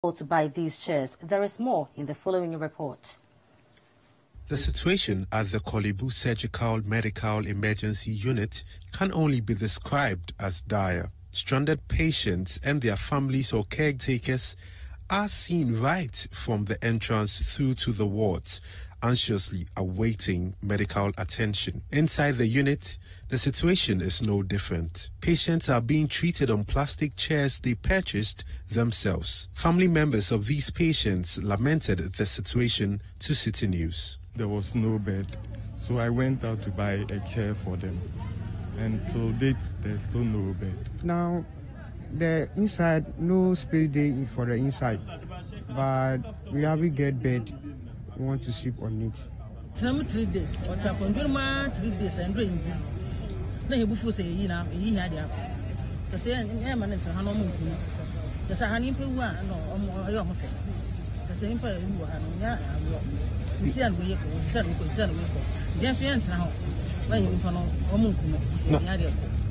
by these chairs. There is more in the following report. The situation at the Kolibu Surgical Medical Emergency Unit can only be described as dire. Stranded patients and their families or caretakers are seen right from the entrance through to the wards, anxiously awaiting medical attention. Inside the unit, the situation is no different. Patients are being treated on plastic chairs they purchased themselves. Family members of these patients lamented the situation to Citi News. There was no bed, so I went out to buy a chair for them. And till date, there's still no bed. Now, the inside, no space there for the inside, but we have to get bed. We want to sleep on it. 3 days. What's happened? 3 days and rain. Then you buffer say, you know, he had ya. The same man is a Hanom. The Sahani Puma, no, I'm a fan. The same person who had the same way, Jeff now.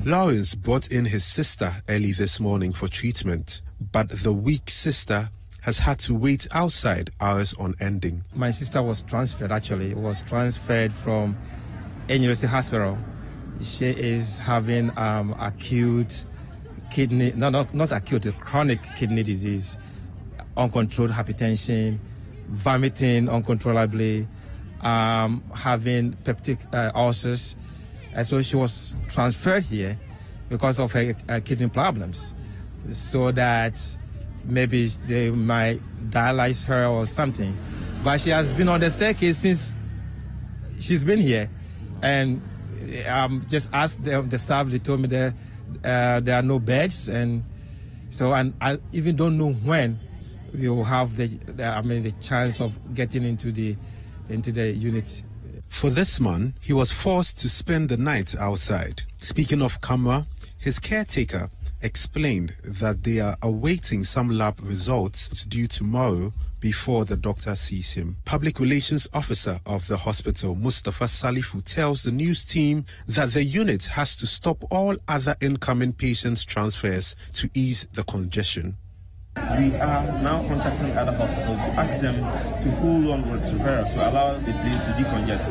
Lawrence brought in his sister early this morning for treatment, but the weak sister has had to wait outside hours on ending. My sister was transferred, actually. Was transferred from a university hospital. She is having acute kidney, not acute, chronic kidney disease, uncontrolled hypertension, vomiting uncontrollably, having peptic ulcers. And so she was transferred here because of her kidney problems, so that maybe they might dialyze her or something. But she has been on the staircase since she's been here. And just asked the staff, they told me there are no beds. And so, and I even don't know when we will have the chance of getting into the unit. For this man, he was forced to spend the night outside. Speaking of camera, his caretaker explained that they are awaiting some lab results due tomorrow before the doctor sees him. Public Relations Officer of the hospital, Mustafa Salifu, tells the news team that the unit has to stop all other incoming patients' transfers to ease the congestion. We are now contacting other hospitals to ask them to hold on with referrals to allow the place to decongest.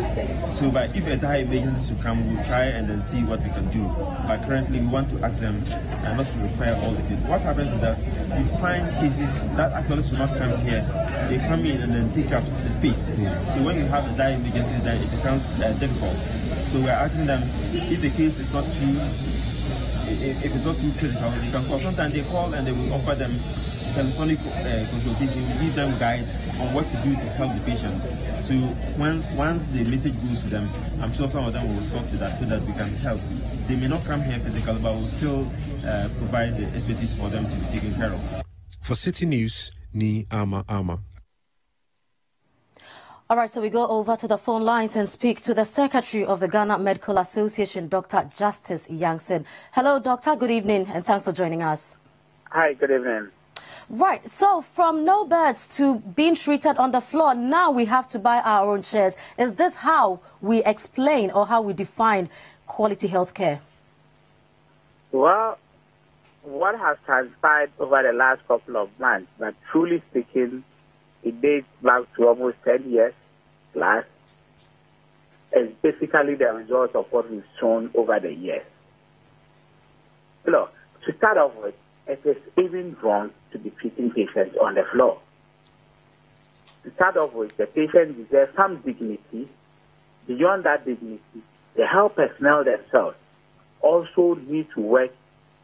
So, if a dire emergency to come, we'll try and then see what we can do. But currently, we want to ask them not to refer all the people. What happens is that we find cases that actually should not come here. They come in and then take up the space. So when you have a dire emergency, then it becomes difficult. So we're asking them, if the case is not too, if it's not too critical, they can call. Sometimes they call and they will offer them telephonic consultation. We give them guides on what to do to help the patients. So once the message goes to them, I'm sure some of them will sort to that so that we can help. They may not come here physically, but we'll still provide the expertise for them to be taken care of. For Citi News, Ni Ama. All right, so we go over to the phone lines and speak to the Secretary of the Ghana Medical Association, Dr. Justice Yankson. Hello, Doctor. Good evening, and thanks for joining us. Hi, good evening. Right, so from no beds to being treated on the floor, now we have to buy our own chairs. Is this how we explain or how we define quality health care? Well, what has transpired over the last couple of months, but truly speaking, it dates back to almost 10 years plus, is basically the result of what we've shown over the years. Look, to start off with, it is even wrong to be treating patients on the floor. To start off with, the patient deserves some dignity. Beyond that dignity, the health personnel themselves also need to work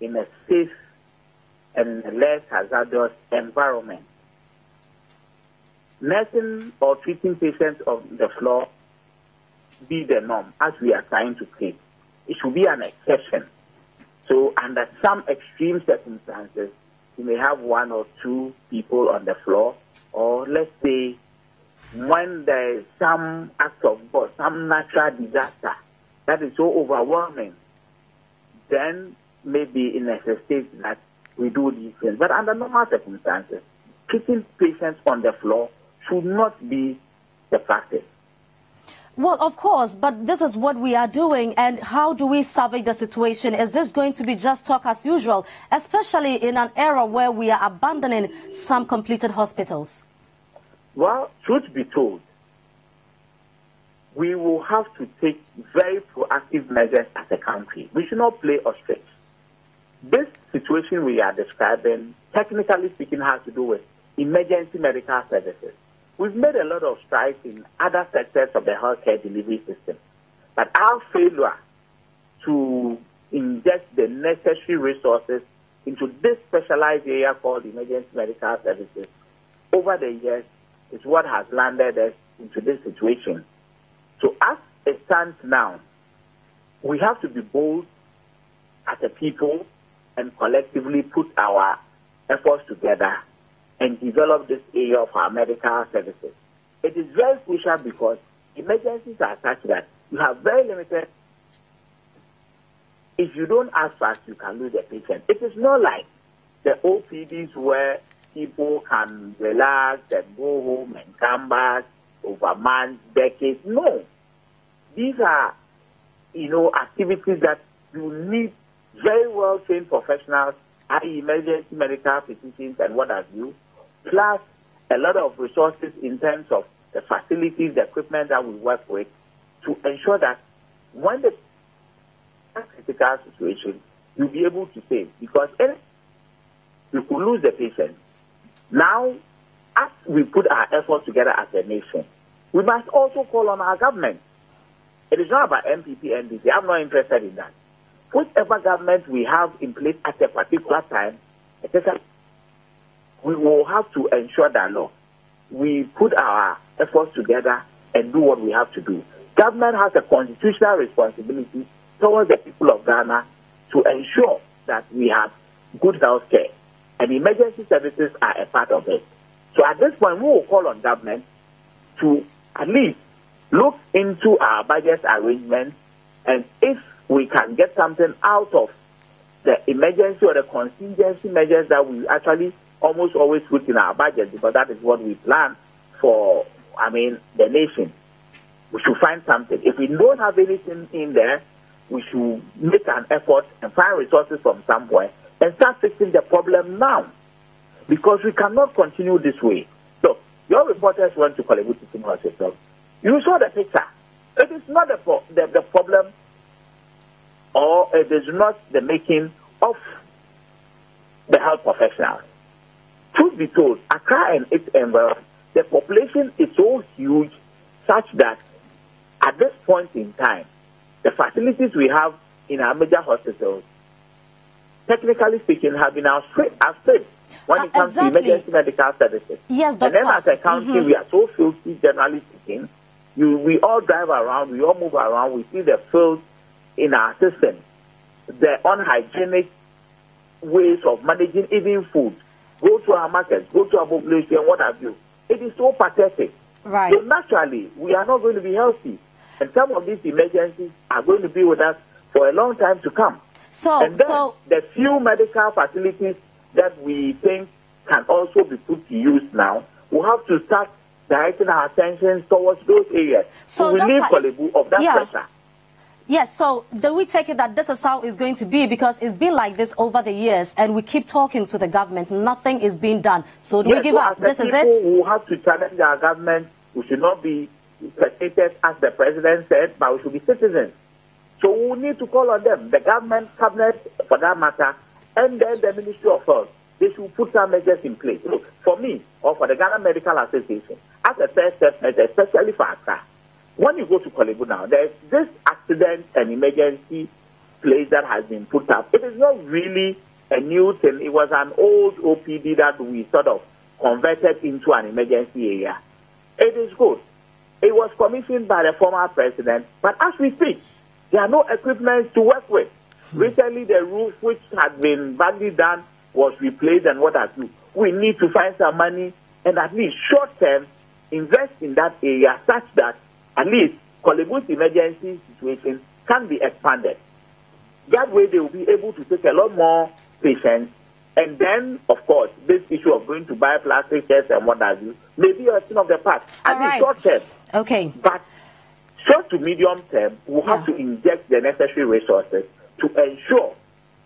in a safe and less hazardous environment. Nursing or treating patients on the floor be the norm as we are trying to create. It should be an exception. So under some extreme circumstances, you may have 1 or 2 people on the floor, or let's say when there is some act of God, some natural disaster that is so overwhelming, then maybe in a state that we do these things. But under normal circumstances, treating patients on the floor should not be the practice. Well, of course, but this is what we are doing, and how do we salvage the situation? Is this going to be just talk as usual, especially in an era where we are abandoning some completed hospitals? Well, truth be told, we will have to take very proactive measures as a country. We should not play ostrich. This situation we are describing, technically speaking, has to do with emergency medical services. We've made a lot of strides in other sectors of the healthcare delivery system, but our failure to inject the necessary resources into this specialized area called emergency medical services over the years is what has landed us into this situation. So as it stands now, we have to be bold as a people and collectively put our efforts together and develop this area of our medical services. It is very crucial because emergencies are such that you have very limited. If you don't act fast, you can lose the patient. It is not like the OPDs where people can relax and go home and come back over months, decades. No. These are, activities that you need very well-trained professionals, i.e. emergency medical physicians and what have you, plus a lot of resources in terms of the facilities, the equipment that we work with to ensure that when the critical situation, you'll be able to save. Because you could lose the patient. Now, as we put our efforts together as a nation, we must also call on our government. It is not about MPP, NDC. I'm not interested in that. Whichever government we have in place at a particular time, we will have to ensure that, look, we put our efforts together and do what we have to do. Government has a constitutional responsibility towards the people of Ghana to ensure that we have good health care, and emergency services are a part of it. So at this point, we will call on government to at least look into our budget arrangements, and if we can get something out of the emergency or the contingency measures that we actually almost always put in our budget, because that is what we plan for, the nation. We should find something. If we don't have anything in there, we should make an effort and find resources from somewhere and start fixing the problem now, because we cannot continue this way. So, your reporters went to Korle Bu Teaching Hospital. You saw the picture. It is not the problem, or it is not the making of the health professionals. Truth be told, Accra and its environs, the population is so huge such that at this point in time, the facilities we have in our major hospitals, technically speaking, have been outstripped when it comes to emergency medical services. Yes, Doctor. And then as a country, we are so filthy, generally speaking. We all drive around, we all move around, we see the filth in our system, the unhygienic ways of managing even food. Go to our markets, go to our population, what have you. It is so pathetic. Right. So naturally, we are not going to be healthy. And some of these emergencies are going to be with us for a long time to come. And then the few medical facilities that we think can also be put to use now, we'll have to start directing our attention towards those areas. So we relieve Korle Bu of that pressure. Yes, so do we take it that this is how it's going to be? Because it's been like this over the years, and we keep talking to the government. Nothing is being done. So do we give up? This is it? We have to challenge our government. We should not be spectators, as the president said, but we should be citizens. So we need to call on them, the government, cabinet, for that matter, and then the Ministry of Health. They should put some measures in place. Look, for me, or for the Ghana Medical Association, as a first step measure, especially for Accra, when you go to Korle Bu now, there's this accident and emergency place that has been put up. It is not really a new thing. It was an old OPD that we sort of converted into an emergency area. It is good. It was commissioned by the former president, but as we speak, there are no equipment to work with. Recently, the roof, which had been badly done, was replaced, and what have you. We need to find some money and at least short-term invest in that area such that at least Korle Bu's emergency situation can be expanded. That way they will be able to take a lot more patients, and then, of course, this issue of going to buy plastic chairs and what have you may be a thing of the past. At least short-term. Okay. But Short to medium term, we'll have to inject the necessary resources to ensure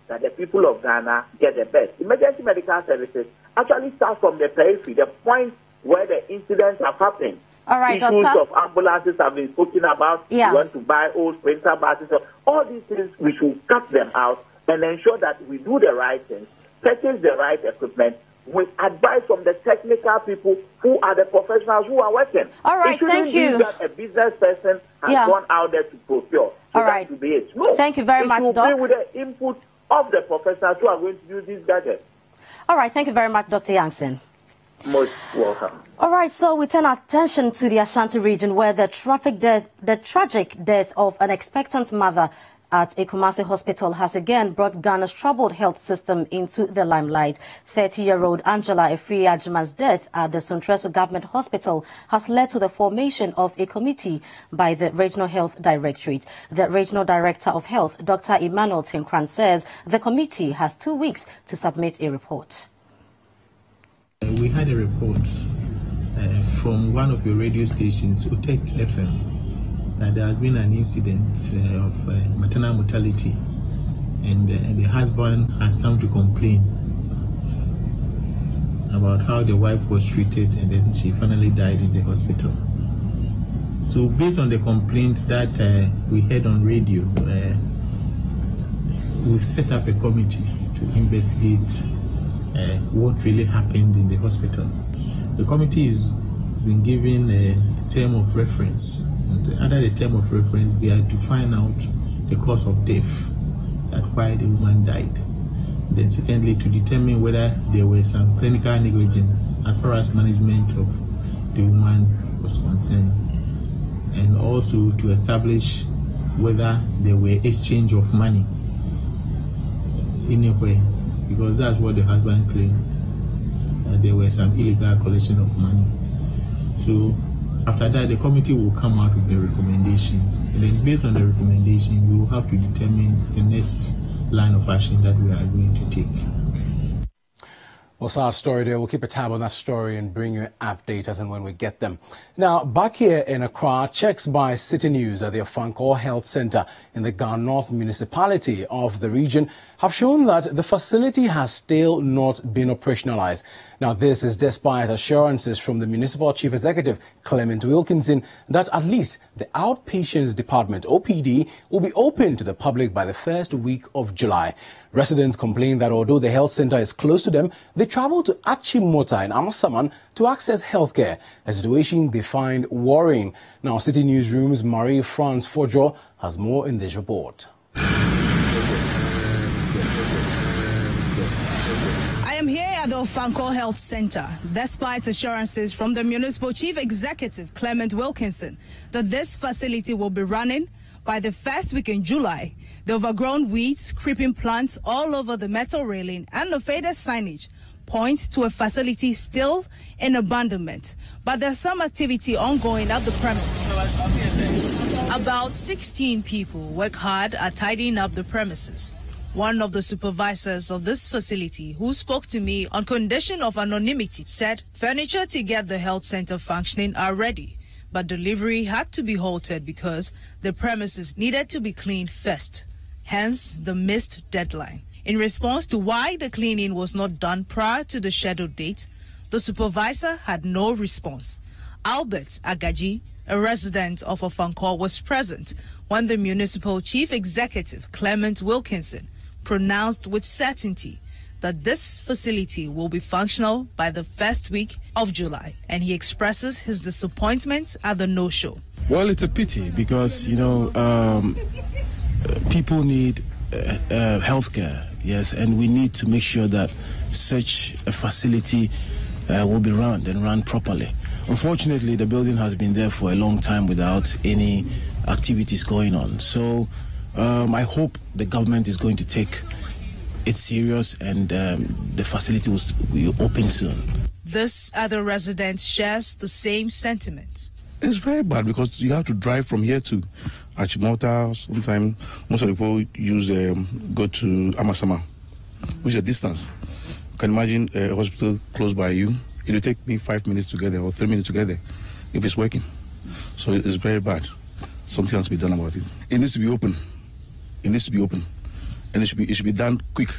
that the people of Ghana get the best. Emergency medical services actually start from the periphery, the point where the incidents have happened. All right, Issues Doctor. of ambulances have been spoken about. Yeah. We want to buy old sprinter buses. All these things, we should cut them out and ensure that we do the right things, purchase the right equipment, with advice from the technical people who are the professionals who are working. All right, thank you. That a business person has gone out there to procure. So all right. That be it. No, thank you very much, Doc. Doc. Be with the input of the professionals who are going to use these gadgets. All right, thank you very much, Dr. Yankson. Most welcome. All right, so we turn our attention to the Ashanti region, where the tragic death of an expectant mother at a Kumasi hospital has again brought Ghana's troubled health system into the limelight. 30-year-old Angela Efriajima's death at the Suntressu Government Hospital has led to the formation of a committee by the Regional Health Directorate. The Regional Director of Health, Dr. Emmanuel Tinkran, says the committee has 2 weeks to submit a report. We had a report from one of your radio stations, Utek FM, that there has been an incident of maternal mortality, and the husband has come to complain about how the wife was treated, and then she finally died in the hospital. So based on the complaint that we heard on radio, we've set up a committee to investigate what really happened in the hospital. The committee has been given a term of reference, and under the term of reference they are to find out the cause of death, that why the woman died. Then secondly, to determine whether there were some clinical negligence as far as management of the woman was concerned, and also to establish whether there were exchange of money anywhere, because that's what the husband claimed, that there were some illegal collection of money. So after that, the committee will come out with a recommendation, and then based on the recommendation, we will have to determine the next line of action that we are going to take. Well, sad story there. We'll keep a tab on that story and bring you updates as and when we get them. Now, back here in Accra, checks by Citi News at the Afankor Health Center in the Ghana North municipality of the region have shown that the facility has still not been operationalized. Now, this is despite assurances from the municipal chief executive, Clement Wilkinson, that at least the outpatients department, OPD, will be open to the public by the first week of July. Residents complain that although the health center is close to them, they travel to Achimota in Amasaman to access healthcare, a situation they find worrying. Now, Citi Newsroom's Marie-France Fojo has more in this report. I am here at the Afankor Health Center, despite assurances from the municipal chief executive, Clement Wilkinson, that this facility will be running by the first week in July. The overgrown weeds, creeping plants all over the metal railing and the faded signage point to a facility still in abandonment. But there's some activity ongoing at the premises. About 16 people work hard at tidying up the premises. One of the supervisors of this facility, who spoke to me on condition of anonymity, said furniture to get the health center functioning are ready, but delivery had to be halted because the premises needed to be cleaned first, hence the missed deadline. In response to why the cleaning was not done prior to the scheduled date, the supervisor had no response. Albert Agaji, a resident of Afankor, was present when the municipal chief executive, Clement Wilkinson, pronounced with certainty that this facility will be functional by the first week of July, and he expresses his disappointment at the no-show. Well, it's a pity because, people need healthcare, yes, and we need to make sure that such a facility will be run properly. Unfortunately, the building has been there for a long time without any activities going on. So I hope the government is going to take it serious and the facility will be open soon. This other resident shares the same sentiments. It's very bad because you have to drive from here to Achimota. Sometimes most of the people go to Amasama, which is a distance. You can imagine a hospital close by you. It will take me 5 minutes to get there or 3 minutes to get there if it's working. So it's very bad. something has to be done about it. It needs to be open. It needs to be open. And it should be done quick.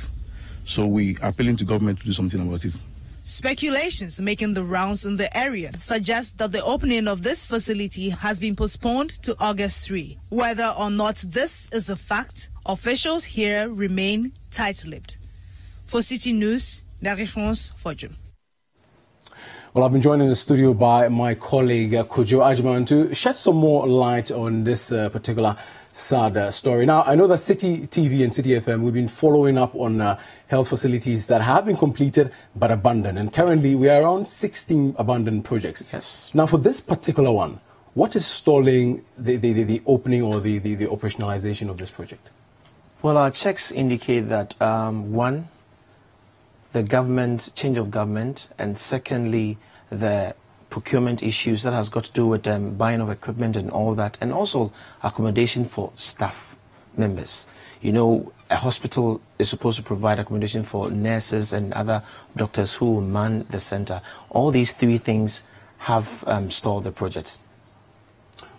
So we are appealing to government to do something about it. Speculations making the rounds in the area suggest that the opening of this facility has been postponed to August 3. Whether or not this is a fact, officials here remain tight-lipped. For Citi News, Darifons Fojum. Well, I've been joined in the studio by my colleague Kojo Ajiman to shed some more light on this particular sad story. Now, I know that Citi TV and Citi FM, we've been following up on health facilities that have been completed but abandoned. And currently, we are around 16 abandoned projects. Yes. Now, for this particular one, what is stalling the opening or the operationalization of this project? Well, our checks indicate that, one, the government, change of government, and secondly, the procurement issues that has got to do with buying of equipment and all that, and also accommodation for staff members. You know, a hospital is supposed to provide accommodation for nurses and other doctors who man the center. All these three things have stalled the project.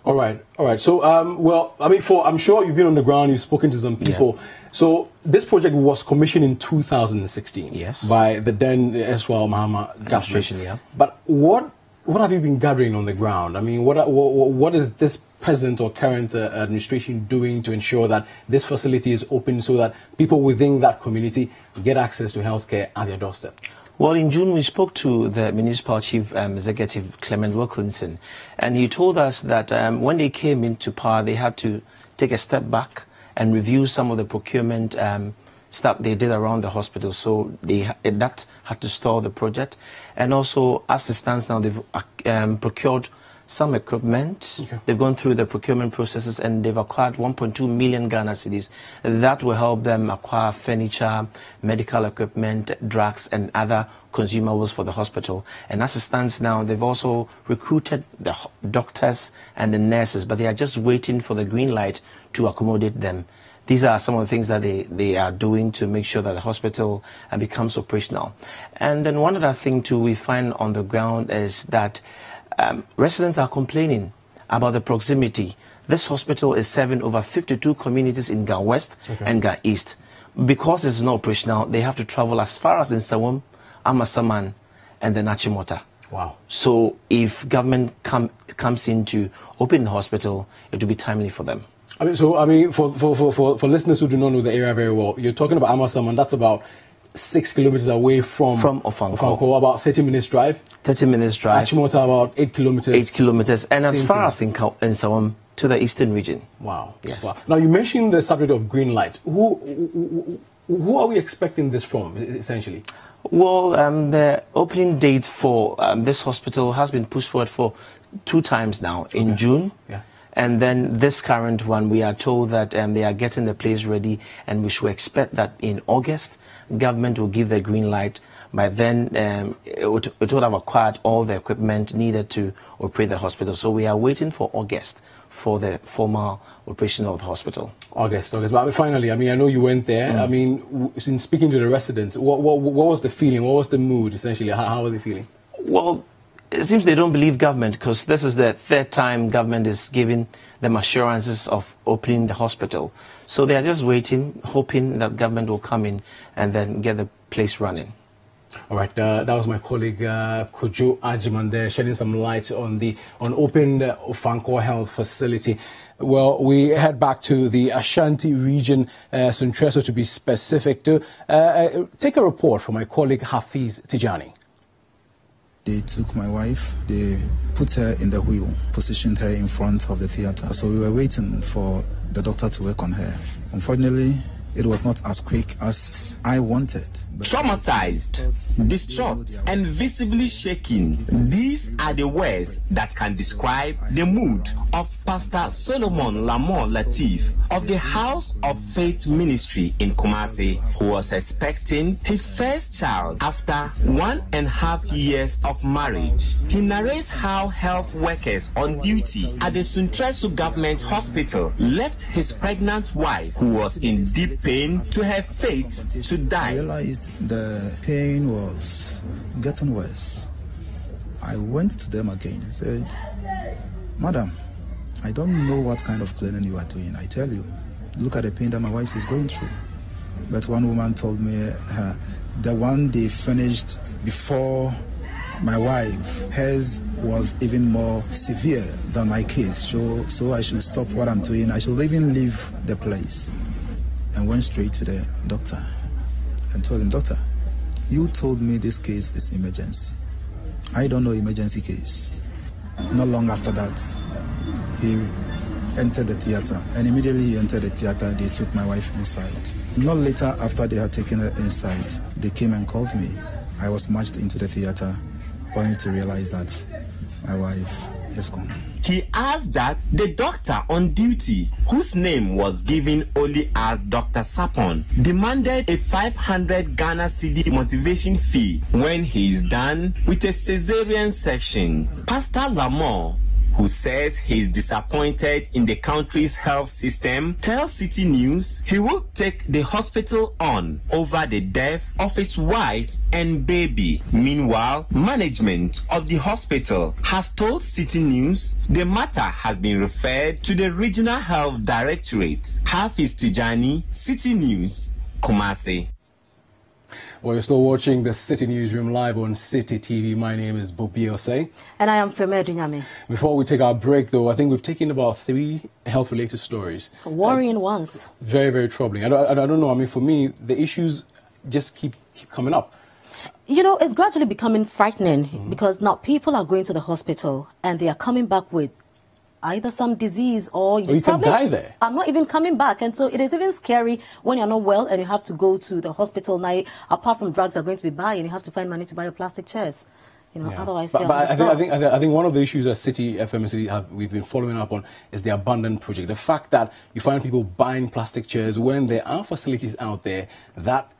All right. So, well, I mean, I'm sure you've been on the ground, you've spoken to some people. Yeah. So, this project was commissioned in 2016. Yes. By the then Eswal Mahama government. Yeah. But what have you been gathering on the ground? I mean, what is this present or current administration doing to ensure that this facility is open so that people within that community get access to healthcare at their doorstep? Well, in June, we spoke to the Municipal Chief Executive, Clement Wilkinson, and he told us that when they came into power, they had to take a step back and review some of the procurement stuff they did around the hospital. So that had to stall the project. And also, as it stands now, they've procured some equipment. Okay. They've gone through the procurement processes and they've acquired 1.2 million Ghana cedis. That will help them acquire furniture, medical equipment, drugs, and other consumables for the hospital. And as it stands now, they've also recruited the doctors and the nurses, but they are just waiting for the green light to accommodate them. These are some of the things that they are doing to make sure that the hospital becomes operational. And then one other thing too we find on the ground is that residents are complaining about the proximity. This hospital is serving over 52 communities in Ga West and Ga East. Because it's not operational, they have to travel as far as Nsawam, Amasaman, and then Achimota. Wow. So if government comes in to open the hospital, it will be timely for them. For listeners who do not know the area very well, you're talking about Amasaman, that's about 6 kilometers away from Ofanko, about 30 minutes drive. 30 minutes drive. Achimota, about 8 kilometers. 8 kilometers, and as far as in Sawam to the eastern region. Wow. Yes. Wow. Now, you mentioned the subject of green light. Who are we expecting this from, essentially? Well, the opening date for this hospital has been pushed forward for 2 times now, in June. Yeah. And then this current one, we are told that they are getting the place ready, and we should expect that in August, government will give the green light. By then, it would have acquired all the equipment needed to operate the hospital. So we are waiting for August for the formal operation of the hospital. August. But finally, I mean, I know you went there. I mean, in speaking to the residents, what was the feeling? What was the mood, essentially? How were they feeling? Well, it seems they don't believe government, because this is the 3rd time government is giving them assurances of opening the hospital. So they are just waiting, hoping that government will come in and then get the place running. All right, that was my colleague Kojo Ajiman there, shedding some light on open Ofanko Health Facility. Well, we head back to the Ashanti region, Suntressu to be specific, to take a report from my colleague Hafiz Tijani. They took my wife, they put her in the wheel, positioned her in front of the theater. So we were waiting for the doctor to work on her. Unfortunately, it was not as quick as I wanted. Traumatized, distraught, and visibly shaking. These are the words that can describe the mood of Pastor Solomon Lamont Latif of the House of Faith Ministry in Kumasi, who was expecting his first child after 1.5 years of marriage. He narrates how health workers on duty at the Suntressu Government Hospital left his pregnant wife, who was in deep pain, to her fate to die. I realized the pain was getting worse. I went to them again and said, Madam, I don't know what kind of cleaning you are doing. I tell you, look at the pain that my wife is going through. But one woman told me the one they finished before my wife, hers was even more severe than my case. So I should stop what I'm doing. I should even leave the place. And went straight to the doctor and told him, doctor, you told me this case is emergency. I don't know emergency case. Not long after that, he entered the theater, and immediately he entered the theater, they took my wife inside. Not later after they had taken her inside, they came and called me. I was marched into the theater, only to realize that my wife is gone. He asked that the doctor on duty, whose name was given only as Dr. Sapon, demanded a 500 Ghana cedi motivation fee when he is done with a cesarean section. Pastor Lamont, who says he is disappointed in the country's health system, tells Citi News he will take the hospital on over the death of his wife and baby. Meanwhile, management of the hospital has told Citi News the matter has been referred to the Regional Health Directorate. Hafiz Tijani, Citi News, Kumasi. Well, you're still watching the Citi Newsroom live on Citi TV. My name is Bobbie Osei. And I am Frema Adunyame. Before we take our break, though, I think we've taken about 3 health-related stories. Worrying ones. Very, very troubling. I don't know. I mean, for me, the issues just keep coming up. You know, it's gradually becoming frightening because now people are going to the hospital and they are coming back with either some disease or you can die there. I'm not even coming back. And so it is even scary when you're not well and you have to go to the hospital now. Apart from drugs you're going to be buying, you have to find money to buy your plastic chairs. You know, otherwise. But I think one of the issues that Citi FM we've been following up on is the abandoned project. The fact that you find people buying plastic chairs when there are facilities out there that,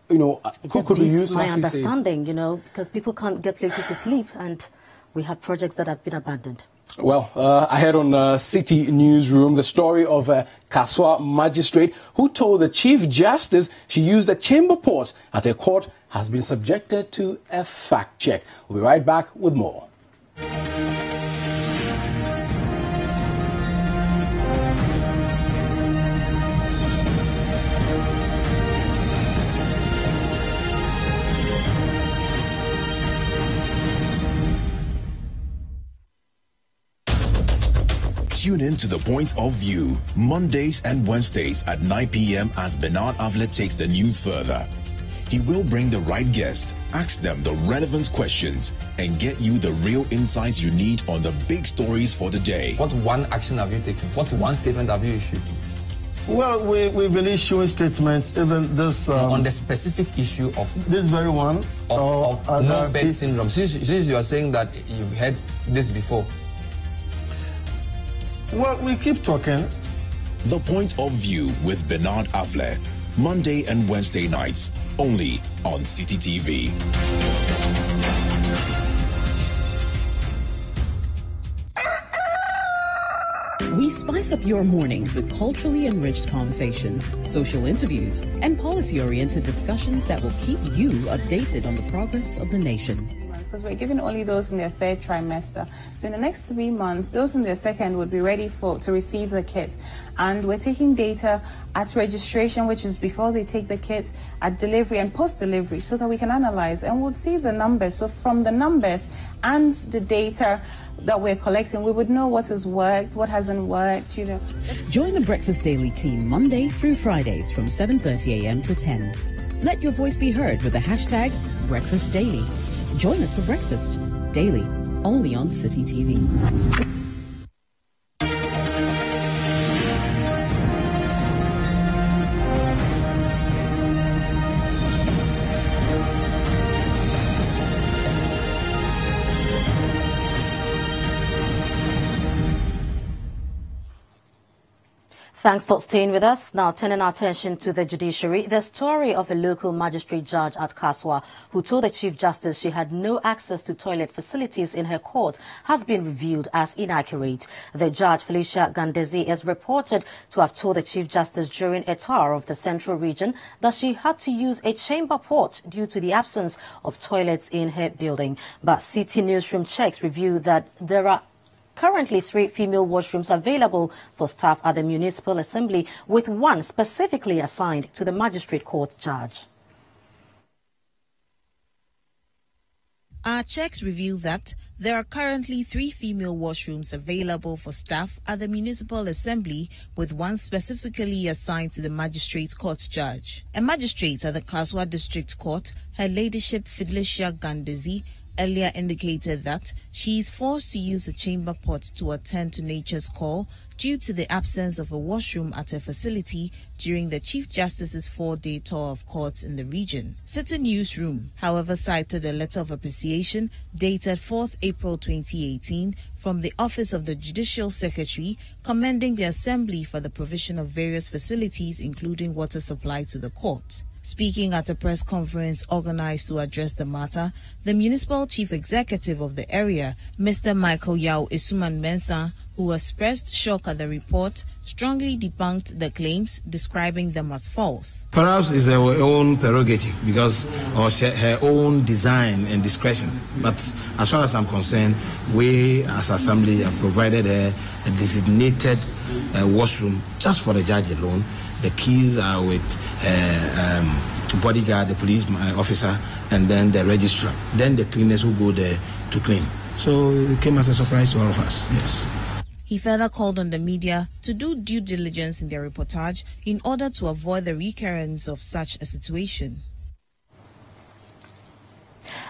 you know, could be used. My understanding, you know, because people can't get places to sleep and we have projects that have been abandoned. Well, ahead on Citi Newsroom, the story of a Kaswa magistrate who told the Chief Justice she used a chamber pot at a court has been subjected to a fact check. We'll be right back with more. Tune in to The Point of View, Mondays and Wednesdays at 9 p.m. as Bernard Avlet takes the news further. He will bring the right guest, ask them the relevant questions, and get you the real insights you need on the big stories for the day. What one action have you taken? What one statement have you issued? Well, we've been issuing statements, even this... on the specific issue of... This very one. Of no bed syndrome. Since you are saying that you've heard this before. Well, we keep talking. The Point of View with Bernard Avlet, Monday and Wednesday nights, only on Citi TV. We spice up your mornings with culturally enriched conversations, social interviews, and policy-oriented discussions that will keep you updated on the progress of the nation. Because we're giving only those in their 3rd trimester. So in the next 3 months, those in their 2nd would be ready to receive the kit. And we're taking data at registration, which is before they take the kit, at delivery and post-delivery, so that we can analyze and we'll see the numbers. So from the numbers and the data that we're collecting, we would know what has worked, what hasn't worked, you know. Join the Breakfast Daily team Monday through Fridays from 7:30 a.m. to 10. Let your voice be heard with the hashtag Breakfast Daily. Join us for breakfast daily, only on Citi TV. Thanks for staying with us. Now, turning our attention to the judiciary, the story of a local magistrate judge at Kaswa who told the Chief Justice she had no access to toilet facilities in her court has been reviewed as inaccurate. The judge, Felicia Gandezi, is reported to have told the Chief Justice during a tour of the Central Region that she had to use a chamber pot due to the absence of toilets in her building. But Citi Newsroom checks reveal that there are currently 3 female washrooms available for staff at the Municipal Assembly, with one specifically assigned to the Magistrate Court judge. Our checks reveal that there are currently 3 female washrooms available for staff at the Municipal Assembly, with one specifically assigned to the Magistrate Court judge. A magistrate at the Kaswa District Court, Her Ladyship Fidelicia Gandezi, earlier indicated that she is forced to use a chamber pot to attend to nature's call due to the absence of a washroom at her facility during the Chief Justice's 4-day tour of courts in the region. Citi Newsroom, however, cited a letter of appreciation dated 4th April 2018 from the Office of the Judicial Secretary, commending the Assembly for the provision of various facilities, including water supply to the court. Speaking at a press conference organized to address the matter, the Municipal Chief Executive of the area, Mr. Michael Yao Esuman Mensah, who expressed shock at the report, strongly debunked the claims, describing them as false. Perhaps it's her own prerogative because of her own design and discretion. But as far as I'm concerned, we as Assembly have provided her a designated washroom just for the judge alone. The keys are with bodyguard, the police officer, and then the registrar. Then the cleaners who go there to clean. So it came as a surprise to all of us, yes. He further called on the media to do due diligence in their reportage in order to avoid the recurrence of such a situation.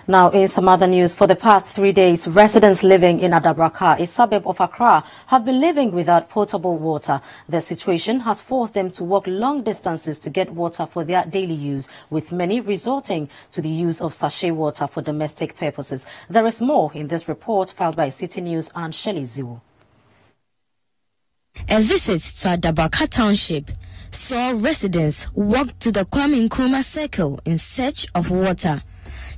Now, in some other news, for the past 3 days, residents living in Adabaka, a suburb of Accra, have been living without potable water. The situation has forced them to walk long distances to get water for their daily use, with many resorting to the use of sachet water for domestic purposes. There is more in this report filed by Citi News and Shelley Ziwo. A visit to Adabaka Township saw residents walk to the Kwame Nkrumah Circle in search of water.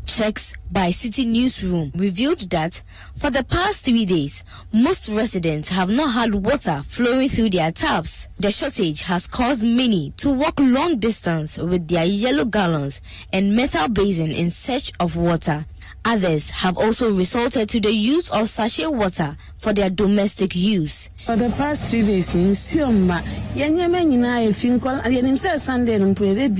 Checks by Citi Newsroom revealed that for the past 3 days, most residents have not had water flowing through their taps. The shortage has caused many to walk long distance with their yellow gallons and metal basin in search of water. Others have also resorted to the use of sachet water for their domestic use. For the past 3 days, Sunday, Sunday,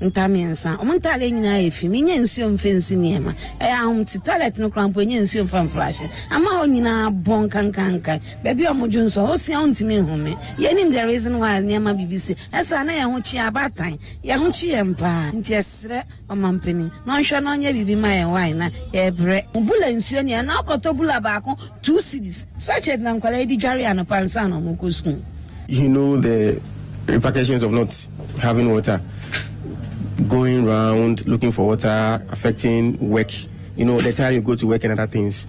Ntamiensa omuntale nyina efi minye nsuo mfensi niema ahomti toilet no krampo nye nsuo mfam flash ama ho nyina bon kankankan baby omudwunso ho sia ontimi home yenim the reason why niema bibisi esa na ye ho chi abatan ye ho chi empa nti esre omampeni no hwe no nya bibi ma ye wine na ye bre bula nsuo ni na akoto bula baako 2 cedis sachet na nkwala edi dware anopansa no mukosku. You know the repercussions of not having water. Going around looking for water, affecting work. You know, the time you go to work and other things.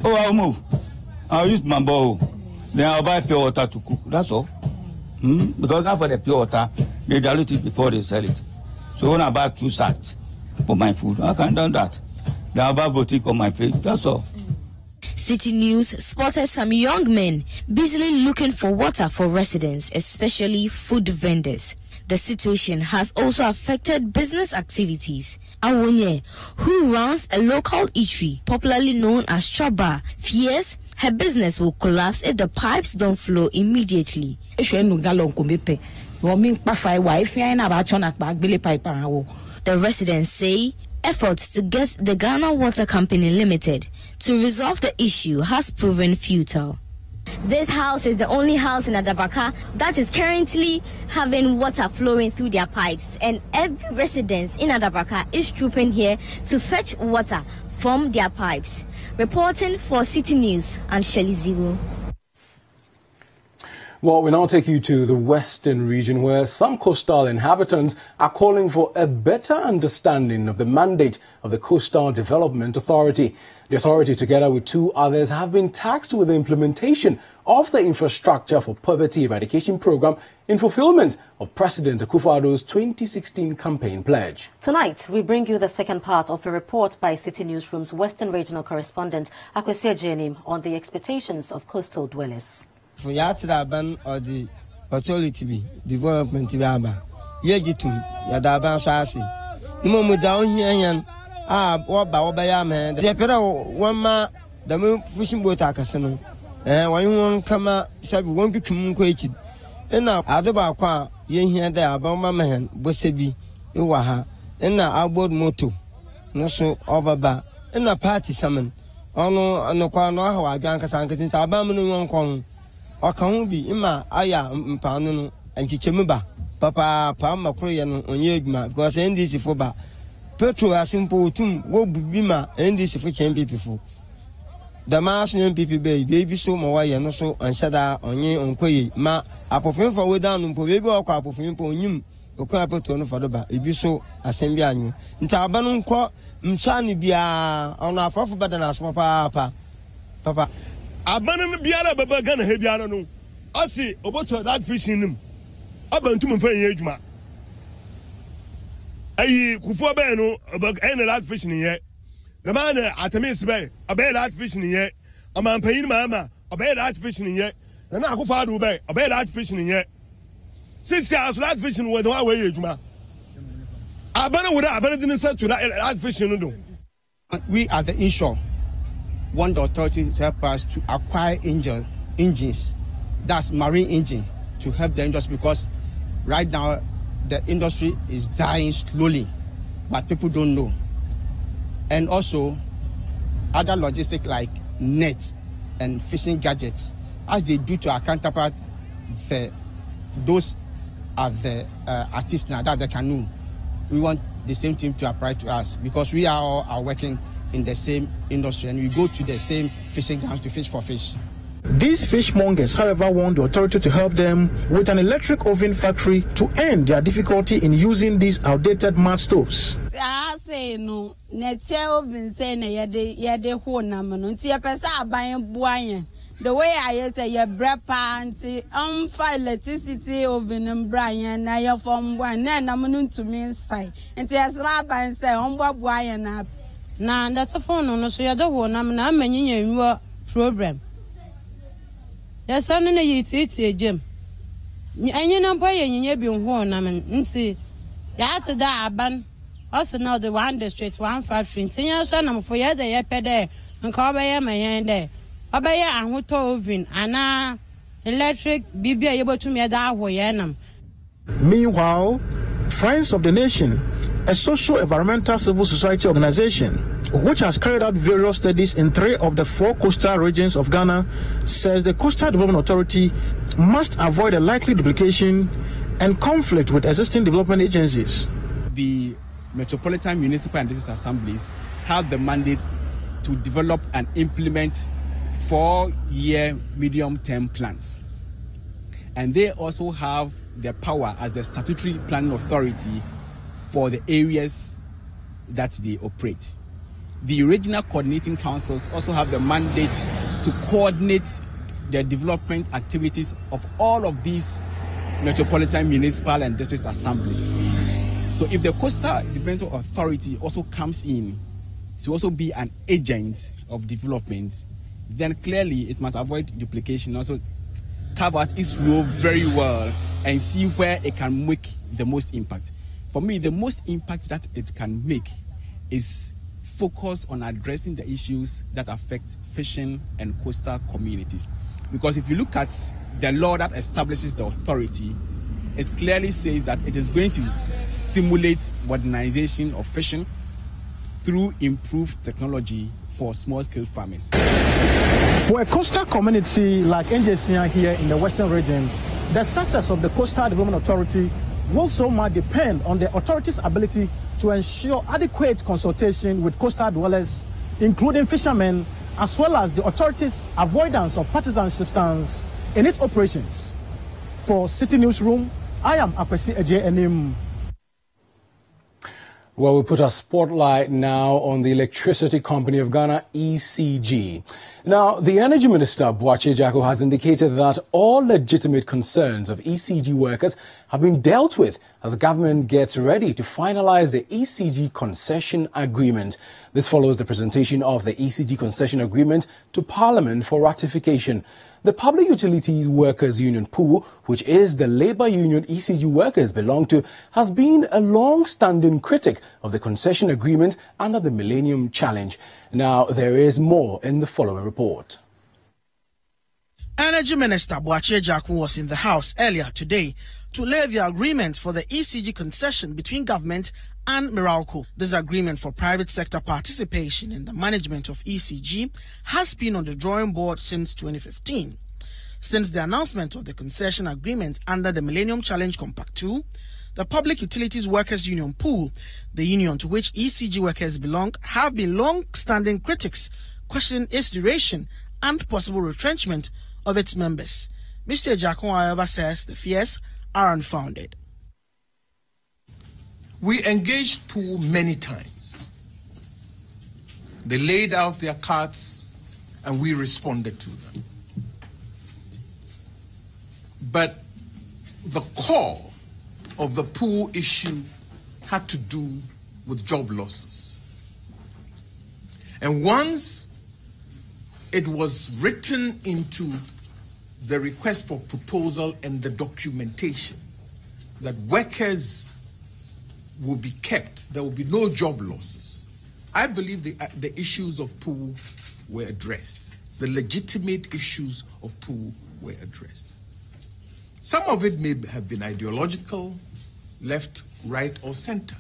Oh, I'll move. I'll use my bowl. Then I'll buy pure water to cook. That's all. Because now for the pure water, they dilute it before they sell it. So when I buy 2 sacks for my food, I can do that. Then I'll buy boutique on my fridge. That's all. Citi News spotted some young men busily looking for water for residents, especially food vendors. The situation has also affected business activities. Awonye, who runs a local eatery popularly known as Choba, fears her business will collapse if the pipes don't flow immediately. The residents say efforts to get the Ghana Water Company Limited to resolve the issue has proven futile. This house is the only house in Adabaka that is currently having water flowing through their pipes, and every resident in Adabaka is trooping here to fetch water from their pipes. Reporting for Citi News and Shelley Ziwo. Well, we now take you to the western region, where some coastal inhabitants are calling for a better understanding of the mandate of the Coastal Development Authority. The authority, together with 2 others, have been tasked with the implementation of the Infrastructure for Poverty Eradication Program in fulfillment of President Akufo-Addo's 2016 campaign pledge. Tonight, we bring you the second part of a report by Citi Newsroom's Western Regional Correspondent Akwesi Ajenim on the expectations of coastal dwellers. For Yatraban or the authority be development be aba yegitum ya da ba so ase mo mu da ohia oba ya man de pere won ma da me fishing boat akase no wan kama sabi won twum ko echi na adoba kwa ye hia da aba ma man bosebi ewa ha na aboard moto no so obaba na party samen ono kwa no ha wa dwan kasa nketin ta aba mu no won kon oka hu bi ima aya mpanu no anchichemu ba papa pa makro ye no onye adwuma because NDC fo ba petrol asimpo tum wo bubi ma NDC fo champion fo the mass NPP baby so mo wa ye no so anshada onye onkoye ma apofin fo we down mpo baby okwa apofin po onyim okwa petrol no fo do ba ebi so asem bi anyu nta aba no nko msani bia ono afrofo bada na so papa abanan biara baba Ghana he biara no asi oboto that fishing nim abantum mfa yen adwuma ayi kufo be no en that fishing ye the man atamis be obey that fishing ye amanpayin mama obey that fishing ye na akufo adu be obey that fishing ye sisi as that fishing we don away adwuma abanan wura abanan din say to that fishing no do. We at the inshore want the authority to help us to acquire engines, that's marine engine, to help the industry, because right now the industry is dying slowly, but people don't know. And also other logistics like nets and fishing gadgets, as they do to our counterpart, those are the artisanal, that's the canoe. We want the same thing to apply to us, because we are working in the same industry and we go to the same fishing grounds to fish for fish. These fishmongers, however, want the authority to help them with an electric oven factory to end their difficulty in using these outdated mud stoves. I say no, oven say yede ho na no nti e pesa aban buayen. The way I say your bread pan for electricity oven Brian na your from one na no to me inside. Nti asra ban say ombo buayen na that's a phone no so you don't want na manyi your problem. Yes, I know it's a gym. And you know, boy, you be on na nti ya to da aban. Also now the one district one factory. Tinya so na for ya dey pede nka oba ya mayen dey. Oba ya ahoto oven ana electric bibia yebo tumi da ahoye nam. Meanwhile, Friends of the Nation, a socio-environmental civil society organization which has carried out various studies in 3 of the 4 coastal regions of Ghana, says the Coastal Development Authority must avoid a likely duplication and conflict with existing development agencies. The Metropolitan Municipal and District Assemblies have the mandate to develop and implement 4-year medium-term plans. And they also have the power as the statutory planning authority for the areas that they operate. The regional coordinating councils also have the mandate to coordinate the development activities of all of these metropolitan, municipal, and district assemblies. So if the Coastal Development Authority also comes in to also be an agent of development, then clearly it must avoid duplication, also carve out its role very well and see where it can make the most impact. For me, the most impact that it can make is focus on addressing the issues that affect fishing and coastal communities. Because if you look at the law that establishes the authority, it clearly says that it is going to stimulate modernization of fishing through improved technology for small-scale farmers. For a coastal community like NJCN here in the Western region, the success of the Coastal Development Authority will so much depend on the authority's ability to ensure adequate consultation with coastal dwellers, including fishermen, as well as the authority's avoidance of partisanship stance in its operations. For Citi Newsroom, I am Apesi Eje-Enim. Well, we put a spotlight now on the Electricity Company of Ghana, ECG. Now, the Energy Minister, Boakye Jacko, has indicated that all legitimate concerns of ECG workers have been dealt with as the government gets ready to finalize the ECG concession agreement. This follows the presentation of the ECG concession agreement to Parliament for ratification. The Public Utilities Workers Union pool, which is the labour union ECG workers belong to, has been a long-standing critic of the concession agreement under the Millennium Challenge. Now, there is more in the following report. Energy Minister Boakye Jacko was in the House earlier today to lay the agreement for the ECG concession between government and NABCO. This agreement for private sector participation in the management of ECG has been on the drawing board since 2015. Since the announcement of the concession agreement under the Millennium Challenge Compact 2, the Public Utilities Workers Union pool, the union to which ECG workers belong, have been long-standing critics questioning its duration and possible retrenchment of its members. Mr. Jacko, however, says the fears are unfounded. We engaged pool many times. They laid out their cards and we responded to them. But the core of the pool issue had to do with job losses. And once it was written into the request for proposal and the documentation that workers will be kept, there will be no job losses, I believe the issues of pool were addressed. The legitimate issues of pool were addressed. Some of it may have been ideological, left, right, or center.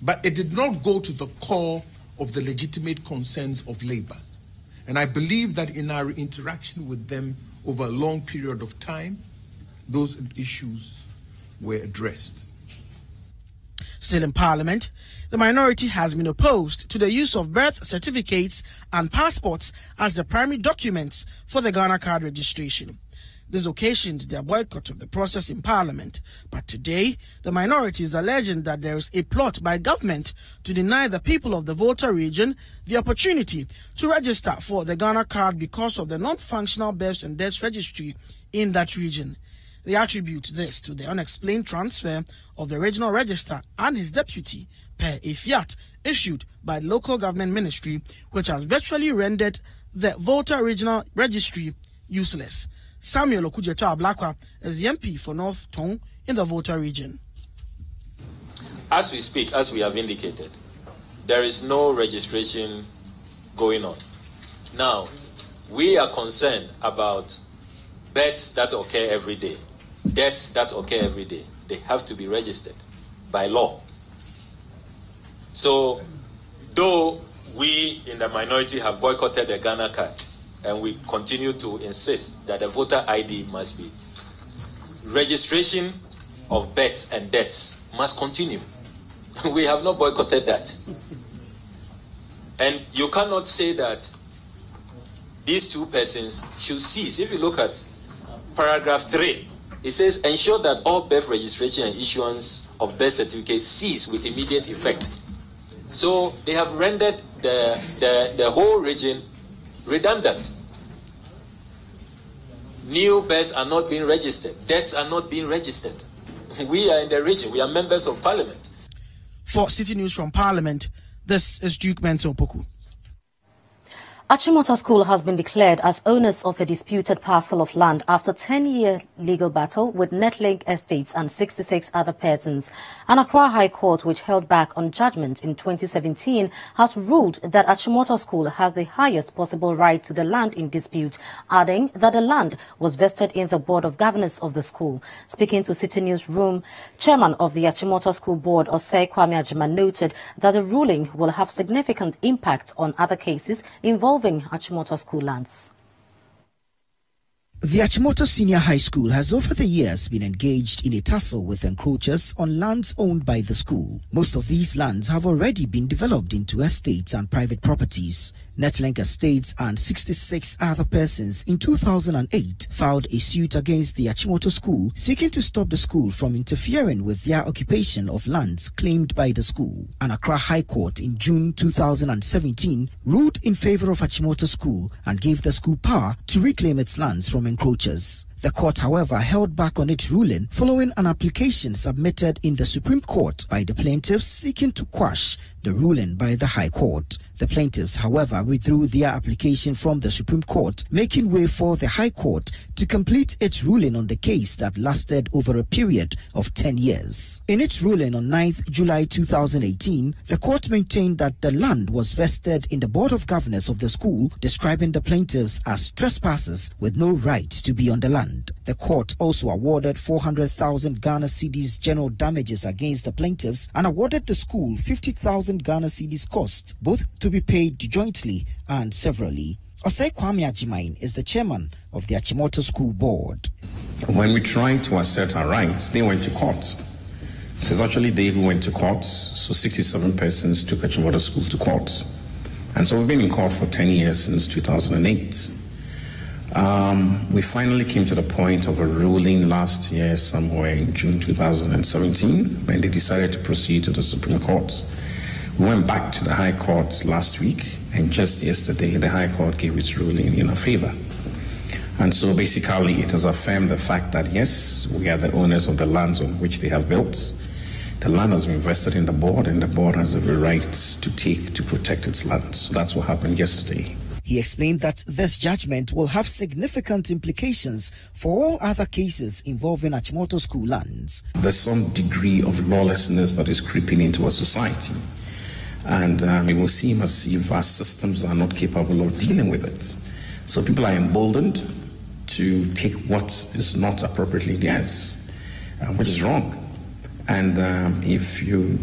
But it did not go to the core of the legitimate concerns of labor. And I believe that in our interaction with them over a long period of time, those issues were addressed. Still in Parliament, the minority has been opposed to the use of birth certificates and passports as the primary documents for the Ghana card registration. This occasioned their boycott of the process in Parliament. But today, the minority is alleging that there is a plot by government to deny the people of the Volta region the opportunity to register for the Ghana card because of the non-functional births and deaths registry in that region. They attribute this to the unexplained transfer of the regional register and his deputy per a fiat issued by the local government ministry, which has virtually rendered the Volta regional registry useless. Samuel Okujeto Ablakwa is the MP for North Tong in the Volta region. As we speak, as we have indicated, there is no registration going on. Now, we are concerned about births that occur every day, deaths that occur every day. They have to be registered by law. So, though we in the minority have boycotted the Ghana card, and we continue to insist that the voter ID must be, registration of births and deaths must continue. We have not boycotted that. And you cannot say that these two persons should cease. If you look at paragraph 3, it says, ensure that all birth registration and issuance of birth certificates cease with immediate effect. So they have rendered the whole region redundant. New births are not being registered. Deaths are not being registered. We are in the region. We are members of Parliament. For Citi News from Parliament, this is Duke Mental Poku. Achimota School has been declared as owners of a disputed parcel of land after 10-year legal battle with Netlink Estates and 66 other persons. An Accra High Court, which held back on judgment in 2017, has ruled that Achimota School has the highest possible right to the land in dispute, adding that the land was vested in the Board of Governors of the school. Speaking to Citi Newsroom, Chairman of the Achimota School Board, Osei noted that the ruling will have significant impact on other cases involving Achimota School lands. The Achimota Senior High School has over the years been engaged in a tussle with encroachers on lands owned by the school. Most of these lands have already been developed into estates and private properties. Netlink Estates and 66 other persons in 2008 filed a suit against the Achimota School seeking to stop the school from interfering with their occupation of lands claimed by the school. An Accra High Court in June 2017 ruled in favor of Achimota School and gave the school power to reclaim its lands from encroachers. The court, however, held back on its ruling following an application submitted in the Supreme Court by the plaintiffs seeking to quash the ruling by the High Court. The plaintiffs, however, withdrew their application from the Supreme Court, making way for the High Court to complete its ruling on the case that lasted over a period of 10 years. In its ruling on 9th July 2018, the court maintained that the land was vested in the Board of Governors of the school, describing the plaintiffs as trespassers with no right to be on the land. The court also awarded 400,000 Ghana cedis general damages against the plaintiffs and awarded the school 50,000 Ghana cedis costs, both to be paid jointly and severally. Osei is the chairman of the Achimota School Board. When we tried to assert our rights, they went to court. So it's actually they who went to court. So 67 persons took Achimota School to court. And so we've been in court for 10 years since 2008. We finally came to the point of a ruling last year, somewhere in June 2017, when they decided to proceed to the Supreme Court. We went back to the High Court last week, and just yesterday, the High Court gave its ruling in our favor. And so basically, it has affirmed the fact that, yes, we are the owners of the lands on which they have built. The land has been vested in the board, and the board has every right to protect its land. So that's what happened yesterday. He explained that this judgment will have significant implications for all other cases involving Achimota School lands. There's some degree of lawlessness that is creeping into our society. And it will seem as if our systems are not capable of dealing with it. So people are emboldened to take what is not appropriately theirs, which is wrong. And if you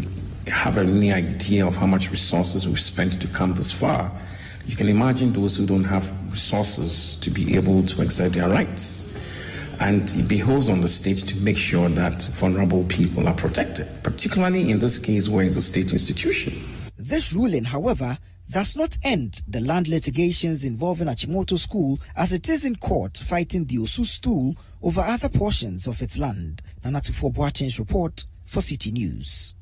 have any idea of how much resources we've spent to come this far, you can imagine those who don't have resources to be able to exert their rights. And it behoves on the state to make sure that vulnerable people are protected, particularly in this case where it's a state institution. This ruling, however, does not end the land litigations involving Achimota School, as it is in court fighting the Osu stool over other portions of its land. Nana Tufo Boateng's report for Citi News.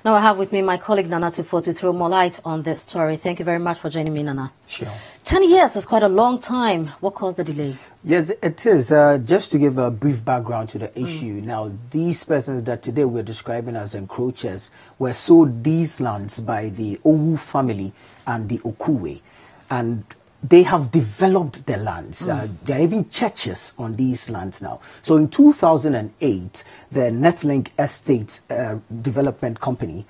Now I have with me my colleague Nana Tufo to throw more light on this story. Thank you very much for joining me, Nana. Sure. 10 years is quite a long time. What caused the delay? Yes, it is. Just to give a brief background to the issue. Now, these persons that today we're describing as encroachers were sold these lands by the Owu family and the Okuwe. And they have developed their lands. There are even churches on these lands now. So in 2008, the Netlink Estate Development Company,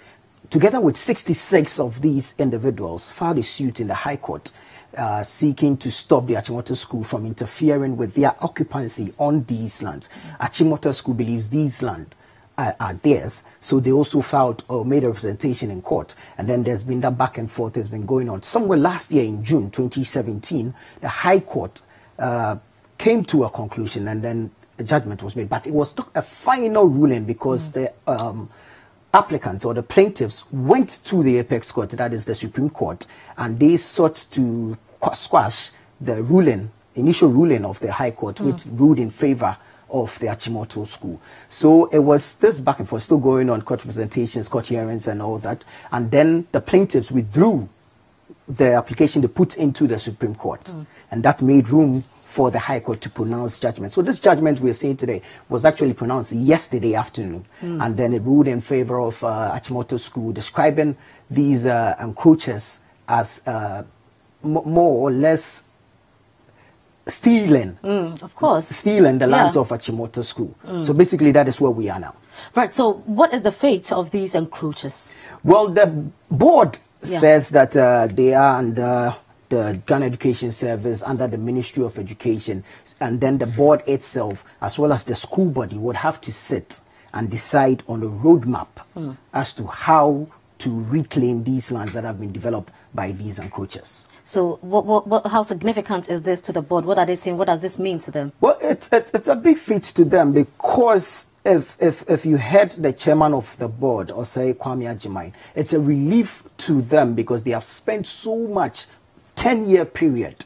together with 66 of these individuals, filed a suit in the High Court seeking to stop the Achimota School from interfering with their occupancy on these lands. Achimota School believes these lands are theirs, so they also filed or made a representation in court, and then there's been that back and forth that's been going on. Somewhere last year in June 2017, the High Court came to a conclusion, and then a judgment was made, but it was not a final ruling because the applicants or the plaintiffs went to the apex court, that is the Supreme Court, and they sought to squash the ruling, initial ruling of the High Court, which ruled in favor of the Achimota School. So it was this back and forth still going on, court representations, court hearings and all that. And then the plaintiffs withdrew the application they put into the Supreme Court. And that made room for the High Court to pronounce judgment. So this judgment we're seeing today was actually pronounced yesterday afternoon. And then it ruled in favor of Achimota School, describing these encroachers as more or less stealing, of course, stealing the lands of Achimota School. So basically, that is where we are now. Right. So, what is the fate of these encroachers? Well, the board says that they are under the Ghana Education Service, under the Ministry of Education, and then the board itself, as well as the school body, would have to sit and decide on a roadmap as to how to reclaim these lands that have been developed by these encroachers. So how significant is this to the board? What are they saying? What does this mean to them? Well, it's a big feat to them, because if you heard the chairman of the board, Osei Adabaka, it's a relief to them, because they have spent so much 10-year period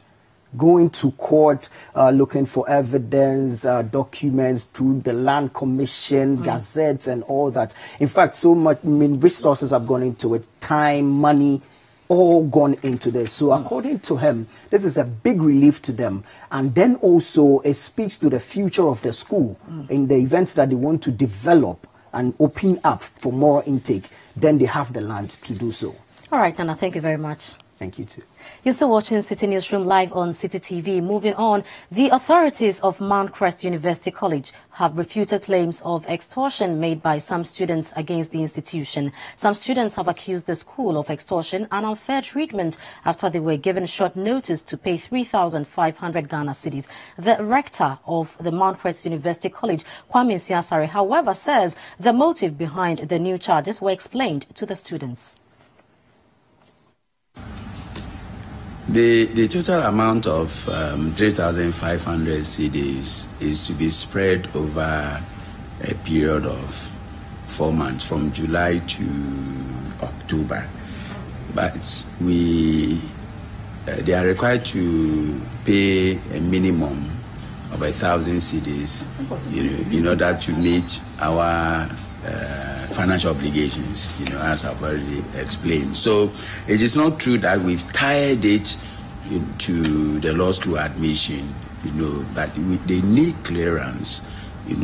going to court, looking for evidence, documents, to the land commission, gazettes, and all that. In fact, so much resources have gone into it, time, money, all gone into this. So according to him, this is a big relief to them. And then also it speaks to the future of the school in the events that they want to develop and open up for more intake. Then they have the land to do so. All right, Nana, thank you very much. Thank you too. You're still watching Citi Newsroom live on Citi TV. Moving on, the authorities of Mount Crest University College have refuted claims of extortion made by some students against the institution. Some students have accused the school of extortion and unfair treatment after they were given short notice to pay 3,500 Ghana cedis. The rector of the Mount Crest University College, Kwame Siasare, however, says the motive behind the new charges were explained to the students. The total amount of 3,500 cedis is to be spread over a period of 4 months, from July to October. But they are required to pay a minimum of 1,000 cedis, in order to meet our financial obligations, as I've already explained. So it is not true that we've tied it to the law school admission, but they need clearance, in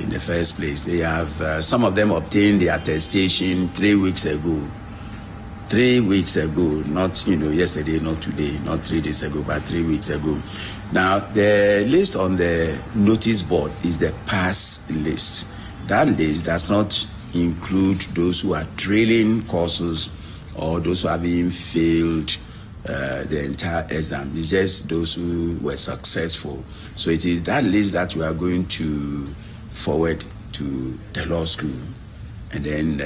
the first place. They have, some of them obtained the attestation 3 weeks ago. 3 weeks ago, not, yesterday, not today, not 3 days ago, but 3 weeks ago. Now, the list on the notice board is the pass list. That list does not include those who are trailing courses or those who have even failed the entire exam. It's just those who were successful. So it is that list that we are going to forward to the law school and then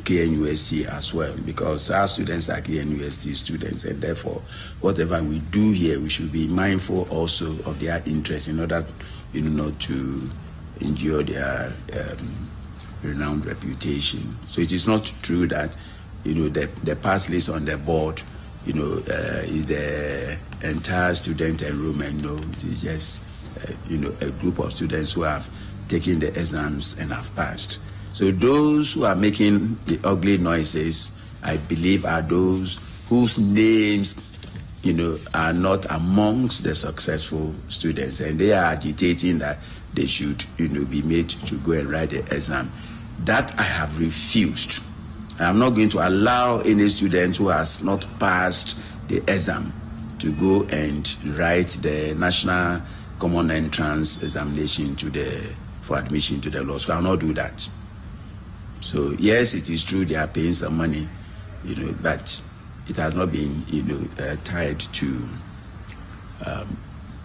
KNUST as well, because our students are KNUST students, and therefore whatever we do here, we should be mindful also of their interest in order, not to injure their renowned reputation. So it is not true that the pass list on the board is the entire student enrollment. No, it is just a group of students who have taken the exams and have passed. So those who are making the ugly noises, I believe, are those whose names are not amongst the successful students, and they are agitating that they should be made to go and write the exam. That I have refused. I am not going to allow any student who has not passed the exam to go and write the National Common Entrance Examination for admission to the law school. I will not do that. So yes, it is true they are paying some money, but it has not been tied to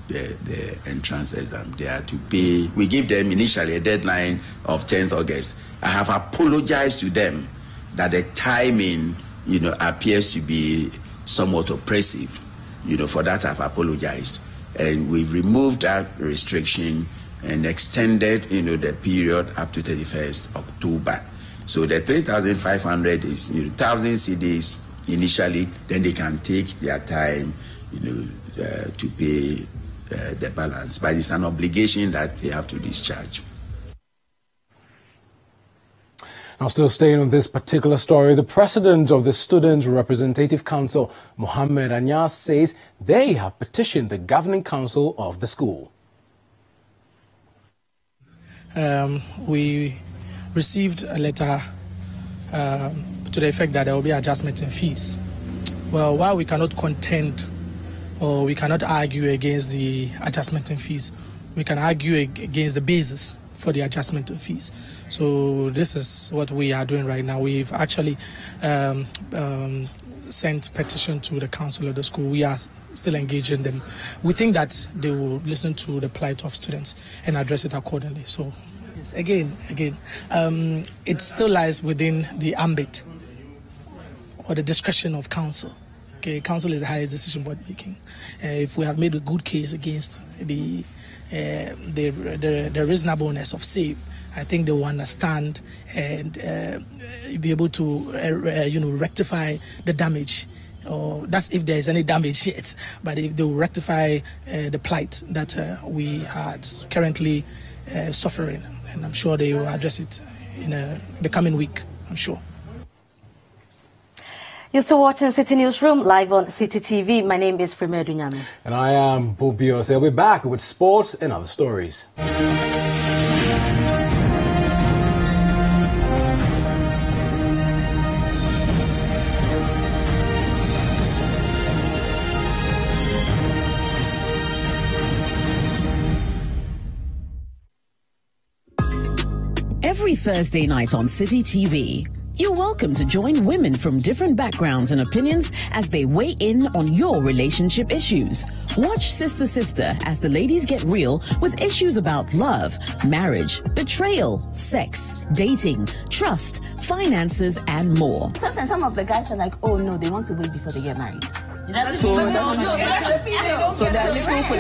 the entrance exam. They are to pay. We give them initially a deadline of 10th August. I have apologized to them that the timing, appears to be somewhat oppressive. For that I've apologized. And we've removed that restriction and extended, the period up to 31st October. So the 3,500 is 1,000 cedis initially, then they can take their time, to pay the balance. But it's an obligation that they have to discharge. Now, still staying on this particular story, the president of the Student Representative Council, Mohammed Anyas, says they have petitioned the governing council of the school. We received a letter to the effect that there will be adjustment in fees. Well, while we cannot contend or we cannot argue against the adjustment in fees, we can argue against the basis for the adjustment of fees. So this is what we are doing right now. We've actually sent petition to the council of the school. We are still engaging them. We think that they will listen to the plight of students and address it accordingly. So again, it still lies within the ambit or the discretion of council Okay, council is the highest decision board making. If we have made a good case against the reasonableness of save, I think they will understand and be able to rectify the damage. Or that's if there is any damage yet. But if they will rectify the plight that we are currently suffering, and I'm sure they will address it in the coming week, I'm sure. You're still watching Citi Newsroom live on Citi TV. My name is Frema Adunyame. And I am Bobbie. I'll be back with sports and other stories. Every Thursday night on Citi TV, you're welcome to join women from different backgrounds and opinions as they weigh in on your relationship issues. Watch Sister Sister as the ladies get real with issues about love, marriage, betrayal, sex, dating, trust, finances, and more. Some of the guys are like, oh no, they want to wait before they get married. So there are little people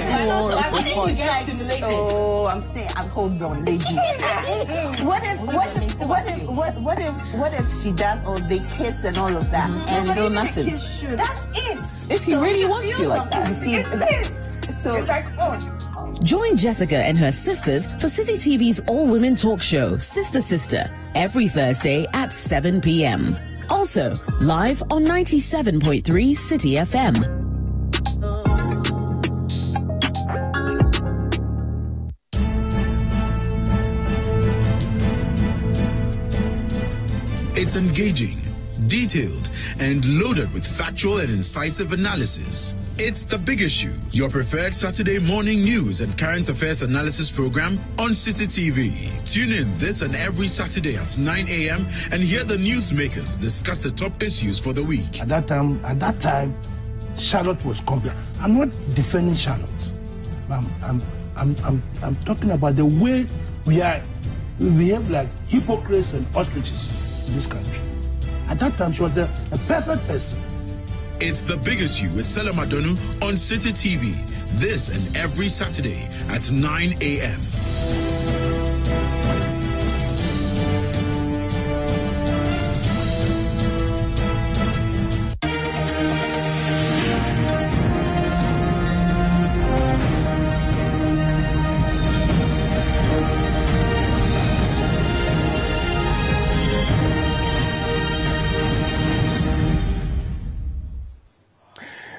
like, oh, I'm hold on, lady. What if she does all the kiss and all of that? And do nothing. That's it. If he really wants you like that. You see, so it's like, oh. Join Jessica and her sisters for Citi TV's all-women talk show, Sister Sister, every Thursday at 7 p.m. Also, live on 97.3 Citi FM. It's engaging, detailed, and loaded with factual and incisive analysis. It's The Big Issue, your preferred Saturday morning news and current affairs analysis program on Citi TV. Tune in this and every Saturday at 9 a.m. and hear the newsmakers discuss the top issues for the week. At that time, Charlotte was complete. I'm not defending Charlotte. I'm talking about the way we behave like hypocrites and ostriches in this country. At that time, she was a perfect person. It's The Big Issue with Sela Madonu on Citi TV. This and every Saturday at 9 a.m.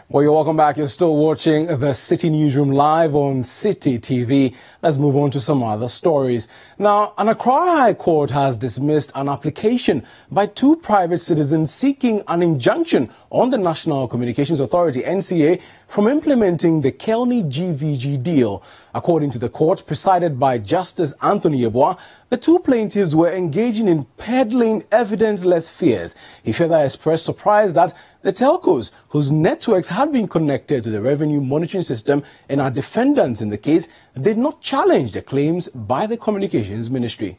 Well, you're welcome back. You're still watching the Citi Newsroom live on Citi TV. Let's move on to some other stories. Now, an Accra High Court has dismissed an application by two private citizens seeking an injunction on the National Communications Authority, NCA, from implementing the Kelny GVG deal. According to the court, presided by Justice Anthony Yeboah, the two plaintiffs were engaging in peddling evidence-less fears. He further expressed surprise that the telcos, whose networks had been connected to the revenue monitoring system and are defendants in the case, did not challenge the claims by the Communications Ministry.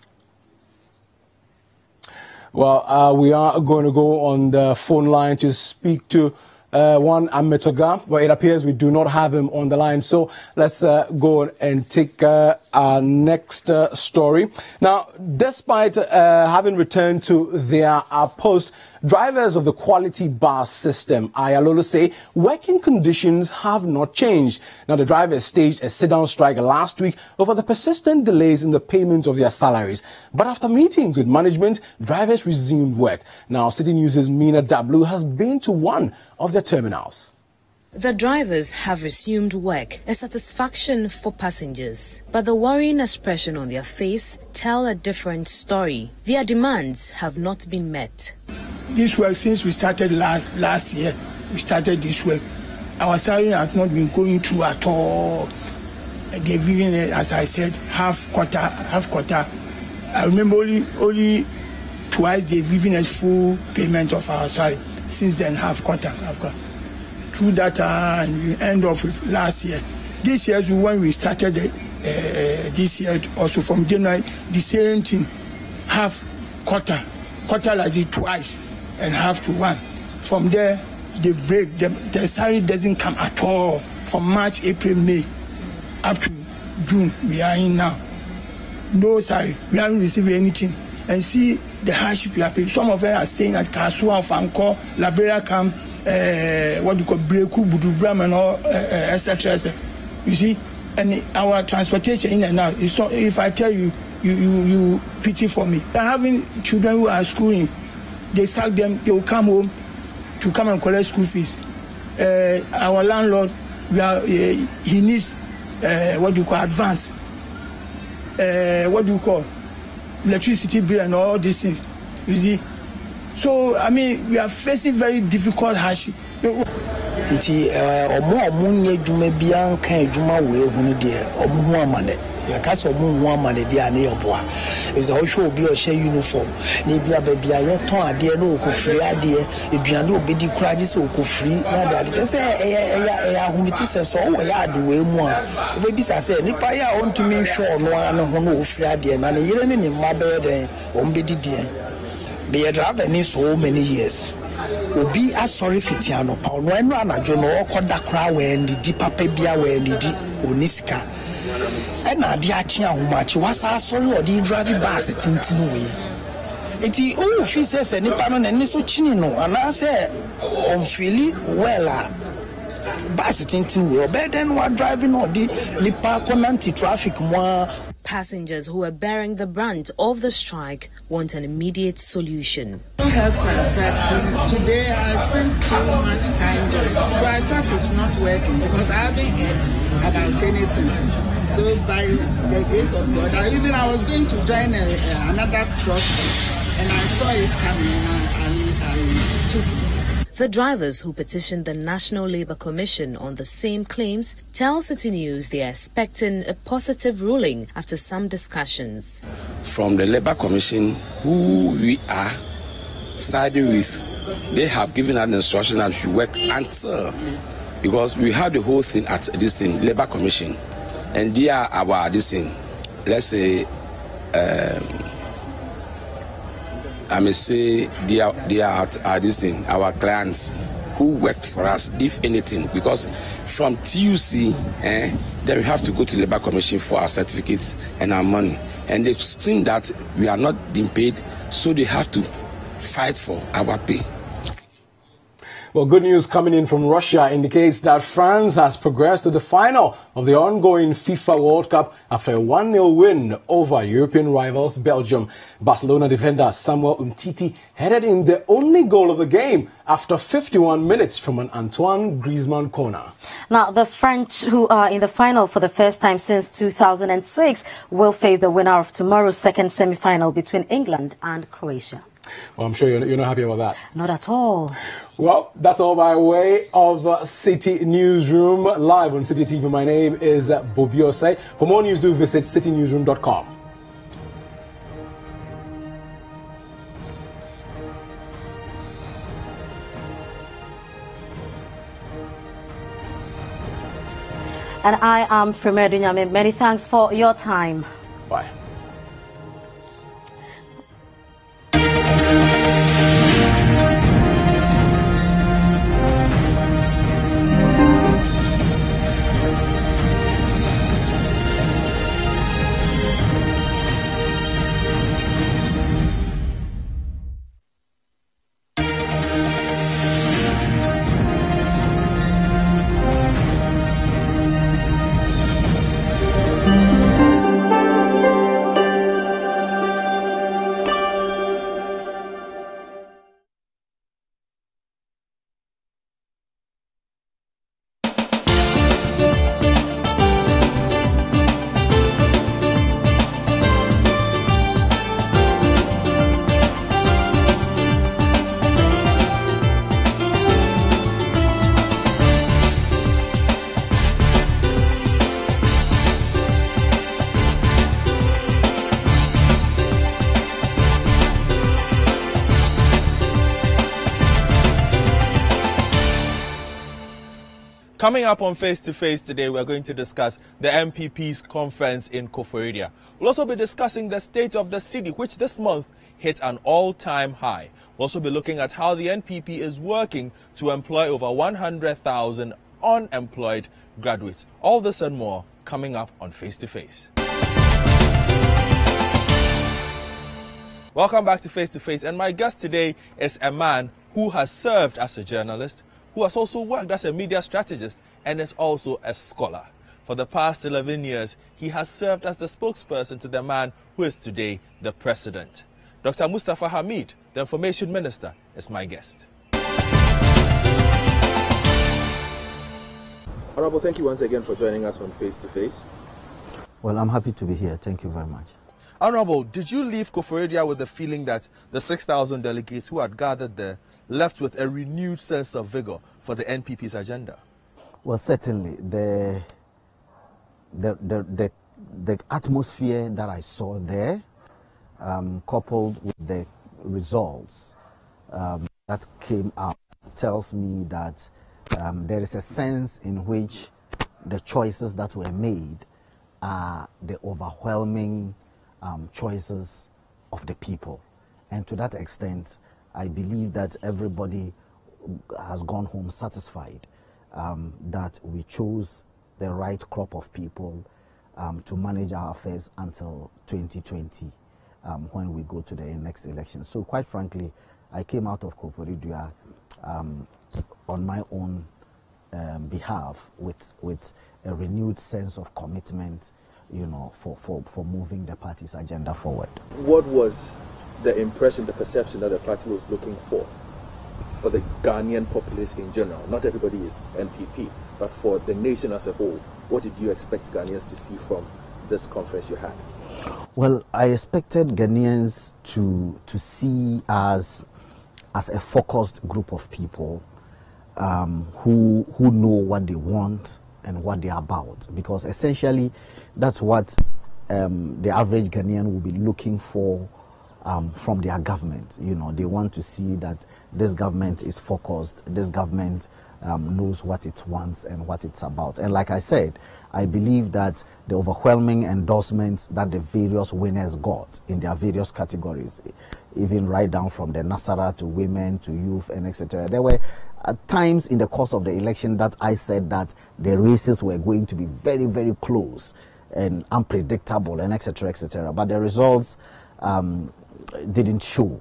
Well, we are going to go on the phone line to speak to one Ametoga, but it appears we do not have him on the line. So let's go and take our next story. Now, despite having returned to their post, drivers of the quality bus system, Ayalolo, say working conditions have not changed. Now, the drivers staged a sit-down strike last week over the persistent delays in the payment of their salaries. But after meetings with management, drivers resumed work. Now, Citi News' Mina Dablu has been to one of their terminals. The drivers have resumed work, a satisfaction for passengers. But the worrying expression on their face tell a different story. Their demands have not been met. This work, since we started last year, we started this work. Our salary has not been going through at all. They've given, as I said, half quarter. I remember only twice they've given us full payment of our salary. Since then, half quarter. Through that, and we end up with last year. This year, when we started this year, also from January, the same thing, half quarter like it twice, and half to one. From there, they break, the salary doesn't come at all from March, April, May, up to June. We are in now. No salary. We haven't received anything. And see the hardship we are paying. Some of them are staying at Kasua, Fanko, Liberia camp, what you call Breku, Budubram, and all, etc. You see, and our transportation in and out. So if I tell you, you pity for me. They're having children who are schooling. They sack them. They will come home to come and collect school fees. Our landlord, he needs what do you call advance. What do you call electricity bill and all these things. You see, so I mean we are facing very difficult hardship. Nti omo nye dwuma bia nka adwuma we hunu de omo hu amane ya kasa omo hu amane de ane yoboa eza o show obi o share uniform na bia ba bia ye ton ade na okofiri ade eduane obedi kuraje se okofiri na de ade se ya humiti se so o ya ade we mu a we bi sa se nipa ya on to me show no ano ho no ofiri ade na yire ne mma be den o mbedi de be drive ni so many years. Obi asori fitiano pa no enu anajo no okoda kra we ndidi papa bia we ndidi onisika ena ade achi ahomachi wasa asori odi drive bus tintin we enti o fi se nipa no nani so chini no ana se on feel well bus tintin we obeden wa driving odi nipa konanti traffic mo. Passengers who are bearing the brunt of the strike want an immediate solution. Helps us, but today I spent too much time there, so I thought it's not working because I haven't heard about anything. So by the grace of God, I was going to join another trust, and I saw it coming, and I took it. The drivers who petitioned the National Labour Commission on the same claims tell Citi News they are expecting a positive ruling after some discussions. From the Labour Commission, who we are siding with, they have given us instruction that we should work until, because we have the whole thing at this thing, Labour Commission, and they are our this thing, let's say, I may say they are this thing, our clients who worked for us, if anything, because from TUC, then we have to go to the Labour Commission for our certificates and our money. And they've seen that we are not being paid, so they have to fight for our pay. Well, good news coming in from Russia indicates that France has progressed to the final of the ongoing FIFA World Cup after a 1-0 win over European rivals Belgium. Barcelona defender Samuel Umtiti headed in the only goal of the game after 51 minutes from an Antoine Griezmann corner. Now, the French, who are in the final for the first time since 2006, will face the winner of tomorrow's second semi-final between England and Croatia. Well, I'm sure you're not happy about that. Not at all. Well, that's all by way of Citi Newsroom live on Citi TV. My name is Bobbie Osei. For more news, do visit citinewsroom.com. And I am Frema Adunyame. Many thanks for your time. Bye. Coming up on Face to Face today, we're going to discuss the MPP's conference in Koforidua. We'll also be discussing the state of the city, which this month hit an all-time high. We'll We'll also be looking at how the NPP is working to employ over 100,000 unemployed graduates. All this and more coming up on Face to Face. Welcome back to Face to Face, and my guest today is a man who has served as a journalist, who has also worked as a media strategist, and is also a scholar. For the past 11 years, he has served as the spokesperson to the man who is today the president. Dr. Mustafa Hamid, the Information Minister, is my guest. Honorable, thank you once again for joining us on Face to Face. Well, I'm happy to be here. Thank you very much. Honorable, did you leave Koforidua with the feeling that the 6,000 delegates who had gathered there left with a renewed sense of vigor for the NPP's agenda? Well, certainly. The atmosphere that I saw there, coupled with the results that came out, tells me that there is a sense in which the choices that were made are the overwhelming choices of the people. And to that extent, I believe that everybody has gone home satisfied that we chose the right crop of people to manage our affairs until 2020 when we go to the next election. So quite frankly, I came out of Koforidua on my own behalf with a renewed sense of commitment, you know, for moving the party's agenda forward. What was the impression, the perception that the party was looking for the Ghanaian populace in general? Not everybody is NPP, but for the nation as a whole, what did you expect Ghanaians to see from this conference you had? Well, I expected Ghanaians to see as a focused group of people who know what they want and what they are about, because essentially that's what the average Ghanaian will be looking for from their government. You know, they want to see that this government is focused, this government knows what it wants and what it's about. And like I said, I believe that the overwhelming endorsements that the various winners got in their various categories, even right down from the Nasara to women to youth and etc. There were times in the course of the election that I said that the races were going to be very, very close and unpredictable and etc. etc. But the results didn't show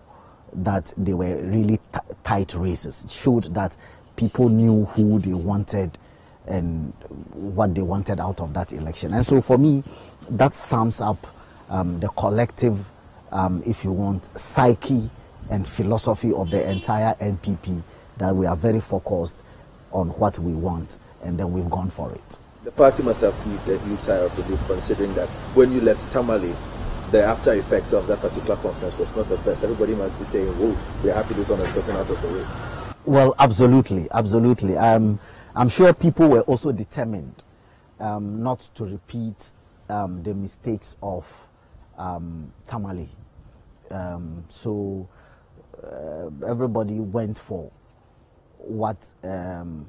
that they were really tight races. It showed that people knew who they wanted and what they wanted out of that election. And so for me, that sums up the collective, if you want, psyche and philosophy of the entire NPP, that we are very focused on what we want, and then we've gone for it. The party must have heaved a huge sigh of relief, considering that when you left Tamale, the after effects of that particular conference was not the best. Everybody must be saying, "Whoa, we're happy this one has gotten out of the way." Well, absolutely, absolutely. I'm sure people were also determined not to repeat the mistakes of Tamale. So everybody went for what the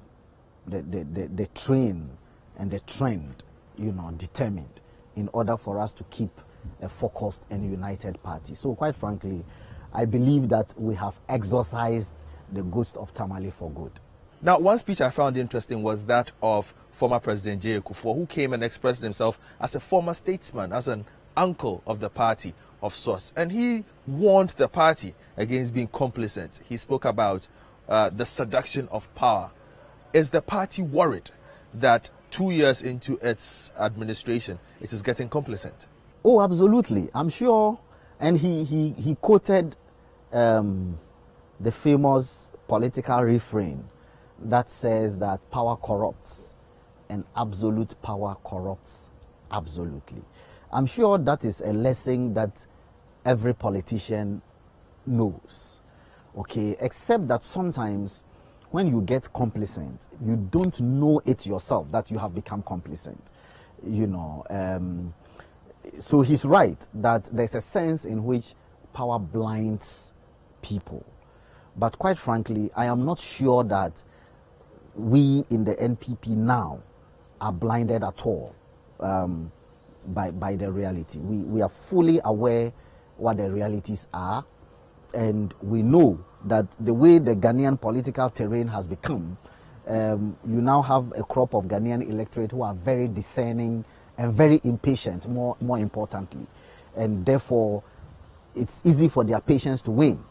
train and the trend, you know, determined in order for us to keep a focused and united party. So quite frankly, I believe that we have exorcised the ghost of Tamale for good. Now, one speech I found interesting was that of former President J. Kufuor, who came and expressed himself as a former statesman, as an uncle of the party of sorts. And he warned the party against being complacent. He spoke about the seduction of power. Is the party worried that 2 years into its administration, it is getting complacent? Oh, absolutely. I'm sure. And he quoted the famous political refrain that says that power corrupts and absolute power corrupts absolutely. I'm sure that is a lesson that every politician knows, okay, except that sometimes when you get complacent, you don't know it yourself that you have become complacent, you know. So he's right that there's a sense in which power blinds people. But quite frankly, I am not sure that we in the NPP now are blinded at all by the reality. We are fully aware what the realities are, And we know that the way the Ghanaian political terrain has become, you now have a crop of Ghanaian electorate who are very discerning and very impatient, more importantly. And therefore, it's easy for their patience to wane.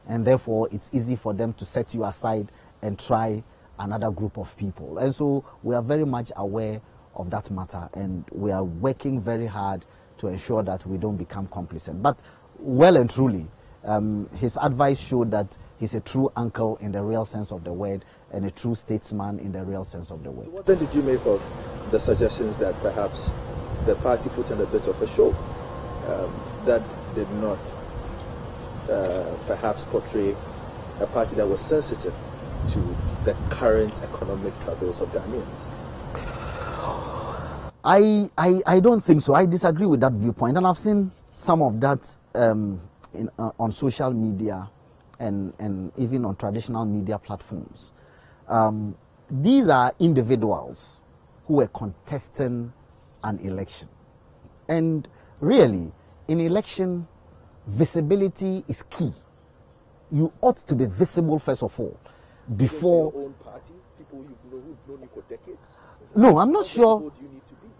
And therefore, it's easy for them to set you aside and try another group of people. And so we are very much aware of that matter, and we are working very hard to ensure that we don't become complacent. But well and truly, his advice showed that he's a true uncle in the real sense of the word and a true statesman in the real sense of the word. So what then did you make of the suggestions that perhaps the party put on a bit of a show that did not perhaps portray a party that was sensitive to the current economic troubles of Ghanaians? I don't think so. I disagree with that viewpoint, and I've seen some of that on social media and even on traditional media platforms. These are individuals who were contesting an election. And really, in election, visibility is key. You ought to be visible first of all, before... Your own party, people who've known you for decades? No, I'm not sure.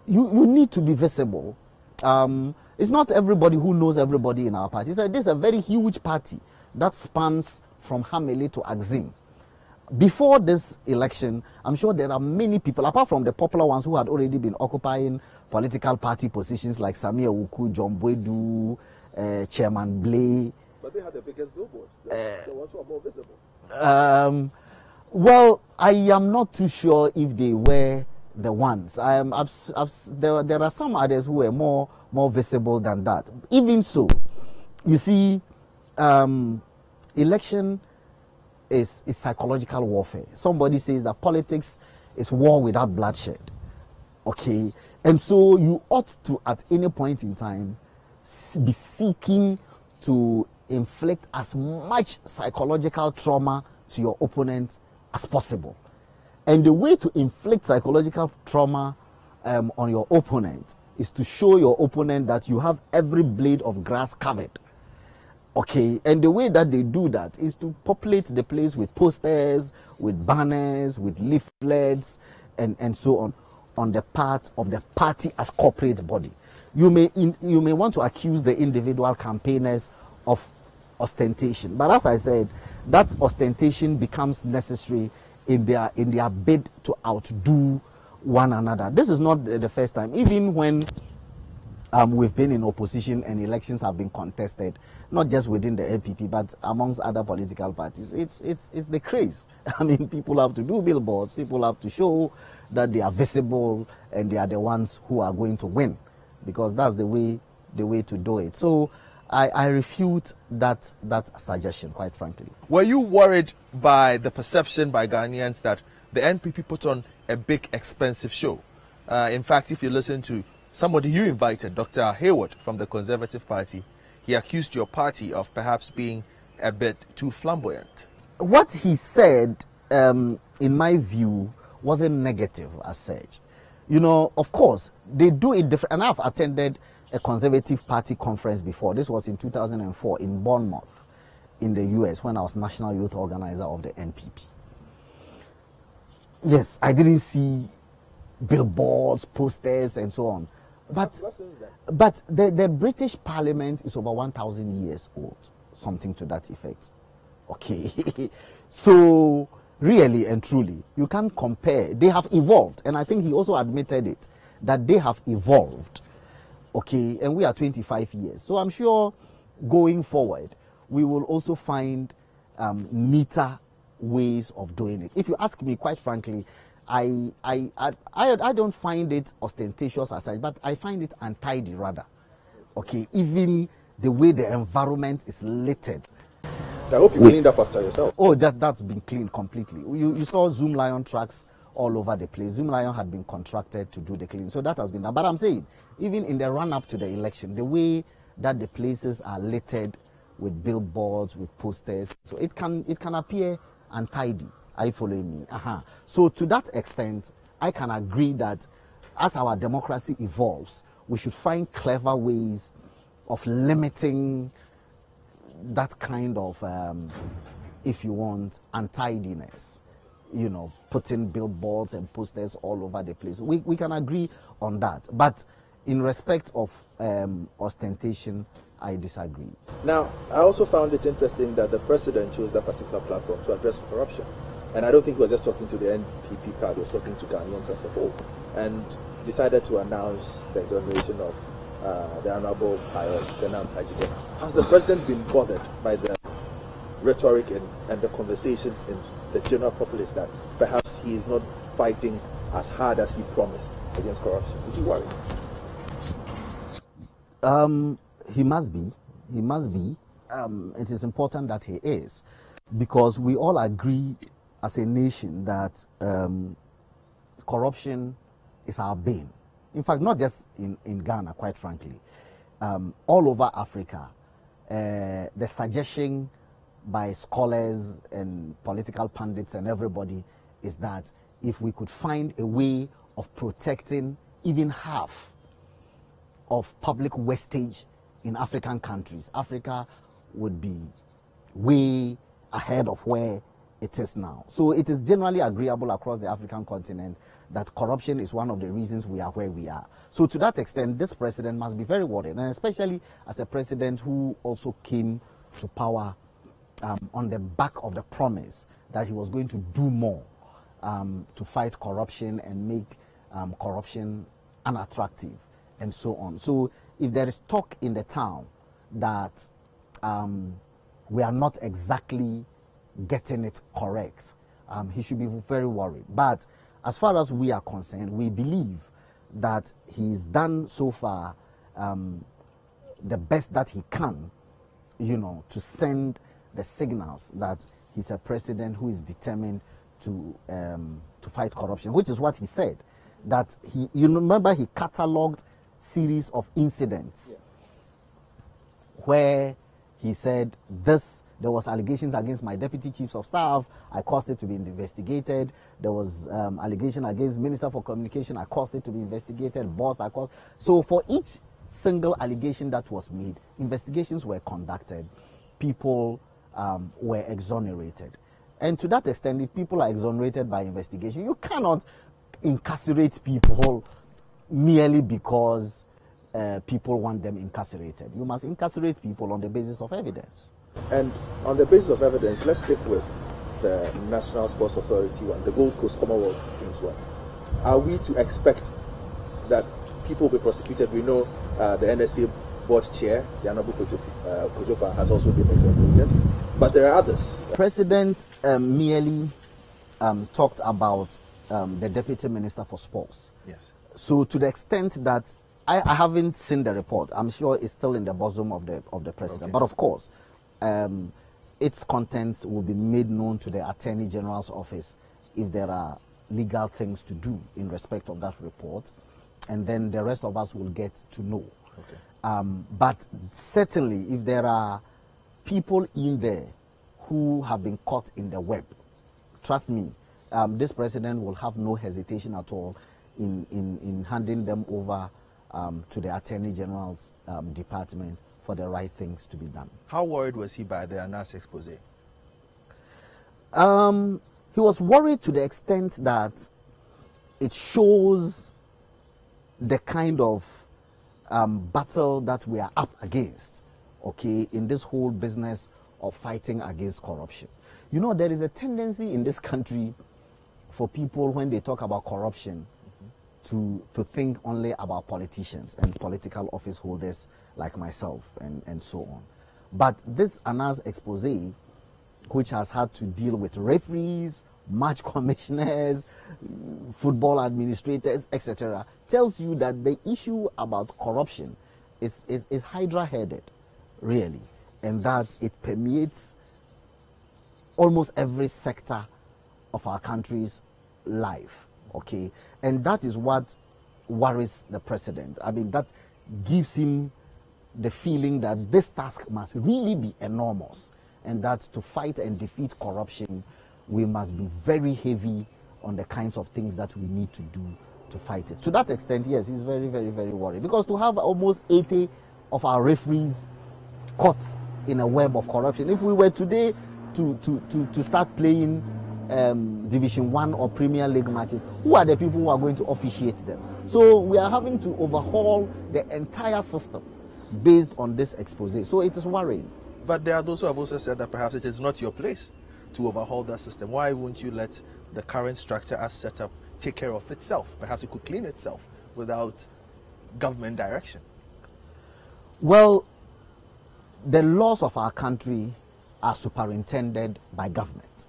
You need to be visible. It's not everybody who knows everybody in our party. This is a very huge party that spans from Hamele to Axim. Before this election, I'm sure there are many people, apart from the popular ones who had already been occupying political party positions like Samia Uku, John Bwedu, Chairman Blay. But they had the biggest billboards. The ones who are more visible. Well, I am not too sure if they were the ones. There are some others who were more visible than that. Even so, you see, election is psychological warfare. Somebody says that politics is war without bloodshed. Okay? And so you ought to, at any point in time, be seeking to inflict as much psychological trauma to your opponent as possible. And the way to inflict psychological trauma on your opponent is to show your opponent that you have every blade of grass covered. Okay, and the way that they do that is to populate the place with posters, with banners, with leaflets, and so on the part of the party as corporate body. You may want to accuse the individual campaigners of ostentation, but as I said, that ostentation becomes necessary in their bid to outdo one another. This is not the first time. Even when we've been in opposition and elections have been contested, not just within the LPP, but amongst other political parties, it's the craze. I mean, people have to do billboards, people have to show that they are visible and they are the ones who are going to win, because that's the way to do it. So I refute that suggestion, quite frankly. Were you worried by the perception by Ghanaians that the NPP put on a big, expensive show? In fact, if you listen to somebody you invited, Dr. Hayward from the Conservative Party, he accused your party of perhaps being a bit too flamboyant. What he said, in my view, wasn't negative as such. You know, of course, they do it different. And I've attended a Conservative Party conference before. This was in 2004 in Bournemouth, in the US, when I was National Youth Organizer of the NPP. Yes, I didn't see billboards, posters, and so on. But the British Parliament is over 1,000 years old, something to that effect. Okay, so really and truly, you can't compare. They have evolved, and I think he also admitted it, that they have evolved. Okay, and we are 25 years. So I'm sure going forward, we will also find neater ways of doing it. If you ask me, quite frankly, I don't find it ostentatious as such, but I find it untidy rather. Okay, even the way the environment is littered. I hope you cleaned up after yourself. Oh, that's been cleaned completely. You saw Zoom Lion trucks all over the place. Zoom Lion had been contracted to do the cleaning, so that has been done. But I'm saying, even in the run-up to the election, the way that the places are littered with billboards, with posters, so it can appear untidy. Are you following me? So to that extent, I can agree that as our democracy evolves, we should find clever ways of limiting that kind of, if you want, untidiness. You know, putting billboards and posters all over the place. We can agree on that. But in respect of ostentation, I disagree. Now, I also found it interesting that the president chose that particular platform to address corruption. And I don't think he was just talking to the NPP crowd, he was talking to Ghanaians as a whole. And decided to announce the exoneration of the Honorable Pius Senam Ajigona. Has the president been bothered by the rhetoric and the conversations in the general populace that perhaps he is not fighting as hard as he promised against corruption? Is he worried? He must be. He must be. It is important that he is, because we all agree as a nation that corruption is our bane. In fact, not just in Ghana, quite frankly. All over Africa, the suggestion by scholars and political pundits and everybody is that if we could find a way of protecting even half of public wastage in African countries, Africa would be way ahead of where it is now. So it is generally agreeable across the African continent that corruption is one of the reasons we are where we are. So to that extent, this president must be very worried, and especially as a president who also came to power on the back of the promise that he was going to do more to fight corruption and make corruption unattractive and so on. So if there is talk in the town that we are not exactly getting it correct, he should be very worried. But as far as we are concerned, we believe that he's done so far the best that he can, you know, to send the signals that he's a president who is determined to fight corruption, which is what he said. That you remember he catalogued series of incidents where he said there was allegations against my deputy chiefs of staff, I caused it to be investigated. There was allegation against Minister for Communication, I caused it to be investigated. Boss, I caused. So for each single allegation that was made, investigations were conducted, people were exonerated. And to that extent, if people are exonerated by investigation, you cannot incarcerate people merely because people want them incarcerated. You must incarcerate people on the basis of evidence. And on the basis of evidence, let's stick with the National Sports Authority one, the Gold Coast Commonwealth Games one. Are we to expect that people will be prosecuted? We know the NSA board chair, the Honorable Kojopa, has also been exonerated, but there are others. President merely talked about the Deputy Minister for Sports. Yes. So to the extent that I haven't seen the report, I'm sure it's still in the bosom of the president. Okay. But of course, its contents will be made known to the Attorney General's office if there are legal things to do in respect of that report, and then the rest of us will get to know. Okay. But certainly, if there are people in there who have been caught in the web, trust me, this president will have no hesitation at all in handing them over to the Attorney General's department for the right things to be done. How worried was he by the Anas expose? He was worried to the extent that it shows the kind of battle that we are up against, okay, in this whole business of fighting against corruption. You know, there is a tendency in this country for people, when they talk about corruption, to think only about politicians and political office holders like myself and so on. But this Anas expose, which has had to deal with referees, match commissioners, football administrators, etc., tells you that the issue about corruption is hydra-headed, really, and that it permeates almost every sector of our country's life. Okay, and that is what worries the president. I mean, that gives him the feeling that this task must really be enormous, and that to fight and defeat corruption, we must be very heavy on the kinds of things that we need to do to fight it. To that extent, yes, he's very, very, very worried, because to have almost 80 of our referees caught in a web of corruption. If we were today to start playing Division 1 or Premier League matches, who are the people who are going to officiate them? So we are having to overhaul the entire system based on this expose. So it is worrying. But there are those who have also said that perhaps it is not your place to overhaul that system. Why won't you let the current structure as set up take care of itself? Perhaps it could clean itself without government direction. Well, the laws of our country are superintended by government.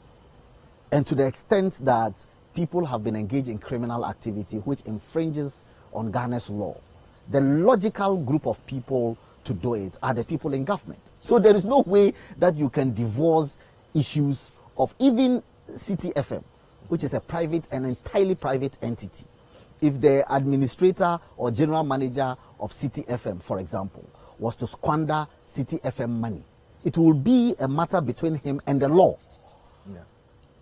And to the extent that people have been engaged in criminal activity which infringes on Ghana's law, the logical group of people to do it are the people in government. So there is no way that you can divorce issues of even Citi FM, which is a private and entirely private entity. If the administrator or general manager of Citi FM, for example, was to squander Citi FM money, it will be a matter between him and the law. Yeah.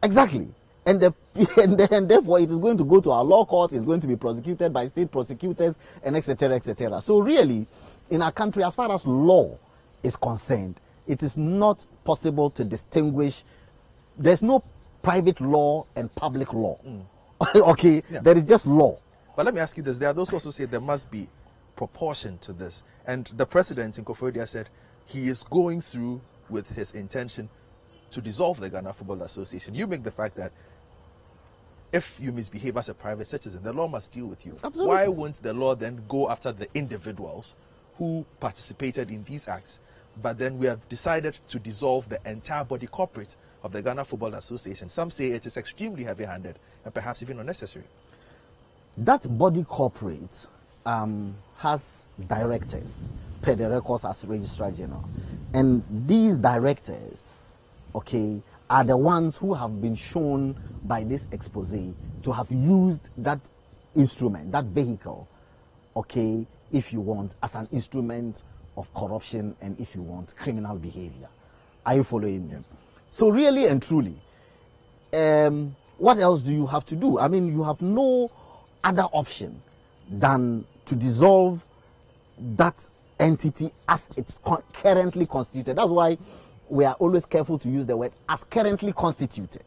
Exactly. And therefore it is going to go to our law court, it's going to be prosecuted by state prosecutors, and etc., etc. So really, in our country, as far as law is concerned, it is not possible to distinguish. There's no private law and public law. Okay, yeah. There is just law. But let me ask you this. There are those who also say there must be proportion to this. And the president in Koforidua said he is going through with his intention to dissolve the Ghana Football Association. You make the fact that if you misbehave as a private citizen, the law must deal with you. Absolutely. Why won't the law then go after the individuals who participated in these acts? But then we have decided to dissolve the entire body corporate of the Ghana Football Association. Some say it is extremely heavy-handed and perhaps even unnecessary. That body corporate has directors per the records as Registrar General. And these directors, okay, are the ones who have been shown by this expose to have used that instrument, that vehicle, okay, if you want, as an instrument of corruption and, if you want, criminal behavior. Are you following me? So really and truly, what else do you have to do? I mean, you have no other option than to dissolve that entity as it's currently constituted. That's why we are always careful to use the word as currently constituted.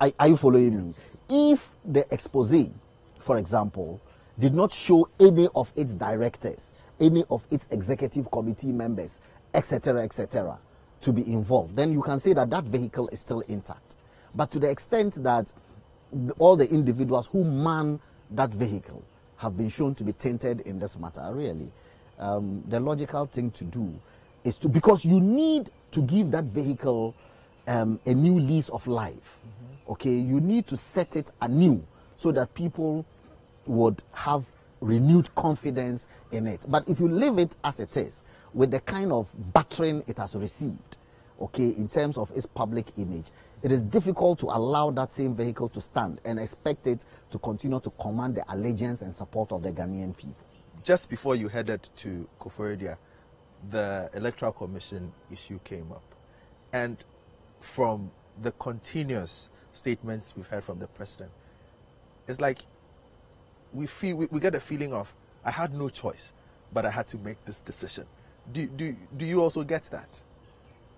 Are you following me? If the expose, for example, did not show any of its directors, any of its executive committee members, etc., etc., to be involved, then you can say that that vehicle is still intact. But to the extent that all the individuals who man that vehicle have been shown to be tainted in this matter, really, the logical thing to do is to, because you need to give that vehicle a new lease of life. Okay, you need to set it anew so that people would have renewed confidence in it. But if you leave it as it is, with the kind of battering it has received, okay, in terms of its public image, it is difficult to allow that same vehicle to stand and expect it to continue to command the allegiance and support of the Ghanaian people. Just before you headed to Koforidua, the Electoral Commission issue came up. And from the continuous statements we've heard from the president, it's like we get a feeling of, I had no choice, but I had to make this decision. Do you also get that?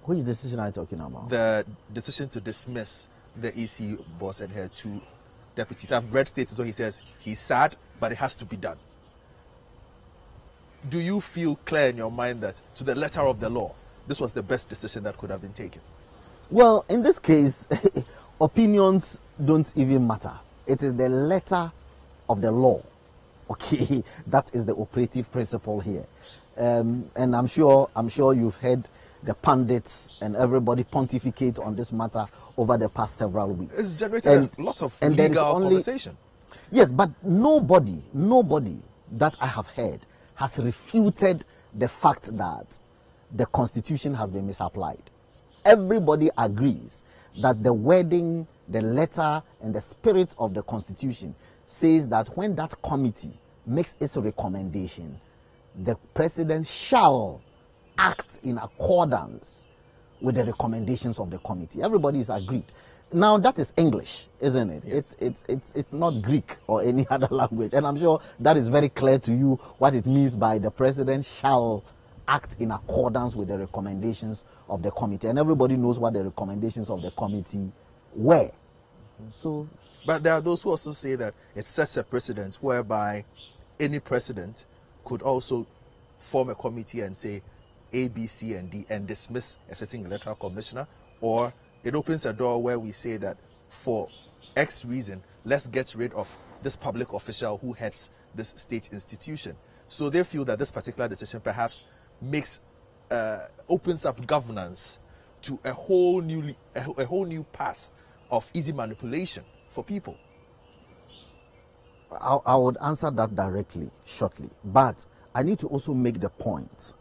Which decision are you talking about? The decision to dismiss the EC boss and her two deputies. I've read statements where he says he's sad, but it has to be done. Do you feel clear in your mind that, to the letter of the law, this was the best decision that could have been taken? Well, in this case, opinions don't even matter. It is the letter of the law, okay? That is the operative principle here. And I'm sure you've heard the pundits and everybody pontificate on this matter over the past several weeks. It's generated a lot of legal conversation. Yes, but nobody that I have heard has refuted the fact that the Constitution has been misapplied. Everybody agrees that the wording, the letter, and the spirit of the Constitution says that when that committee makes its recommendation, the president shall act in accordance with the recommendations of the committee. Everybody is agreed. Now that is English, isn't it? Yes. It's not Greek or any other language. And I'm sure that is very clear to you what it means by the president shall act in accordance with the recommendations of the committee. And everybody knows what the recommendations of the committee were. So, but there are those who also say that it sets a precedent whereby any president could also form a committee and say A, B, C, and D and dismiss a sitting electoral commissioner, or it opens a door where we say that for X reason, let's get rid of this public official who heads this state institution. So they feel that this particular decision perhaps opens up governance to a whole new path of easy manipulation for people. I would answer that directly, shortly. But I need to also make the point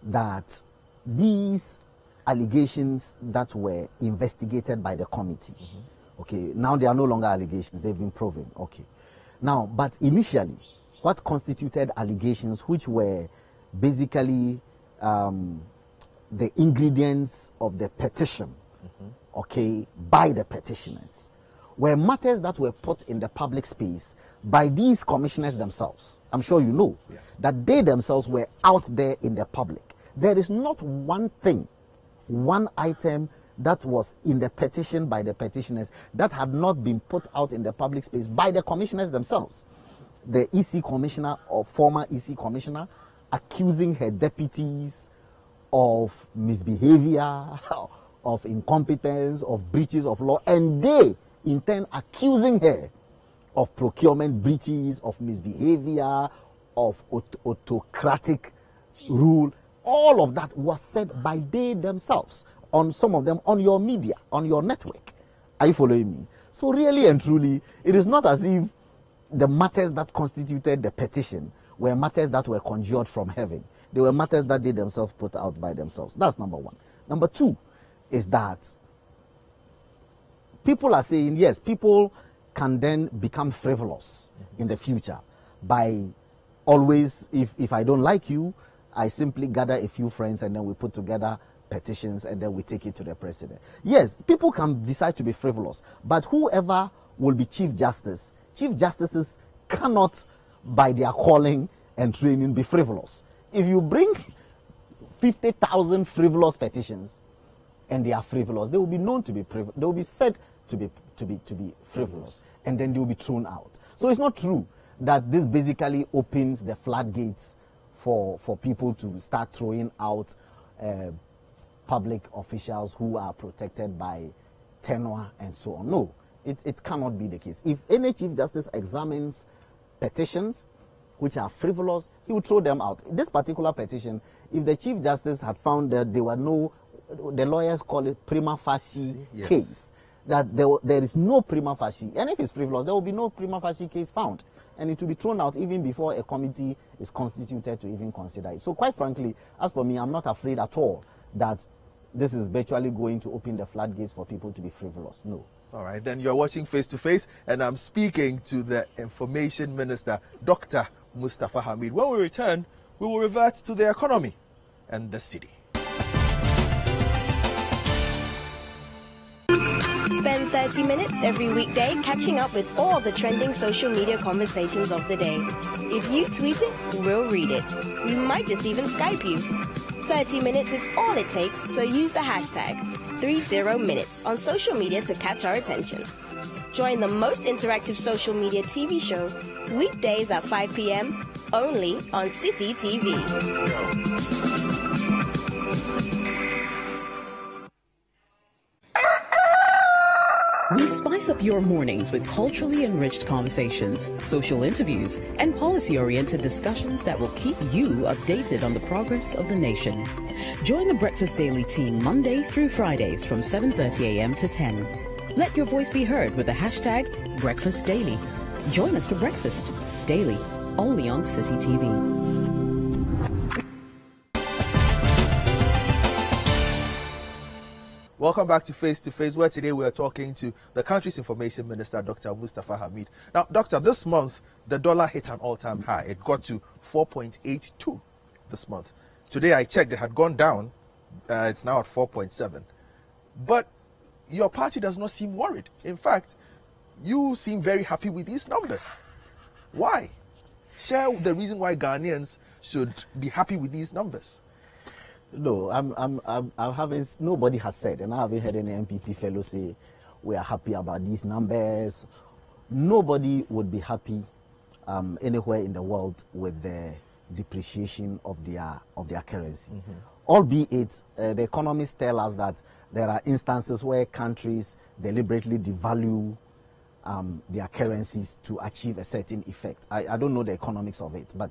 that these allegations that were investigated by the committee, okay, now they are no longer allegations, they've been proven, okay. Now, but initially, what constituted allegations, which were basically the ingredients of the petition, okay, by the petitioners, were matters that were put in the public space by these commissioners themselves. I'm sure you know that they themselves were out there in the public. There is not one thing, one item that was in the petition by the petitioners that had not been put out in the public space by the commissioners themselves. The EC commissioner or former EC commissioner accusing her deputies of misbehavior, of incompetence, of breaches of law, and they in turn accusing her of procurement breaches, of misbehavior, of autocratic rule. All of that was said by they themselves, on some of them on your media, on your network. Are you following me? So really and truly, it is not as if the matters that constituted the petition were matters that were conjured from heaven. They were matters that they themselves put out by themselves. That's number one. Number two is that people are saying, yes, people can then become frivolous in the future by always, if I don't like you, I simply gather a few friends and then we put together petitions and then we take it to the president. Yes, people can decide to be frivolous, but whoever will be chief justices cannot, by their calling and training, be frivolous. If you bring 50,000 frivolous petitions and they are frivolous, they will be known to be frivolous. They will be said to be frivolous, and then they will be thrown out. So it's not true that this basically opens the floodgates for people to start throwing out public officials who are protected by tenure and so on. No, it cannot be the case. If any chief justice examines petitions which are frivolous, he will throw them out. This particular petition, if the chief justice had found that there were no, the lawyers call it prima facie case, that there is no prima facie, and if it's frivolous, there will be no prima facie case found, and it will be thrown out even before a committee is constituted to even consider it. So quite frankly, as for me, I'm not afraid at all that this is virtually going to open the floodgates for people to be frivolous. No. All right, then you're watching Face to Face, and I'm speaking to the Information Minister, Dr. Mustafa Hamid. When we return, we will revert to the economy and the city. Spend 30 minutes every weekday catching up with all the trending social media conversations of the day. If you tweet it, we'll read it. We might just even Skype you. 30 minutes is all it takes, so use the hashtag 30minutes on social media to catch our attention. Join the most interactive social media TV show weekdays at 5 p.m. only on Citi TV. We spice up your mornings with culturally enriched conversations, social interviews, and policy-oriented discussions that will keep you updated on the progress of the nation. Join the Breakfast Daily team Monday through Fridays from 7:30 a.m. to 10. Let your voice be heard with the hashtag Breakfast Daily. Join us for breakfast daily, only on Citi TV. Welcome back to Face, where today we are talking to the country's Information Minister, Dr. Mustafa Hamid. Now, Doctor, this month, the dollar hit an all-time high. It got to 4.82 this month. Today, I checked, it had gone down. It's now at 4.7. But your party does not seem worried. In fact, you seem very happy with these numbers. Why? Share the reason why Ghanaians should be happy with these numbers. No, I'm having, nobody has said, and I haven't heard any MPP fellow say we are happy about these numbers. Nobody would be happy anywhere in the world with the depreciation of their currency. Albeit, the economists tell us that there are instances where countries deliberately devalue their currencies to achieve a certain effect. I don't know the economics of it, but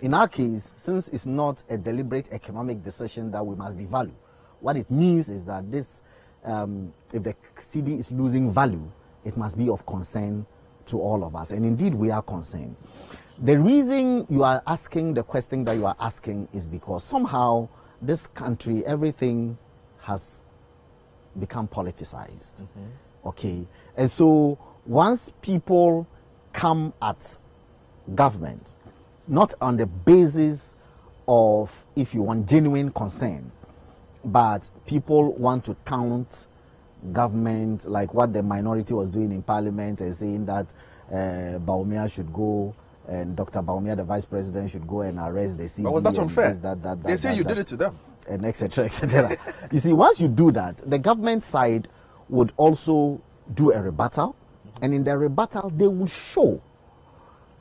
in our case, since it's not a deliberate economic decision that we must devalue, what it means is that this, if the cedi is losing value, it must be of concern to all of us. And indeed, we are concerned. The reason you are asking the question that you are asking is because somehow this country, everything has become politicized. Okay. And so once people come at government, not on the basis of, if you want, genuine concern, but people want to count government, like what the minority was doing in parliament and saying that Baumia should go and Dr. Baumia, the vice president, should go and arrest the CD. But was that unfair? They say you did it to them. And etc., etc. You see, once you do that, the government side would also do a rebuttal, and in the rebuttal, they will show,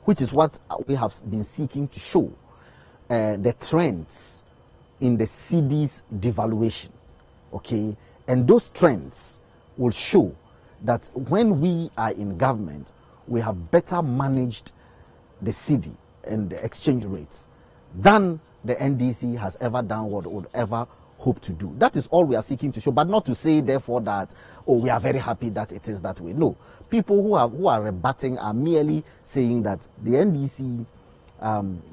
which is what we have been seeking to show, the trends in the cedi's devaluation. Okay, and those trends will show that when we are in government, we have better managed the cedi and the exchange rates than the NDC has ever done what would ever hope to do. That is all we are seeking to show, but not to say therefore that, oh, we are very happy that it is that way. No, people who are rebutting are merely saying that the NDC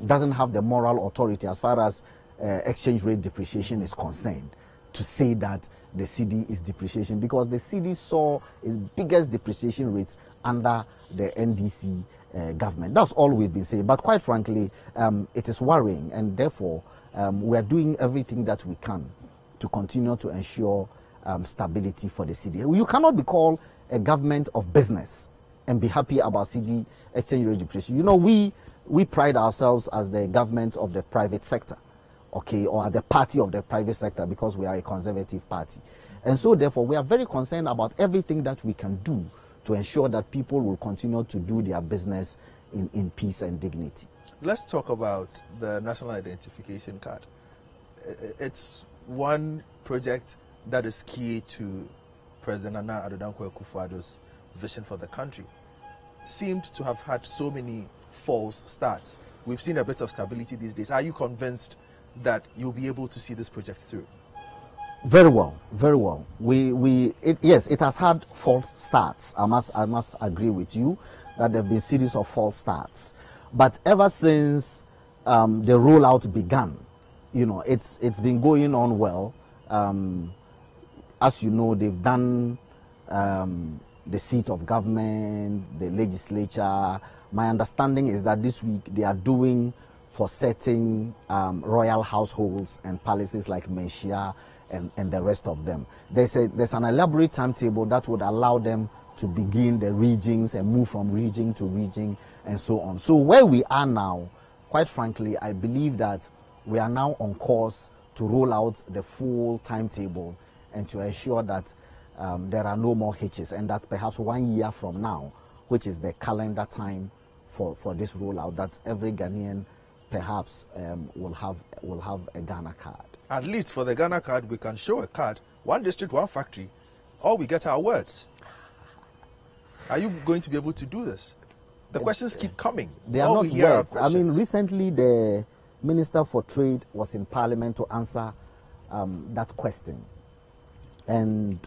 doesn't have the moral authority as far as exchange rate depreciation is concerned to say that the cedi is depreciation, because the cedi saw its biggest depreciation rates under the NDC government. That's all we've been saying. But quite frankly, it is worrying, and therefore we are doing everything that we can to continue to ensure stability for the cedi. You cannot be called a government of business and be happy about cedi exchange rate depreciation. You know, we pride ourselves as the government of the private sector, okay, or the party of the private sector, because we are a conservative party. And so therefore we are very concerned about everything that we can do to ensure that people will continue to do their business in peace and dignity. Let's talk about the National Identification Card. It's one project that is key to President Nana Addo Akufo-Addo's vision for the country. Seemed to have had so many false starts. We've seen a bit of stability these days. Are you convinced that you'll be able to see this project through? Very well, very well. Yes, it has had false starts. I must agree with you that there have been series of false starts. But ever since the rollout began, you know, it's been going on well. As you know, they've done the seat of government, the legislature. My understanding is that this week they are doing for certain royal households and palaces like Menchia and the rest of them. There's an elaborate timetable that would allow them to begin the regions and move from region to region and so on. So where we are now, quite frankly, I believe that we are now on course to roll out the full timetable and to ensure that there are no more hitches, and that perhaps 1 year from now, which is the calendar time for this rollout, that every Ghanaian perhaps will have a Ghana card. At least for the Ghana card, we can show a card, one district, one factory. All we get are words. Are you going to be able to do this? The questions keep coming. They are not words. I mean, recently the Minister for Trade was in Parliament to answer that question. And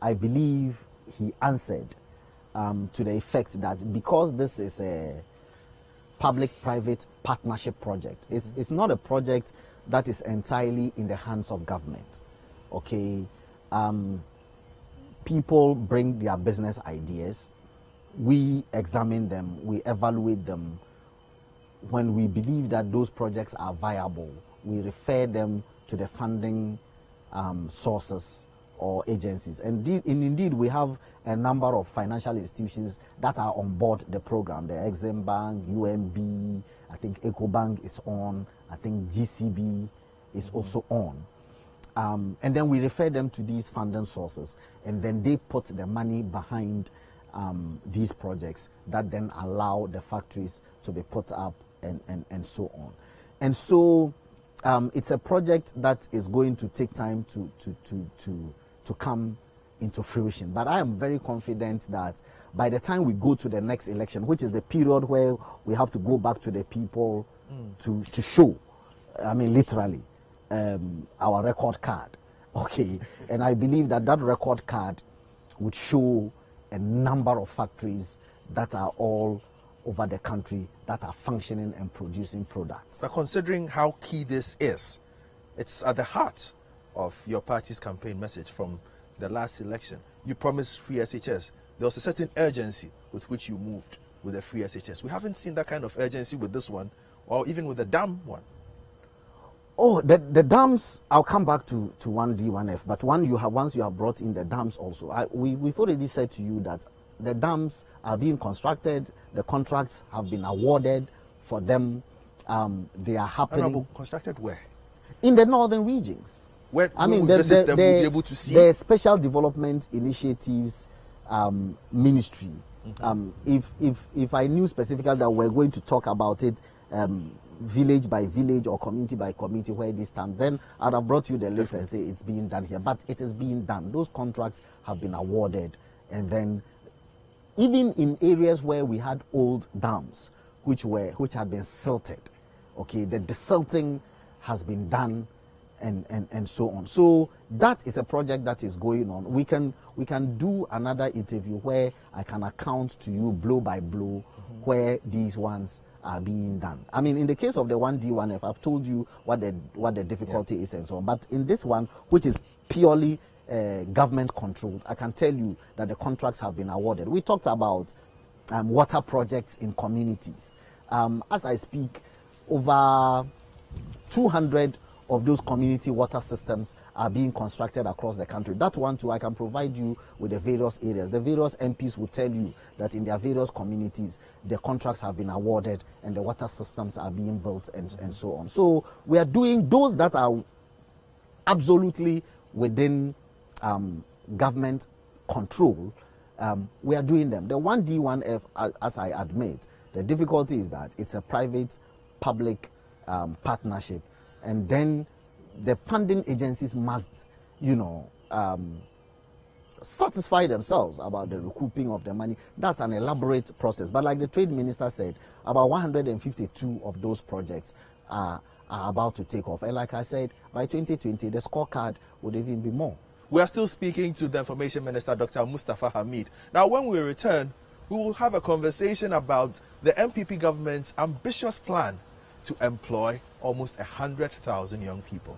I believe he answered to the effect that because this is a public-private partnership project, it's not a project that is entirely in the hands of government. Okay, people bring their business ideas, we examine them, we evaluate them. When we believe that those projects are viable, we refer them to the funding sources or agencies. And indeed, we have a number of financial institutions that are on board the program. The Exim Bank, UMB, I think EcoBank is on, I think GCB is also on. And then we refer them to these funding sources, and then they put the money behind these projects that then allow the factories to be put up and so on. And so it's a project that is going to take time to come into fruition. But I am very confident that by the time we go to the next election, which is the period where we have to go back to the people to show, I mean literally, our record card, okay? And I believe that that record card would show a number of factories that are all over the country that are functioning and producing products. But considering how key this is, it's at the heart of your party's campaign message from the last election. You promised free SHS. There was a certain urgency with which you moved with the free SHS. We haven't seen that kind of urgency with this one, or even with the dam one. Oh, the dams, I'll come back to 1D, 1F, but once you have brought in the dams also, we've already said to you that the dams are being constructed, the contracts have been awarded for them, they are happening. Constructed where? In the northern regions. Where, I mean, will be able to see? The Special Development Initiatives Ministry. If I knew specifically that we're going to talk about it, village by village or community by community where this time, then I'd have brought you the list and say it's being done here. But it is being done. Those contracts have been awarded, and then even in areas where we had old dams which had been silted, okay, the desilting has been done, and so on. So that is a project that is going on. We can do another interview where I can account to you blow by blow where these ones are being done. I mean, in the case of the 1D, 1F, I've told you what the difficulty is and so on. But in this one, which is purely government controlled, I can tell you that the contracts have been awarded. We talked about water projects in communities. As I speak, over 200 of those community water systems are being constructed across the country. That one too, I can provide you with the various areas. The various MPs will tell you that in their various communities, the contracts have been awarded and the water systems are being built and so on. So we are doing those that are absolutely within government control. We are doing them. The 1D, 1F, as I admit, the difficulty is that it's a private-public partnership. And then the funding agencies must, satisfy themselves about the recouping of the money. That's an elaborate process. But like the trade minister said, about 152 of those projects are about to take off. And like I said, by 2020, the scorecard would even be more. We are still speaking to the Information Minister, Dr. Mustafa Hamid. Now, when we return, we will have a conversation about the MPP government's ambitious plan to employ almost 100,000 young people.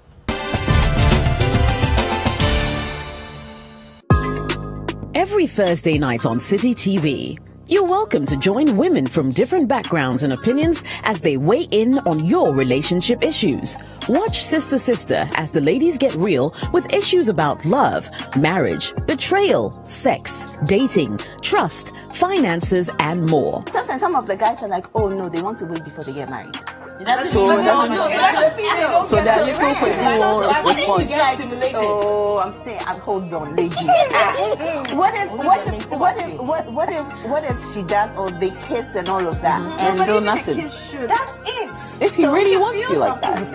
Every Thursday night on Citi TV, you're welcome to join women from different backgrounds and opinions as they weigh in on your relationship issues. Watch Sister Sister as the ladies get real with issues about love, marriage, betrayal, sex, dating, trust, finances, and more. Sometimes some of the guys are like, oh no, they want to wait before they get married. So there are little questions like, oh, I'm saying, hold on, ladies. What if she does all the kiss and all of that? And do nothing. That's it. If he really wants you like that.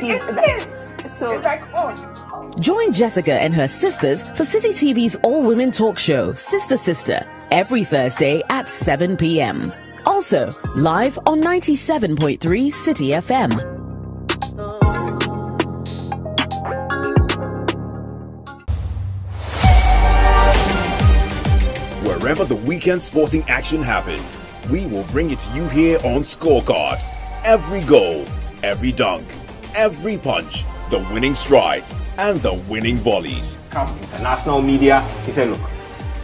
So it's like, oh. Join Jessica and her sisters for Citi TV's all-women talk show, Sister Sister, every Thursday at 7 p.m. Also, live on 97.3 Citi FM. Wherever the weekend sporting action happened, we will bring it to you here on Scorecard. Every goal, every dunk, every punch, the winning strides, and the winning volleys. International media, he said, look,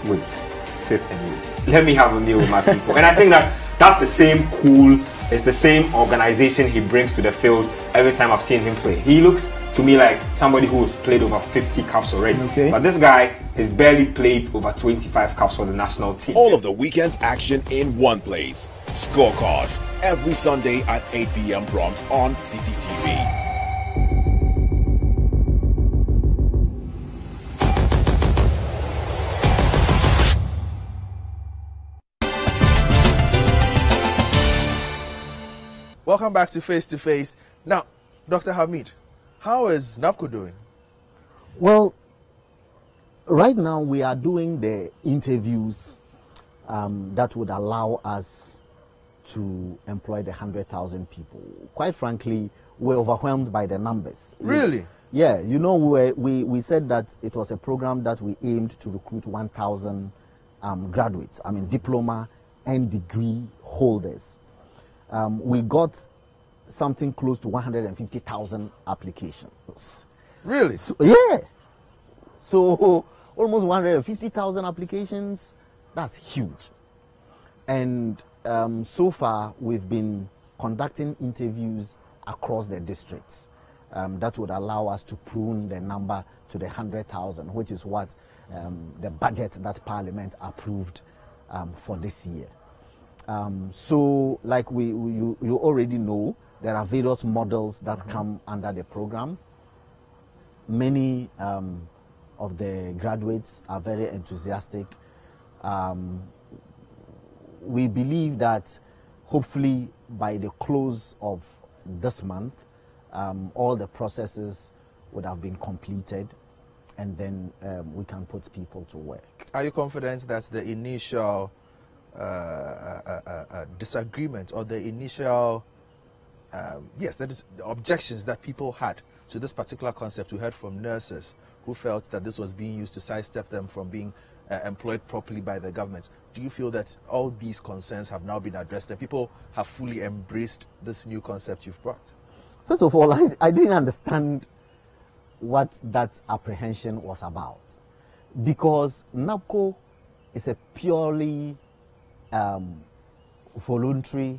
wait, sit and wait. Let me have a meal with my people. And I think that's the same cool, it's the same organization he brings to the field every time I've seen him play. He looks to me like somebody who's played over 50 caps already. Okay. But this guy has barely played over 25 caps for the national team. All of the weekend's action in one place. Scorecard. Every Sunday at 8 p.m. prompt on Citi TV. Welcome back to Face to Face. Now, Dr. Hamid, how is NABCO doing? Well, right now we are doing the interviews that would allow us to employ the 100,000 people. Quite frankly, we're overwhelmed by the numbers. Really? Yeah, you know, we said that it was a program that we aimed to recruit 1,000 graduates, I mean diploma and degree holders. We got something close to 150,000 applications. Really? So, yeah. So almost 150,000 applications. That's huge. And so far, we've been conducting interviews across the districts. That would allow us to prune the number to the 100,000, which is what the budget that Parliament approved for this year. So, like you already know, there are various models that come under the program. Many of the graduates are very enthusiastic. We believe that hopefully by the close of this month, all the processes would have been completed, and then we can put people to work. Are you confident that the initial disagreement or the initial the objections that people had to this particular concept? We heard from nurses who felt that this was being used to sidestep them from being employed properly by the government. Do you feel that all these concerns have now been addressed and people have fully embraced this new concept you've brought? First of all, I didn't understand what that apprehension was about, because NABCO is a purely voluntary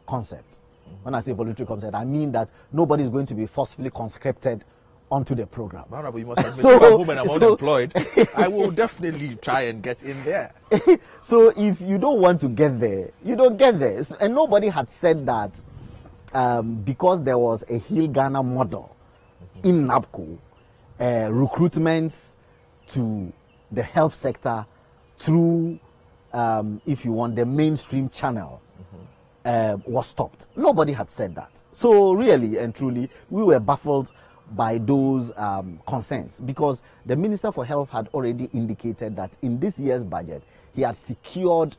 concept. When I say voluntary concept, I mean that nobody is going to be forcefully conscripted onto the program. But you must admit, if I'm home and I'm unemployed, I will definitely try and get in there. So if you don't want to get there, you don't get there. And nobody had said that because there was a Heal Ghana model in NABCO, recruitments to the health sector through, if you want, the mainstream channel was stopped. Nobody had said that. So really and truly, we were baffled by those concerns, because the Minister for Health had already indicated that in this year's budget, he had secured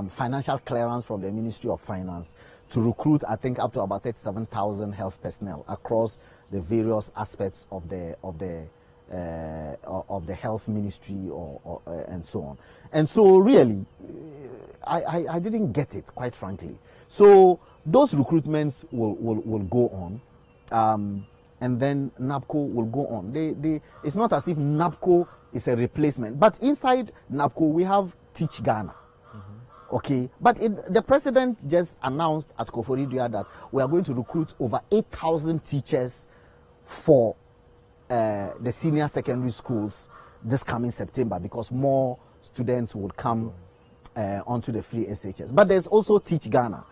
financial clearance from the Ministry of Finance to recruit, I think, up to about 37,000 health personnel across the various aspects of the health ministry and so on. And so really, I didn't get it, quite frankly. So those recruitments will go on, and then NABCO will go on. It's not as if NABCO is a replacement, but inside NABCO we have Teach Ghana. Okay, but the president just announced at Koforidua that we are going to recruit over 8,000 teachers for the senior secondary schools this coming September, because more students would come onto the free SHS. But there's also Teach Ghana.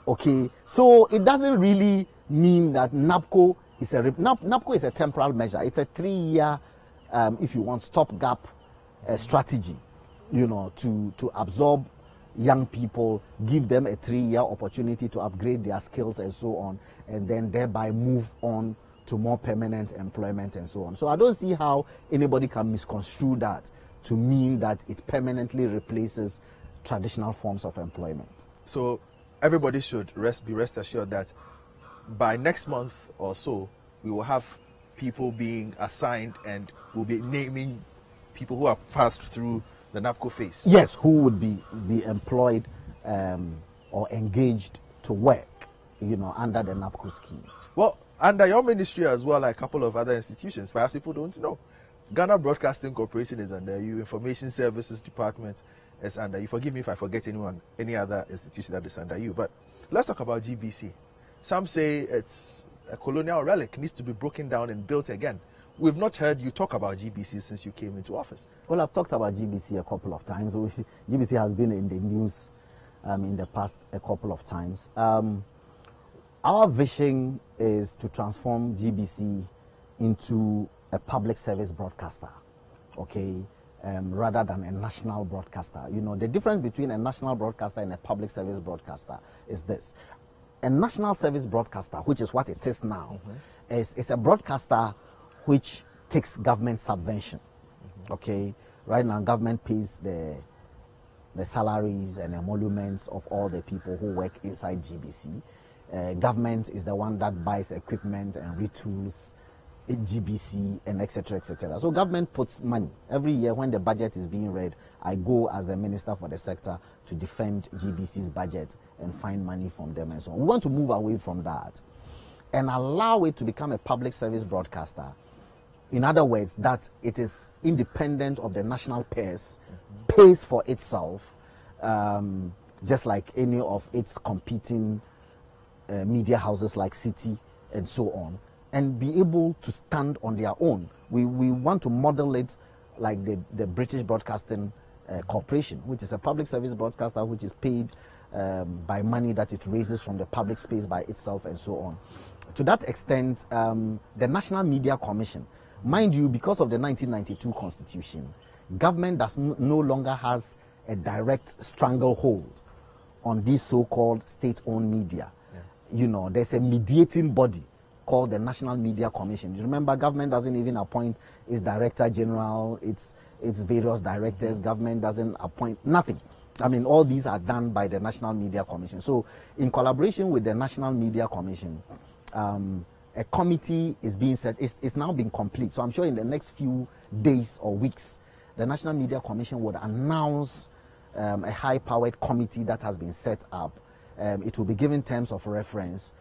Okay, so it doesn't really mean that NABCO is NABCO is a temporal measure. It's a 3-year, if you want, stopgap strategy, you know, to absorb young people, give them a 3-year opportunity to upgrade their skills and so on, and then thereby move on to more permanent employment and so on. So I don't see how anybody can misconstrue that to mean that it permanently replaces traditional forms of employment. So everybody should be rest assured that by next month or so, we will have people being assigned, and we'll be naming people who have passed through the NABCO phase. Yes, who would be employed or engaged to work, you know, under the NABCO scheme. Well, under your ministry as well, like a couple of other institutions, perhaps people don't know. Ghana Broadcasting Corporation is under you. Information Services Department is under you. Forgive me if I forget any other institution that is under you. But let's talk about GBC. Some say it's a colonial relic, needs to be broken down and built again. We've not heard you talk about GBC since you came into office. Well, I've talked about GBC a couple of times. GBC has been in the news in the past a couple of times. Our vision is to transform GBC into a public service broadcaster, okay, rather than a national broadcaster. You know, the difference between a national broadcaster and a public service broadcaster is this. a national service broadcaster, which is what it is now, is a broadcaster which takes government subvention. Okay, right now government pays the salaries and emoluments of all the people who work inside GBC. Government is the one that buys equipment and retools in GBC and etc. etc. So government puts money every year. When the budget is being read, I go as the minister for the sector to defend GBC's budget and find money from them and so on. We want to move away from that and allow it to become a public service broadcaster. In other words, that it is independent of the national purse, pays for itself, just like any of its competing media houses like Citi and so on, and be able to stand on their own. We want to model it like the British Broadcasting Corporation, which is a public service broadcaster which is paid by money that it raises from the public space by itself and so on. To that extent, the National Media Commission, mind you, because of the 1992 Constitution, government no longer has a direct stranglehold on these so-called state-owned media. You know, there's a mediating body called the National Media Commission. You remember, government doesn't even appoint its director general, its various directors. Government doesn't appoint nothing. I mean, all these are done by the National Media Commission. So, in collaboration with the National Media Commission, a committee is being set. It's now been complete. So, I'm sure in the next few days or weeks, the National Media Commission would announce a high-powered committee that has been set up. It will be given terms of reference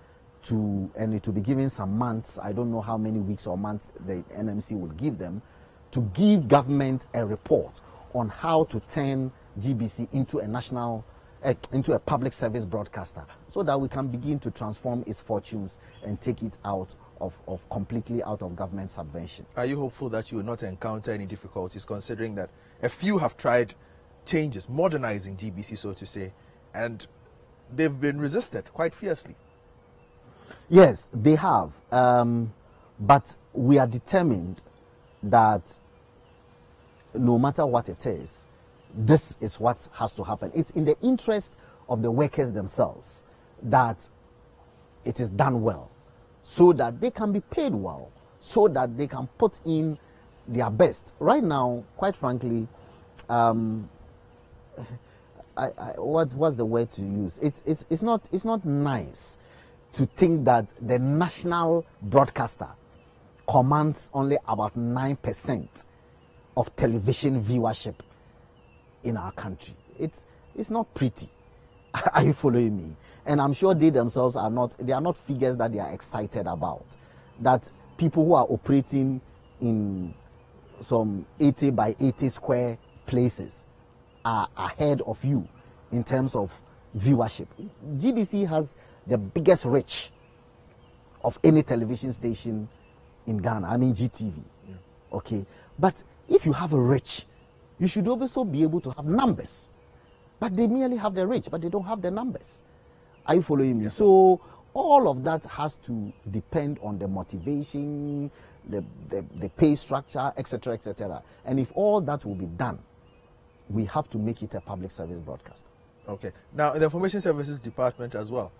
and it will be given some months. I don't know how many weeks or months the NMC will give them to give government a report on how to turn GBC into a public service broadcaster, so that we can begin to transform its fortunes and take it out of completely out of government subvention. Are you hopeful that you will not encounter any difficulties, considering that a few have tried changes, modernizing GBC, so to say, and they've been resisted quite fiercely? Yes, they have. But we are determined that no matter what it is, this is what has to happen. It's in the interest of the workers themselves that it is done well, so that they can be paid well, so that they can put in their best. Right now, quite frankly, what's the word to use? It's not nice to think that the national broadcaster commands only about 9% of television viewership in our country. It's not pretty. Are you following me? And I'm sure they themselves are not figures that they are excited about. That people who are operating in some 80 by 80 square places are ahead of you in terms of viewership. GBC has the biggest reach of any television station in Ghana. I mean GTV. Yeah. Okay. But if you have a reach, you should also be able to have numbers. But they merely have the reach, but they don't have the numbers. Are you following me? Yeah. So all of that has to depend on the motivation, the pay structure, etc., etc. And if all that will be done, we have to make it a public service broadcast. Okay. Now, in the Information Services Department as well,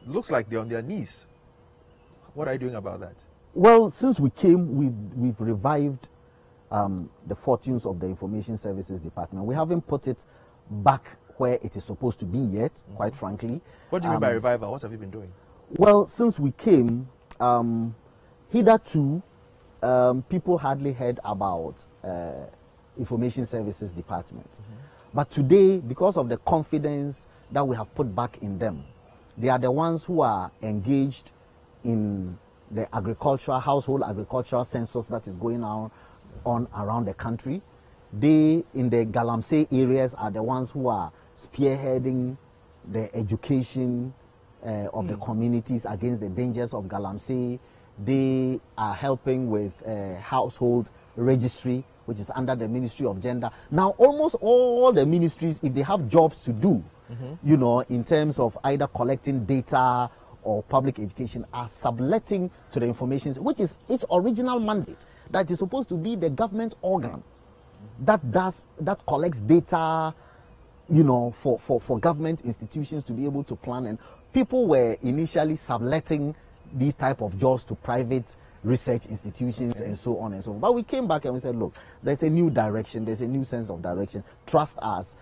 it looks like they're on their knees. What are you doing about that? Well, since we came, we've revived the fortunes of the Information Services Department. We haven't put it back where it is supposed to be yet, quite frankly. What do you mean by revival? What have you been doing? Well, since we came, hitherto, people hardly heard about Information Services Department. But today, because of the confidence that we have put back in them, they are the ones who are engaged in the household agricultural census that is going on around the country. They, in the Galamsey areas, are the ones who are spearheading the education of the communities against the dangers of Galamsey. They are helping with household registry, which is under the Ministry of Gender. Now, almost all the ministries, if they have jobs to do, you know, in terms of either collecting data or public education, are subletting to the information, which is its original mandate, that is supposed to be the government organ that collects data, you know, for government institutions to be able to plan and people were initially subletting these type of jobs to private research institutions and so on and so on. But we came back and we said, look, there's a new direction, there's a new sense of direction. Trust us.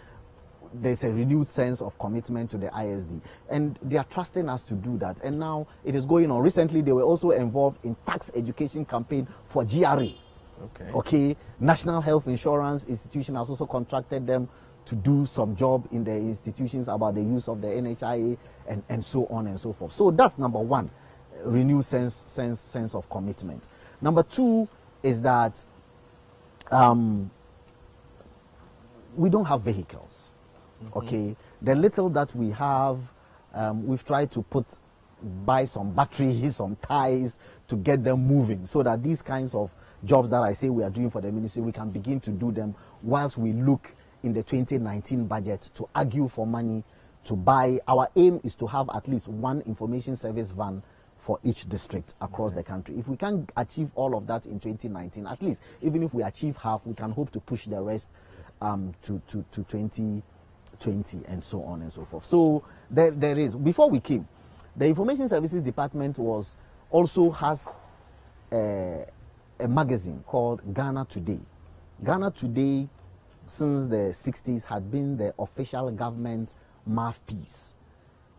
There's a renewed sense of commitment to the ISD. And they are trusting us to do that. And now it is going on. Recently, they were also involved in tax education campaign for GRA. Okay. National Health Insurance Institution has also contracted them to do some job in the institutions about the use of the NHIA and so on and so forth. So that's number one, renewed sense of commitment. Number two is that we don't have vehicles. Okay, the little that we have, we've tried to buy some batteries, some ties to get them moving so that these kinds of jobs that I say we are doing for the ministry, we can begin to do them whilst we look in the 2019 budget to argue for money to buy. Our aim is to have at least one information service van for each district across the country. If we can achieve all of that in 2019, at least, even if we achieve half, we can hope to push the rest to 2020 and so on and so forth. So there is, before we came, the Information Services Department also has a magazine called Ghana Today. Ghana Today, since the 60s, had been the official government mouthpiece,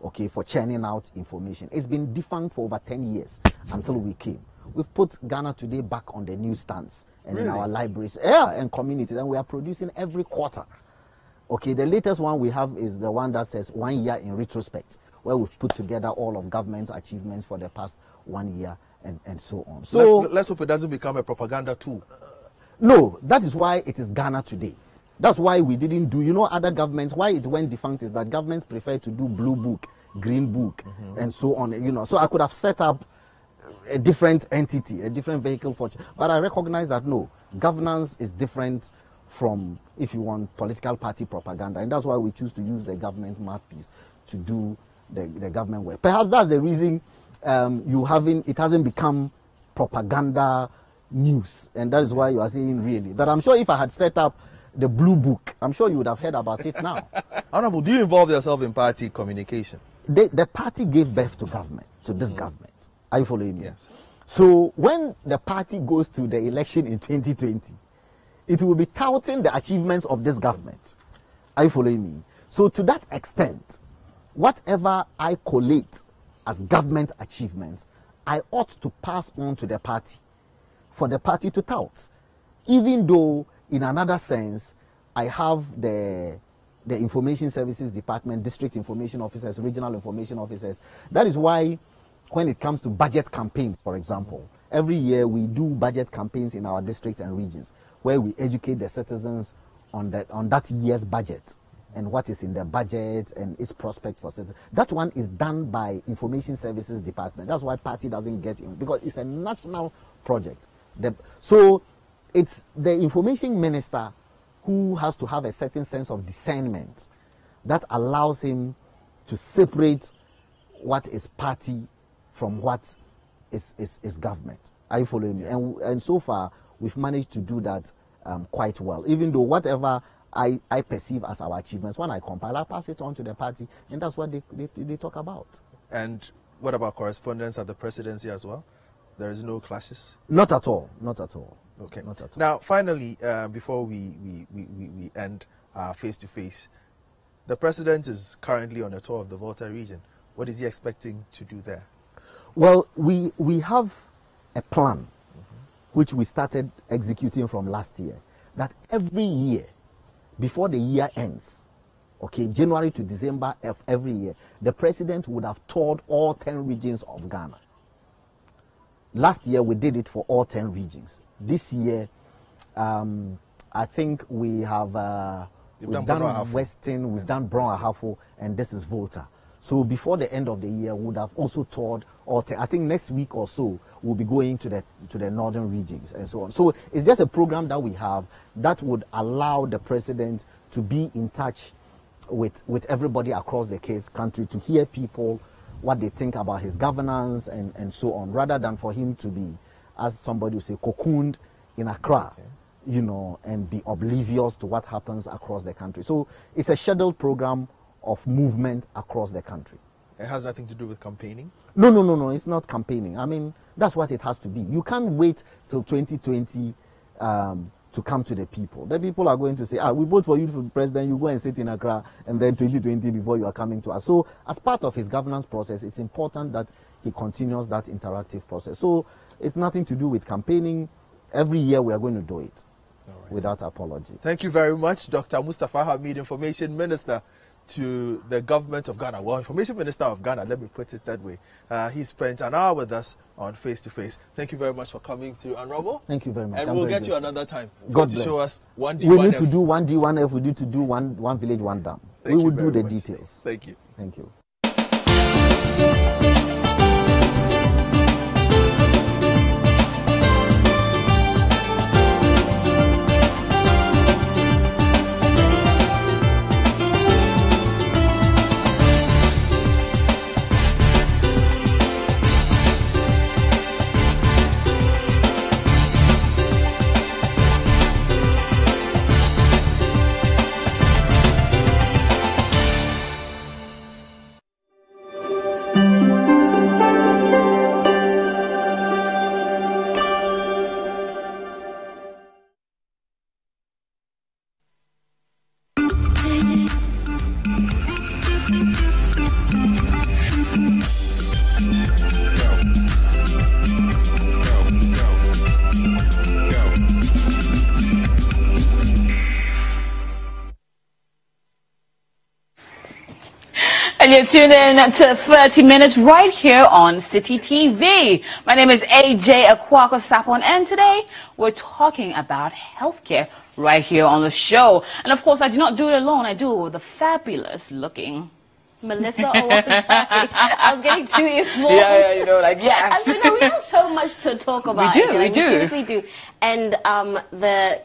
okay, for churning out information. It's been defunct for over 10 years until we came. We've put Ghana Today back on the newsstands and in our libraries and communities, and we are producing every quarter. Okay, the latest one we have is the one that says 1 year in retrospect, where we've put together all of government's achievements for the past 1 year and so on. So let's hope it doesn't become a propaganda tool. No, that is why it is Ghana Today. That's why we didn't do, other governments, why it went defunct is that governments prefer to do blue book, green book, and so on. So I could have set up a different entity, a different vehicle for, but I recognize that no, governance is different from, if you want, political party propaganda, and that's why we choose to use the government mouthpiece to do the government work. Perhaps that's the reason it hasn't become propaganda news, and that is why you are saying really. But I'm sure if I had set up the blue book, I'm sure you would have heard about it now. Honorable, do you involve yourself in party communication? The party gave birth to government, to this government. Are you following me? Yes. So when the party goes to the election in 2020, it will be touting the achievements of this government. Are you following me? So to that extent, whatever I collate as government achievements, I ought to pass on to the party for the party to tout. Even though, in another sense, I have the Information Services Department, district information officers, regional information officers. That is why when it comes to budget campaigns, for example, every year we do budget campaigns in our districts and regions where we educate the citizens on that year's budget and what is in the budget and its prospect for citizens. That one is done by Information Services Department. That's why party doesn't get in, because it's a national project. So it's the information minister who has to have a certain sense of discernment that allows him to separate what is party from what is government. Are you following me? And so far, we've managed to do that quite well. Even though whatever I perceive as our achievements, when I compile, I pass it on to the party, and that's what they talk about. And what about correspondence at the presidency as well? There is no clashes? Not at all. Not at all. Okay. Not at all. Now, finally, before we end face-to-face, the president is currently on a tour of the Volta region. What is he expecting to do there? Well, we have a plan, which we started executing from last year, that every year, before the year ends, okay, January to December of every year, the president would have toured all 10 regions of Ghana. Last year, we did it for all 10 regions. This year, I think we have we've done Western, we've done Brown Ahafo, and this is Volta. So before the end of the year, we would have also toured all 10. I think next week or so, we'll be going to the northern regions and so on. So it's just a program that we have that would allow the president to be in touch with everybody across the country, to hear people, what they think about his governance and so on, rather than for him to be, as somebody would say, cocooned in Accra, and be oblivious to what happens across the country. So it's a scheduled program of movement across the country. It has nothing to do with campaigning? No, it's not campaigning. I mean, that's what it has to be. You can't wait till 2020 to come to the people. The people are going to say, we vote for you for president, you go and sit in Accra, and then 2020 before you are coming to us. So as part of his governance process, it's important that he continues that interactive process. So it's nothing to do with campaigning. Every year we are going to do it without apology. Thank you very much, Dr. Mustafa Hamid, Information Minister to the government of Ghana. Well, Information Minister of Ghana, let me put it that way. He spent an hour with us on Face to Face. Thank you very much for coming to Honorable. Thank you very much. And we'll get you another time. God to bless. show us 1D, we 1F. need to do 1D, 1F. We need to do one village, one dam. We will do the details. Thank you. Thank you. And you're tuned in to 30 Minutes right here on Citi TV. My name is AJ Akwako Sapon, and today we're talking about healthcare right here on the show. And of course, I do not do it alone. I do it with the fabulous looking Melissa Owensai. I was getting too involved. Yeah, you know, like, yes. I mean, we have so much to talk about. We do. We seriously do. And the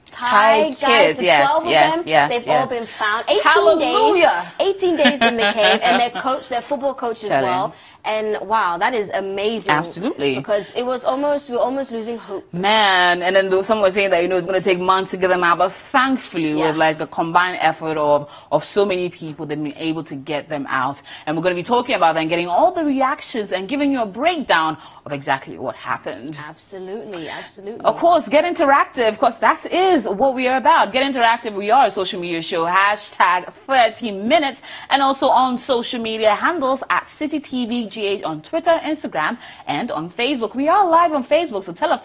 Thai kids, the 12 of them, they've all been found. 18 days in the cave, and their coach, their football coach as well. And wow, that is amazing. Absolutely. Because we were almost losing hope. Man, and then someone was saying that, you know, it's going to take months to get them out, but thankfully, with like the combined effort of so many people, they've been able to get them out. And we're going to be talking about that and getting all the reactions and giving you a breakdown of exactly what happened. Absolutely, absolutely. Of course, get interactive, because that is what we are about. Get interactive. We are a social media show, hashtag 30 minutes, and also on social media handles at Citi TV GH on Twitter, Instagram, and on Facebook. We are live on Facebook, so tell a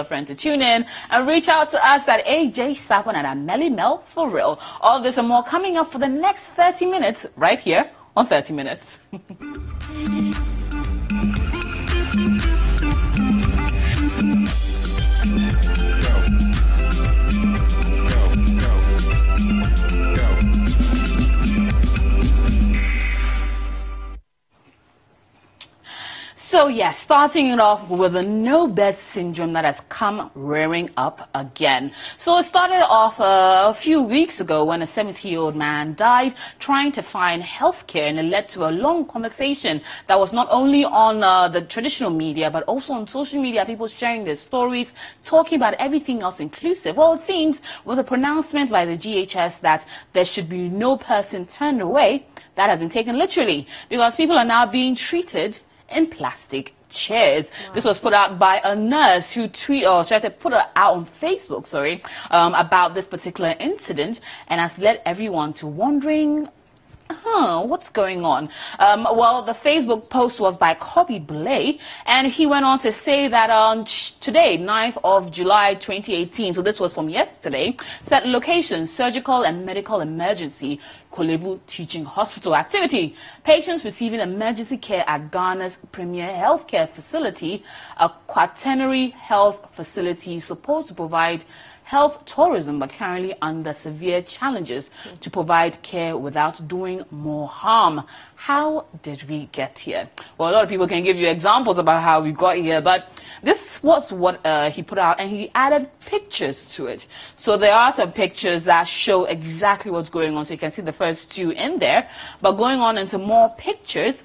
friend to tune in and reach out to us at AJ Sapon and at Melly Mel for real. All this and more coming up for the next 30 minutes right here on 30 Minutes. So yes, starting it off with a no-bed syndrome that has come rearing up again. So it started off a few weeks ago when a 70-year-old man died trying to find healthcare, and it led to a long conversation that was not only on the traditional media but also on social media, people sharing their stories, talking about everything else inclusive. Well, it seems with a pronouncement by the GHS that there should be no person turned away, that has been taken literally, because people are now being treated in plastic chairs. Wow. This was put out by a nurse who tried to put it out on Facebook, about this particular incident, and has led everyone to wondering, what's going on? Well, the Facebook post was by Bobbie, and he went on to say that today, 9th of July 2018, so this was from yesterday, said location, surgical and medical emergency, Kolebu Teaching Hospital activity. Patients receiving emergency care at Ghana's premier healthcare facility, a quaternary health facility supposed to provide health tourism, but currently under severe challenges to provide care without doing more harm. How did we get here? Well, a lot of people can give you examples about how we got here, but this was what he put out, and he added pictures to it. So there are some pictures that show exactly what's going on. So you can see the first two in there, but going on into more pictures,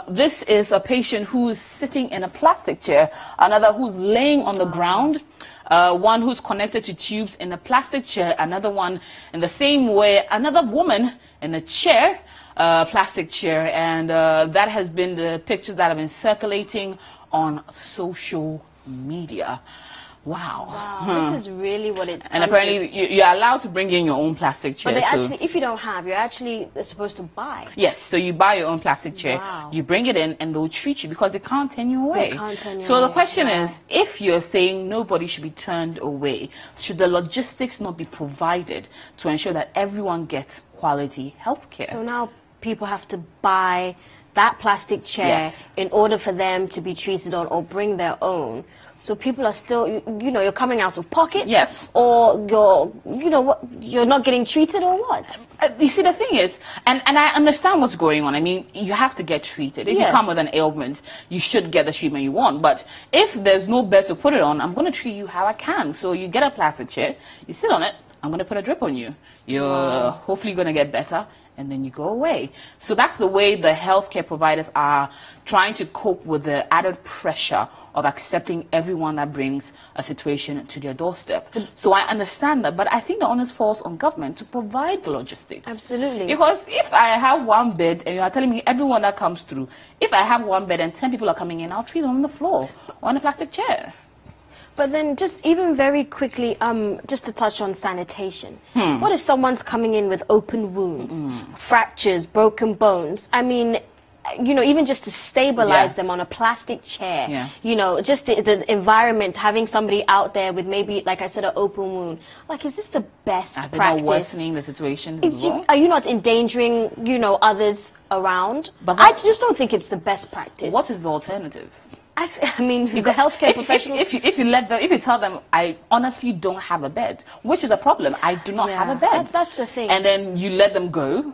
this is a patient who's sitting in a plastic chair, another who's laying on the ground, one who's connected to tubes in a plastic chair, another one in the same way, another woman in a chair, plastic chair, and that has been the pictures that have been circulating on social media. Wow. This is really what it's And apparently you're allowed to bring in your own plastic chair. But they actually, if you don't have, you're actually supposed to buy. Yes, so you buy your own plastic chair, you bring it in, and they'll treat you because they can't turn you away. So the question is, if you're saying nobody should be turned away, should the logistics not be provided to ensure that everyone gets quality health care? So now people have to buy that plastic chair in order for them to be treated on, or bring their own. So people are still, you know, you're coming out of pocket, or you're, you know, what, you're not getting treated, or what? You see, the thing is, and I understand what's going on. I mean, you have to get treated. If you come with an ailment, you should get the treatment you want. But if there's no bed to put it on, I'm going to treat you how I can. So you get a plastic chair, you sit on it, I'm going to put a drip on you. You're hopefully going to get better, and then you go away. So that's the way the healthcare providers are trying to cope with the added pressure of accepting everyone that brings a situation to their doorstep. So I understand that, but I think the onus falls on government to provide the logistics. Absolutely. Because if I have one bed, and you are telling me everyone that comes through, if I have one bed and 10 people are coming in, I'll treat them on the floor or on a plastic chair. But then just even very quickly, just to touch on sanitation. What if someone's coming in with open wounds, fractures, broken bones? I mean, you know, even just to stabilize them on a plastic chair, you know, just the environment, having somebody out there with maybe, like I said, an open wound. Like, is this the best practice? Are they not worsening the situation as well? Are you not endangering, you know, others around? But I just don't think it's the best practice. What is the alternative? I mean, the healthcare professionals. If you tell them, I honestly don't have a bed, which is a problem. I do not have a bed. That's the thing. And then you let them go.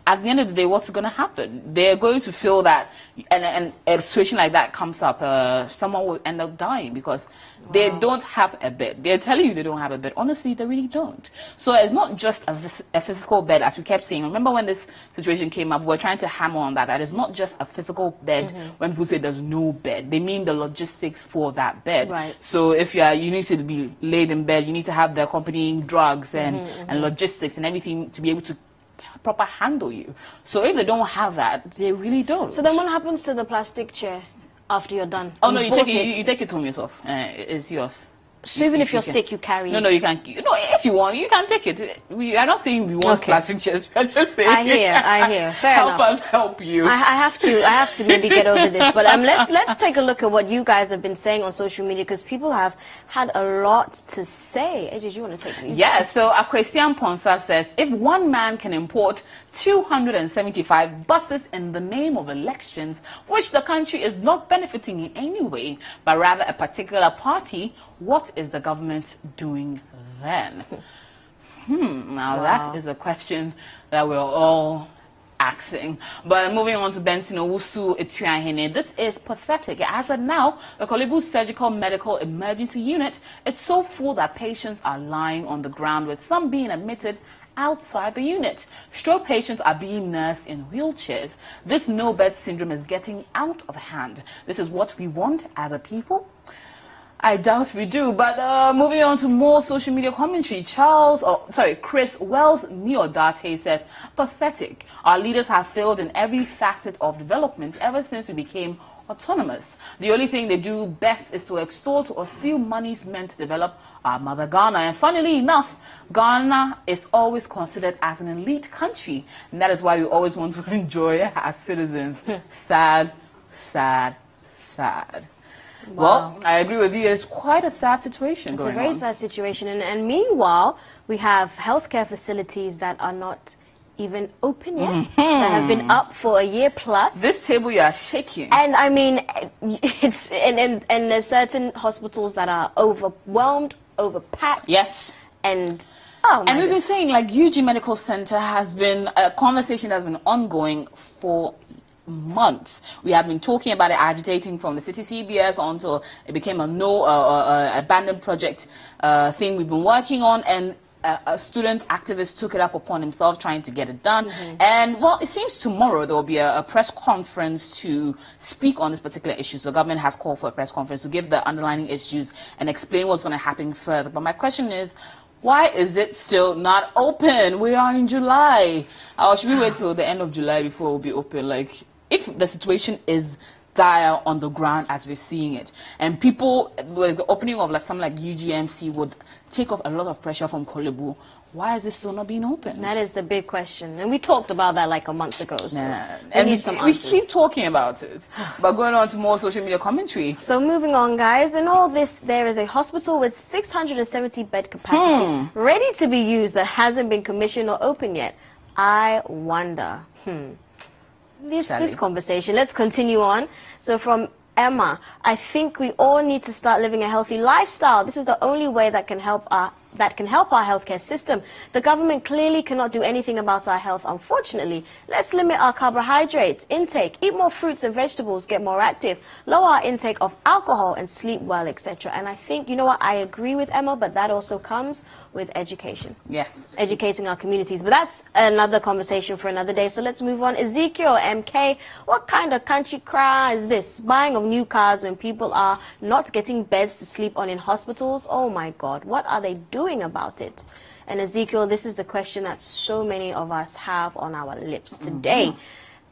At the end of the day, what's going to happen? They're going to feel that, and a situation like that comes up, someone will end up dying because they don't have a bed. They're telling you they don't have a bed. Honestly, they really don't. So it's not just a physical bed, as we kept saying. Remember when this situation came up, we were trying to hammer on that it's not just a physical bed. When people say there's no bed, they mean the logistics for that bed. Right. So if you need to be laid in bed, you need to have the accompanying drugs and logistics and everything to be able to proper handle you. So if they don't have that, they really don't. So then what happens to the plastic chair after you're done? Oh no, you take it home yourself. It's yours. So even if you're sick, you carry it? No, you can't. No, if you want, you can take it. We are not saying we want plastic chairs. We're just saying. I hear. Fair help enough. us help you. I have to maybe get over this. But let's take a look at what you guys have been saying on social media, because people have had a lot to say. AJ, do you want to take these? Yeah. So Akwesian Ponsa says, if one man can import 275 buses in the name of elections, which the country is not benefiting in any way, but rather a particular party, what is the government doing then? Now that is a question that we're all asking. But moving on to Benson Owusu Etuahene, this is pathetic. As of now, the Kolebu Surgical Medical Emergency Unit, it's so full that patients are lying on the ground, with some being admitted outside the unit. Stroke patients are being nursed in wheelchairs. This no-bed syndrome is getting out of hand. This is what we want as a people? I doubt we do. But moving on to more social media commentary, Chris Wells Neodate says, pathetic. Our leaders have failed in every facet of development ever since we became autonomous. The only thing they do best is to extort or steal monies meant to develop our mother Ghana. And funnily enough, Ghana is always considered as an elite country, and that is why we always want to enjoy it as citizens. Sad, sad, sad. Wow. Well, I agree with you. It's quite a sad situation going on. It's a very sad situation. And meanwhile, we have healthcare facilities that are not even open yet, that have been up for a year plus. This table you are shaking. And I mean, it's and there's certain hospitals that are overwhelmed, overpacked. Yes. And we've been saying, like, UG Medical Center has been a conversation that's been ongoing for months. We have been talking about it, agitating from the city CBS until it became a abandoned project thing we've been working on, and a student activist took it up upon himself trying to get it done. And well, it seems tomorrow there will be a press conference to speak on this particular issue. So the government has called for a press conference to give the underlying issues and explain what's going to happen further. But my question is, Why is it still not open? We are in July. Should we wait till the end of July before it will be open? Like, if the situation is dire on the ground as we're seeing it, and people, like the opening of like something like UGMC would take off a lot of pressure from Kolebu, why is it still not being open? That is the big question, and we talked about that like a month ago. So and we keep talking about it, but going on to more social media commentary. So moving on, guys, in all this, there is a hospital with 670 bed capacity ready to be used that hasn't been commissioned or open yet. I wonder. This conversation. Let's continue on. So from Emma, I think we all need to start living a healthy lifestyle. This is the only way that can help our healthcare system. The government clearly cannot do anything about our health, unfortunately. Let's limit our carbohydrates intake, eat more fruits and vegetables, get more active, lower our intake of alcohol, and sleep well, etc. And I think, you know what, I agree with Emma, but that also comes with education. Yes. Educating our communities. But that's another conversation for another day. So let's move on. Ezekiel, MK, what kind of country cry is this? Buying of new cars when people are not getting beds to sleep on in hospitals? Oh my God, what are they doing about it? And Ezekiel, this is the question that so many of us have on our lips today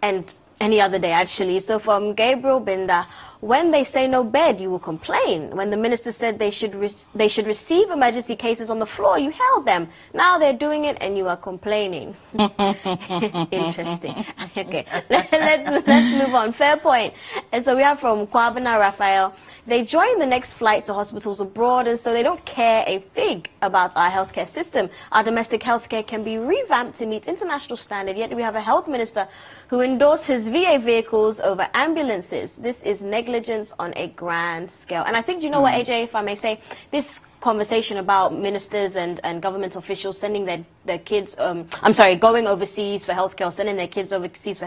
and any other day actually. So from Gabriel Binder, when they say no bed, you will complain. When the minister said they should receive emergency cases on the floor, you held them. Now they're doing it and you are complaining. Interesting. Okay, let's move on. Fair point. And so we have from Kwabena Raphael. They join the next flight to hospitals abroad, and so they don't care a fig about our healthcare system. Our domestic healthcare can be revamped to meet international standard, yet we have a health minister who endorses VA vehicles over ambulances. This is negligence on a grand scale. And I think, you know what, AJ, if I may say, this conversation about ministers and government officials sending their kids, going overseas for healthcare, or sending their kids overseas for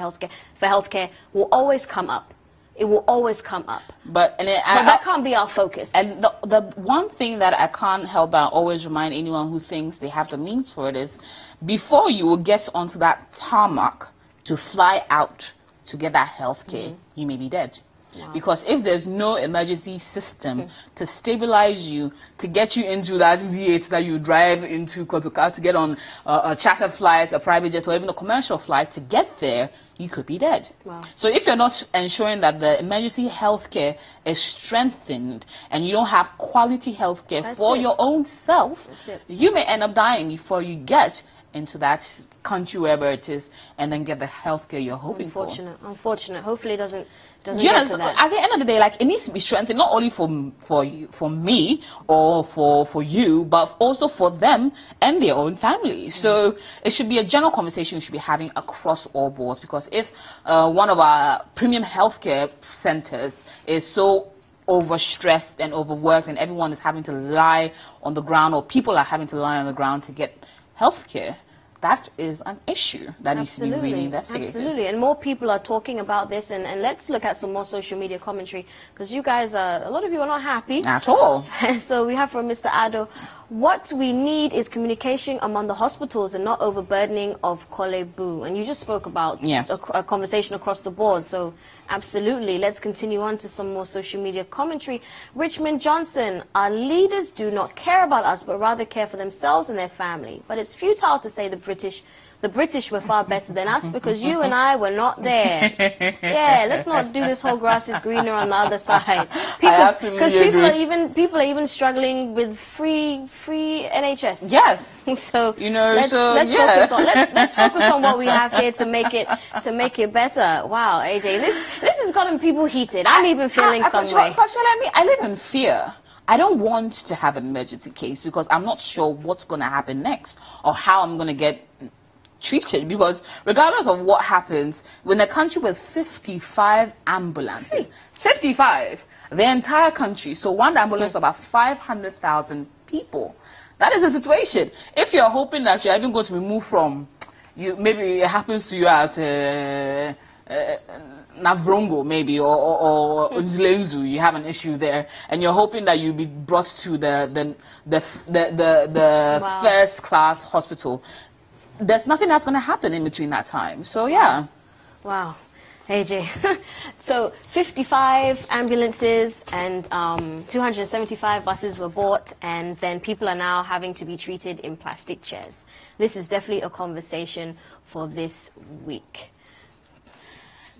healthcare will always come up. It will always come up. But that can't be our focus. And the one thing that I can't help but always remind anyone who thinks they have the means for it is, before you will get onto that tarmac to fly out to get that health care, you may be dead. Wow. Because if there's no emergency system to stabilize you, to get you into that V8 that you drive into Kotoka, to get on a charter flight, a private jet, or even a commercial flight, to get there, you could be dead. Wow. So if you're not ensuring that the emergency healthcare is strengthened and you don't have quality healthcare for your own self, you may end up dying before you get into that country, wherever it is, and then get the healthcare you're hoping for. Unfortunate. Hopefully it doesn't get to that. At the end of the day, like, it needs to be strengthened, not only for me or for you, but also for them and their own families. So it should be a general conversation we should be having across all boards, because if one of our premium healthcare centers is so overstressed and overworked, and everyone is having to lie on the ground, or people are having to lie on the ground to get healthcare, that is an issue that needs to be really investigated. Absolutely, and more people are talking about this, and let's look at some more social media commentary, because you guys a lot of you are not happy at all. So we have from Mr. Ado, what we need is communication among the hospitals and not overburdening of Kolebu. And you just spoke about a conversation across the board, so absolutely. Let's continue on to some more social media commentary. Richmond Johnson, our leaders do not care about us, but rather care for themselves and their family. But it's futile to say the British were far better than us, because you and I were not there. Yeah, let's not do this whole grass is greener on the other side. Because people are even struggling with free NHS. Yes. So let's focus on what we have here to make it better. Wow, AJ, this has gotten people heated. I'm even feeling some way. I live in fear. I don't want to have an emergency case because I'm not sure what's going to happen next or how I'm going to get treated, because regardless of what happens, when a country with 55 ambulances, 55, the entire country, so one ambulance about 500,000 people, that is the situation. If you're hoping that you're even going to be moved from, maybe it happens to you at Navrongo maybe, or Unzlenzu, you have an issue there, and you're hoping that you'll be brought to the first class hospital. There's nothing that's going to happen in between that time. So, yeah. Wow. AJ. So 55 ambulances and 275 buses were bought, and then people are now having to be treated in plastic chairs. This is definitely a conversation for this week.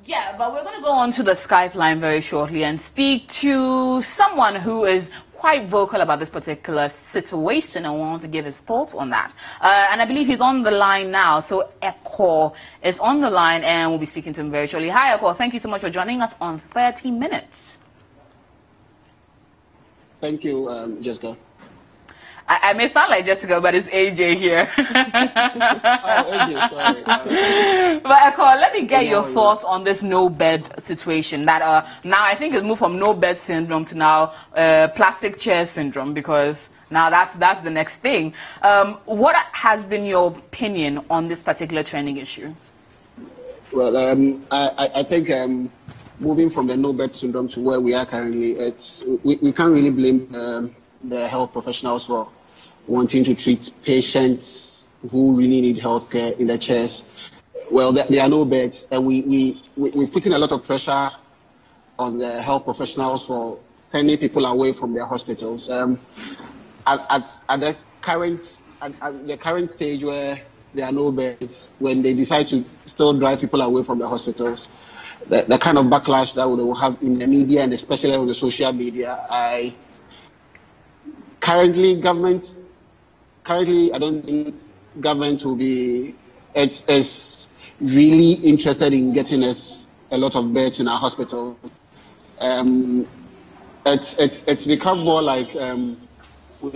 Yeah, but we're going to go on to the Skype line very shortly and speak to someone who is quite vocal about this particular situation and wants to give his thoughts on that. And I believe he's on the line now. So Eko is on the line and we'll be speaking to him very shortly. Hi, Eko. Thank you so much for joining us on 30 Minutes. Thank you, Jessica. I may sound like Jessica, but it's AJ here. AJ, sorry. But Eko, let me get your thoughts on this no-bed situation. That now I think it's moved from no-bed syndrome to now plastic chair syndrome, because now that's the next thing. What has been your opinion on this particular trending issue? Well, I think moving from the no-bed syndrome to where we are currently, we can't really blame the health professionals for wanting to treat patients who really need healthcare in the chairs. Well, there are no beds, and we've put in a lot of pressure on the health professionals for sending people away from their hospitals. At the current stage where there are no beds, when they decide to still drive people away from the hospitals, the kind of backlash that they will have in the media and especially on the social media, Currently, I don't think government will be as really interested in getting us a lot of beds in our hospital. It's become more like we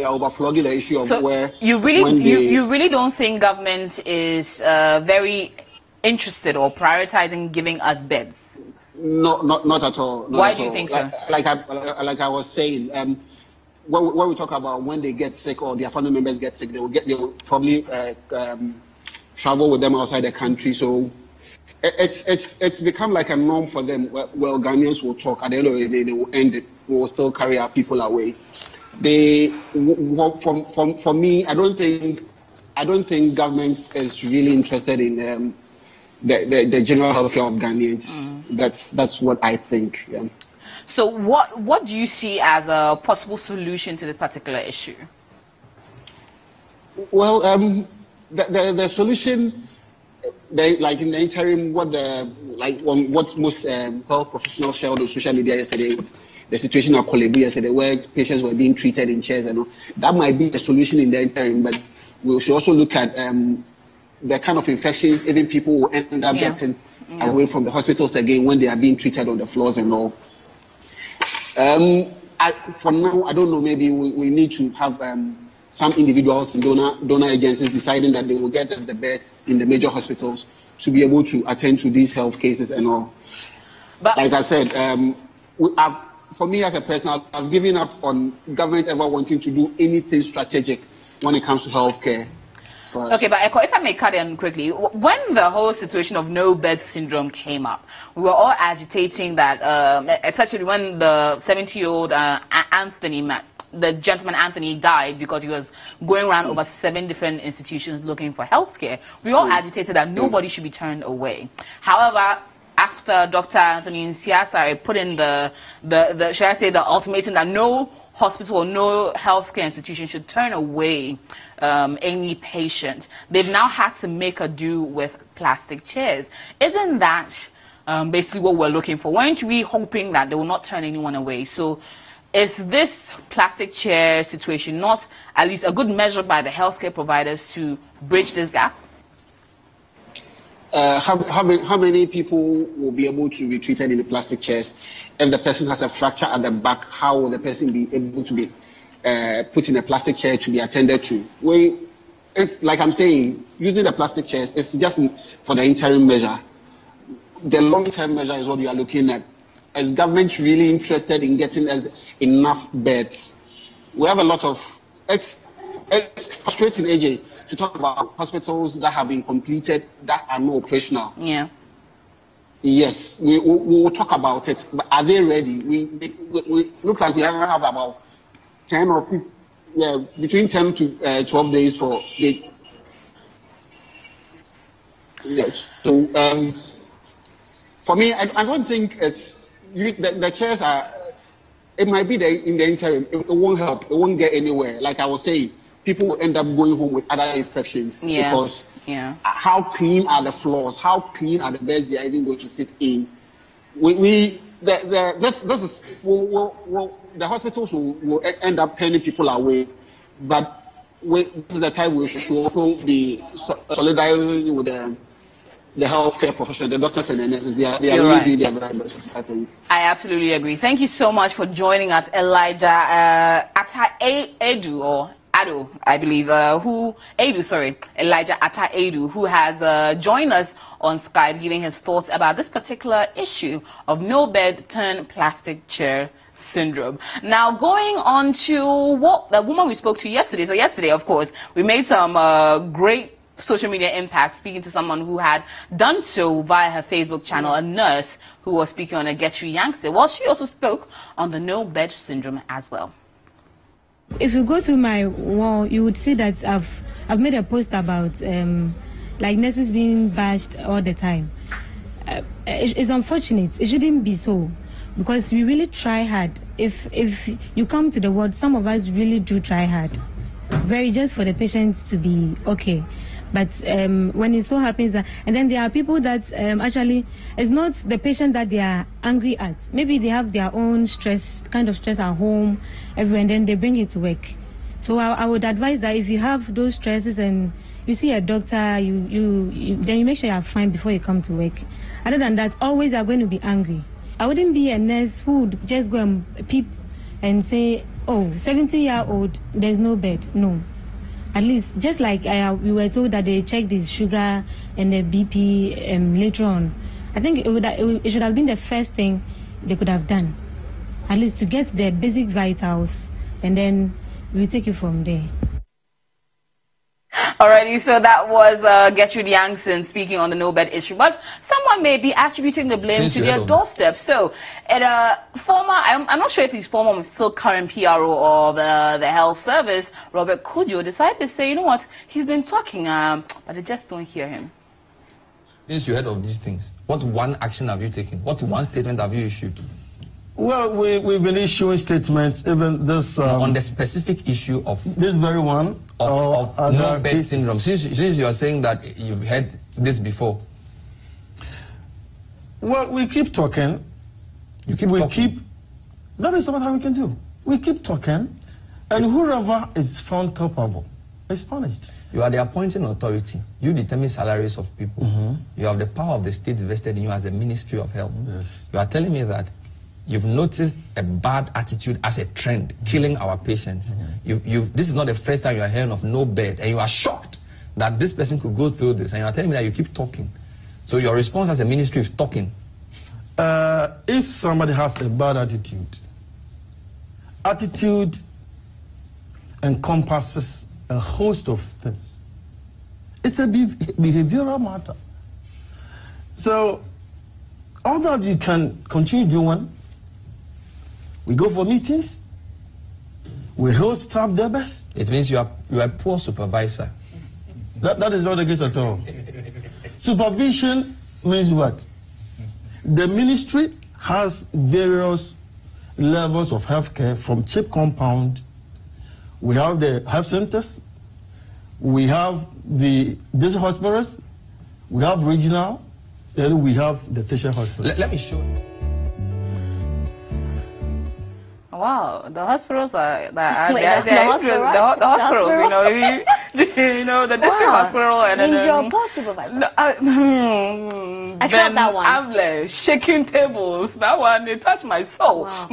are overflogging the issue of where you really don't think government is very interested or prioritizing giving us beds? Not at all. Why do you think so? Like I was saying. When we talk about when they get sick or their family members get sick, they will probably travel with them outside the country. So it's become like a norm for them. Well, Ghanaians will talk. At the end of the day, they will end it. We will still carry our people away. For me, I don't think government is really interested in the general healthcare of Ghanaians. That's what I think. Yeah. So what do you see as a possible solution to this particular issue? Well, the solution, like in the interim, what most health professionals shared on social media yesterday, the situation at Kolebu yesterday, where patients were being treated in chairs and all, that might be a solution in the interim. But we should also look at the kind of infections even people will end up getting away from the hospitals again when they are being treated on the floors and all. For now, I don't know, maybe we need to have some individuals and donor agencies deciding that they will get us the beds in the major hospitals to be able to attend to these health cases and all. But like I said, for me as a person, I've given up on government ever wanting to do anything strategic when it comes to healthcare. Okay, but Eko, if I may cut in quickly, when the whole situation of no-bed syndrome came up, we were all agitating that, especially when the 70-year-old the gentleman Anthony died because he was going around over 7 different institutions looking for healthcare. We all agitated that nobody should be turned away. However, after Dr. Anthony Nsiasare put in the should I say, the ultimatum that no hospital or no healthcare institution should turn away any patient, they've now had to make a do with plastic chairs. Isn't that basically what we're looking for? Weren't we hoping that they will not turn anyone away? So is this plastic chair situation not at least a good measure by the healthcare providers to bridge this gap? How many people will be able to be treated in the plastic chairs? If the person has a fracture at the back, how will the person be able to be put in a plastic chair to be attended to? Like I'm saying, using the plastic chairs, it's just for the interim measure. The long-term measure is what we are looking at. Is government really interested in getting us enough beds? We have a lot of... It's frustrating, AJ, to talk about hospitals that have been completed that are not operational. Yeah. Yes, we will talk about it, but are they ready? We look like we have about 10 or 15, between 10 to 12 days for the. Yes. So for me, I don't think it's the chairs are. It might be in the interim. It won't help. It won't get anywhere. Like I was saying, people will end up going home with other infections because how clean are the floors? How clean are the beds they are even going to sit in? The hospitals will end up turning people away, but this is the time we should also be solidarity with the healthcare profession, the doctors and the nurses. They are really doing their very best, I think. I absolutely agree. Thank you so much for joining us, Elijah Ata-Edu, or Ado, I believe, Elijah Ata-Edu, who has joined us on Skype, giving his thoughts about this particular issue of no bed turn plastic chair syndrome. Now, going on to what the woman we spoke to yesterday. So yesterday, of course, we made some great social media impact, speaking to someone who had done so via her Facebook channel, a nurse who was speaking on a Get You Youngster. Well, she also spoke on the no bed syndrome as well. If you go through my wall, you would see that I've made a post about like nurses being bashed all the time. It's unfortunate. It shouldn't be so, because we really try hard. If you come to the ward, some of us really do try hard, very just for the patients to be okay. But when it so happens that, and then there are people that actually, it's not the patient that they are angry at. Maybe they have their own stress at home, everywhere, and then they bring it to work. So I would advise that if you have those stresses and you see a doctor, then you make sure you are fine before you come to work. Other than that, always you are going to be angry. I wouldn't be a nurse who would just go and peep and say, oh, 70-year-old, there's no bed. No. At least, just like we were told that they checked the sugar and the BP later on. I think it should have been the first thing they could have done. At least to get the basic vitals, and then we'll take it from there. Alrighty, so that was Gertrude Youngson speaking on the no bed issue. But someone may be attributing the blame to their doorstep. So, at a former, I'm not sure if he's former or still current PRO of the health service, Robert Kujo, decided to say, you know what, he's been talking, but they just don't hear him. Since you heard of these things, what one action have you taken? What one statement have you issued? Well, we've been issuing statements, even this... on the specific issue of... This very one? Of no bed syndrome. Since you are saying that you've heard this before. Well, we keep talking. You keep talking? That is not how we can do. We keep talking, and whoever is found culpable is punished. You are the appointing authority. You determine salaries of people. You have the power of the state vested in you as the Ministry of Health. Yes. You are telling me that you've noticed a bad attitude as a trend, killing our patients. This is not the first time you are hearing of no bed, and you are shocked that this person could go through this, and you are telling me that you keep talking. So your response as a ministry is talking. If somebody has a bad attitude encompasses a host of things. It's a behavioral matter. So all that you can continue doing, we go for meetings, we hold staff their best. It means you are a poor supervisor. That is not the case at all. Supervision means what? The ministry has various levels of healthcare, from CHIP compound. We have the health centers, we have these hospitals, we have regional, and we have the tertiary hospital. Let me show you. Wow, the hospitals are the hospitals, you know, the district hospital, and means then you're a poor supervisor. No, I felt that one. I'm shaking tables. That one, it touched my soul. Wow.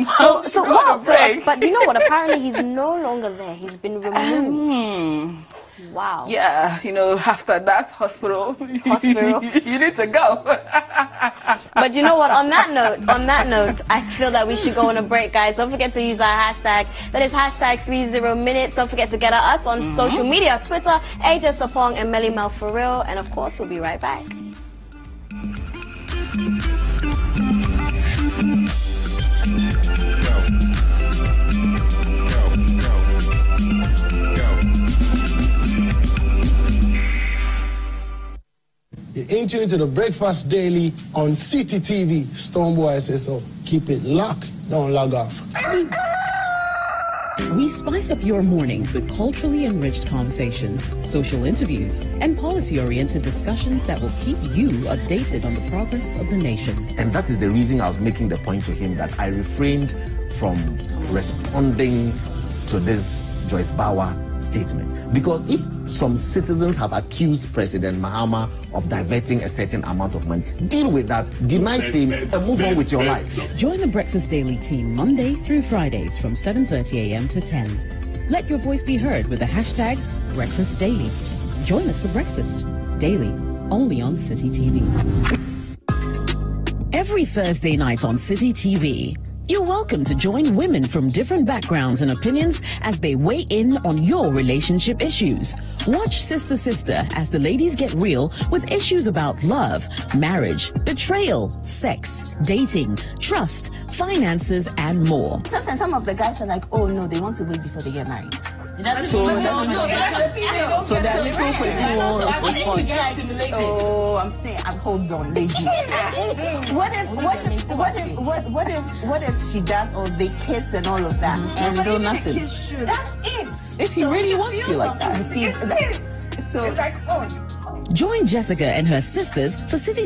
But you know what? Apparently, he's no longer there. He's been removed. Wow. Yeah, you know, after that hospital, you need to go. But you know what? On that note, I feel that we should go on a break, guys. Don't forget to use our hashtag. That is hashtag 30minutes. Don't forget to get at us on social media, Twitter, AJ Sapong and Melly Mel for real. And of course, we'll be right back. The tuned to the Breakfast Daily on Citi TV. Stoneboy says so. Keep it locked. Don't log off. We spice up your mornings with culturally enriched conversations, social interviews, and policy-oriented discussions that will keep you updated on the progress of the nation. And that is the reason I was making the point to him that I refrained from responding to this Joyce Bauer statement. Because if some citizens have accused President Mahama of diverting a certain amount of money, deal with that, deny same, and move on with your life. Join the Breakfast Daily team Monday through Fridays from 7:30 a.m. to 10. Let your voice be heard with the hashtag Breakfast Daily. Join us for breakfast daily, only on Citi TV. Every Thursday night on Citi TV, you're welcome to join women from different backgrounds and opinions as they weigh in on your relationship issues. Watch Sister Sister as the ladies get real with issues about love, marriage, betrayal, sex, dating, trust, finances, and more. Sometimes some of the guys are like, oh no, they want to wait before they get married. So there are little questions. Oh, I'm saying, hold on, lady. What if she does all the kiss and all of that? And still nothing. That's it. If he really wants you like that. You see, so join Jessica and her sisters for Citi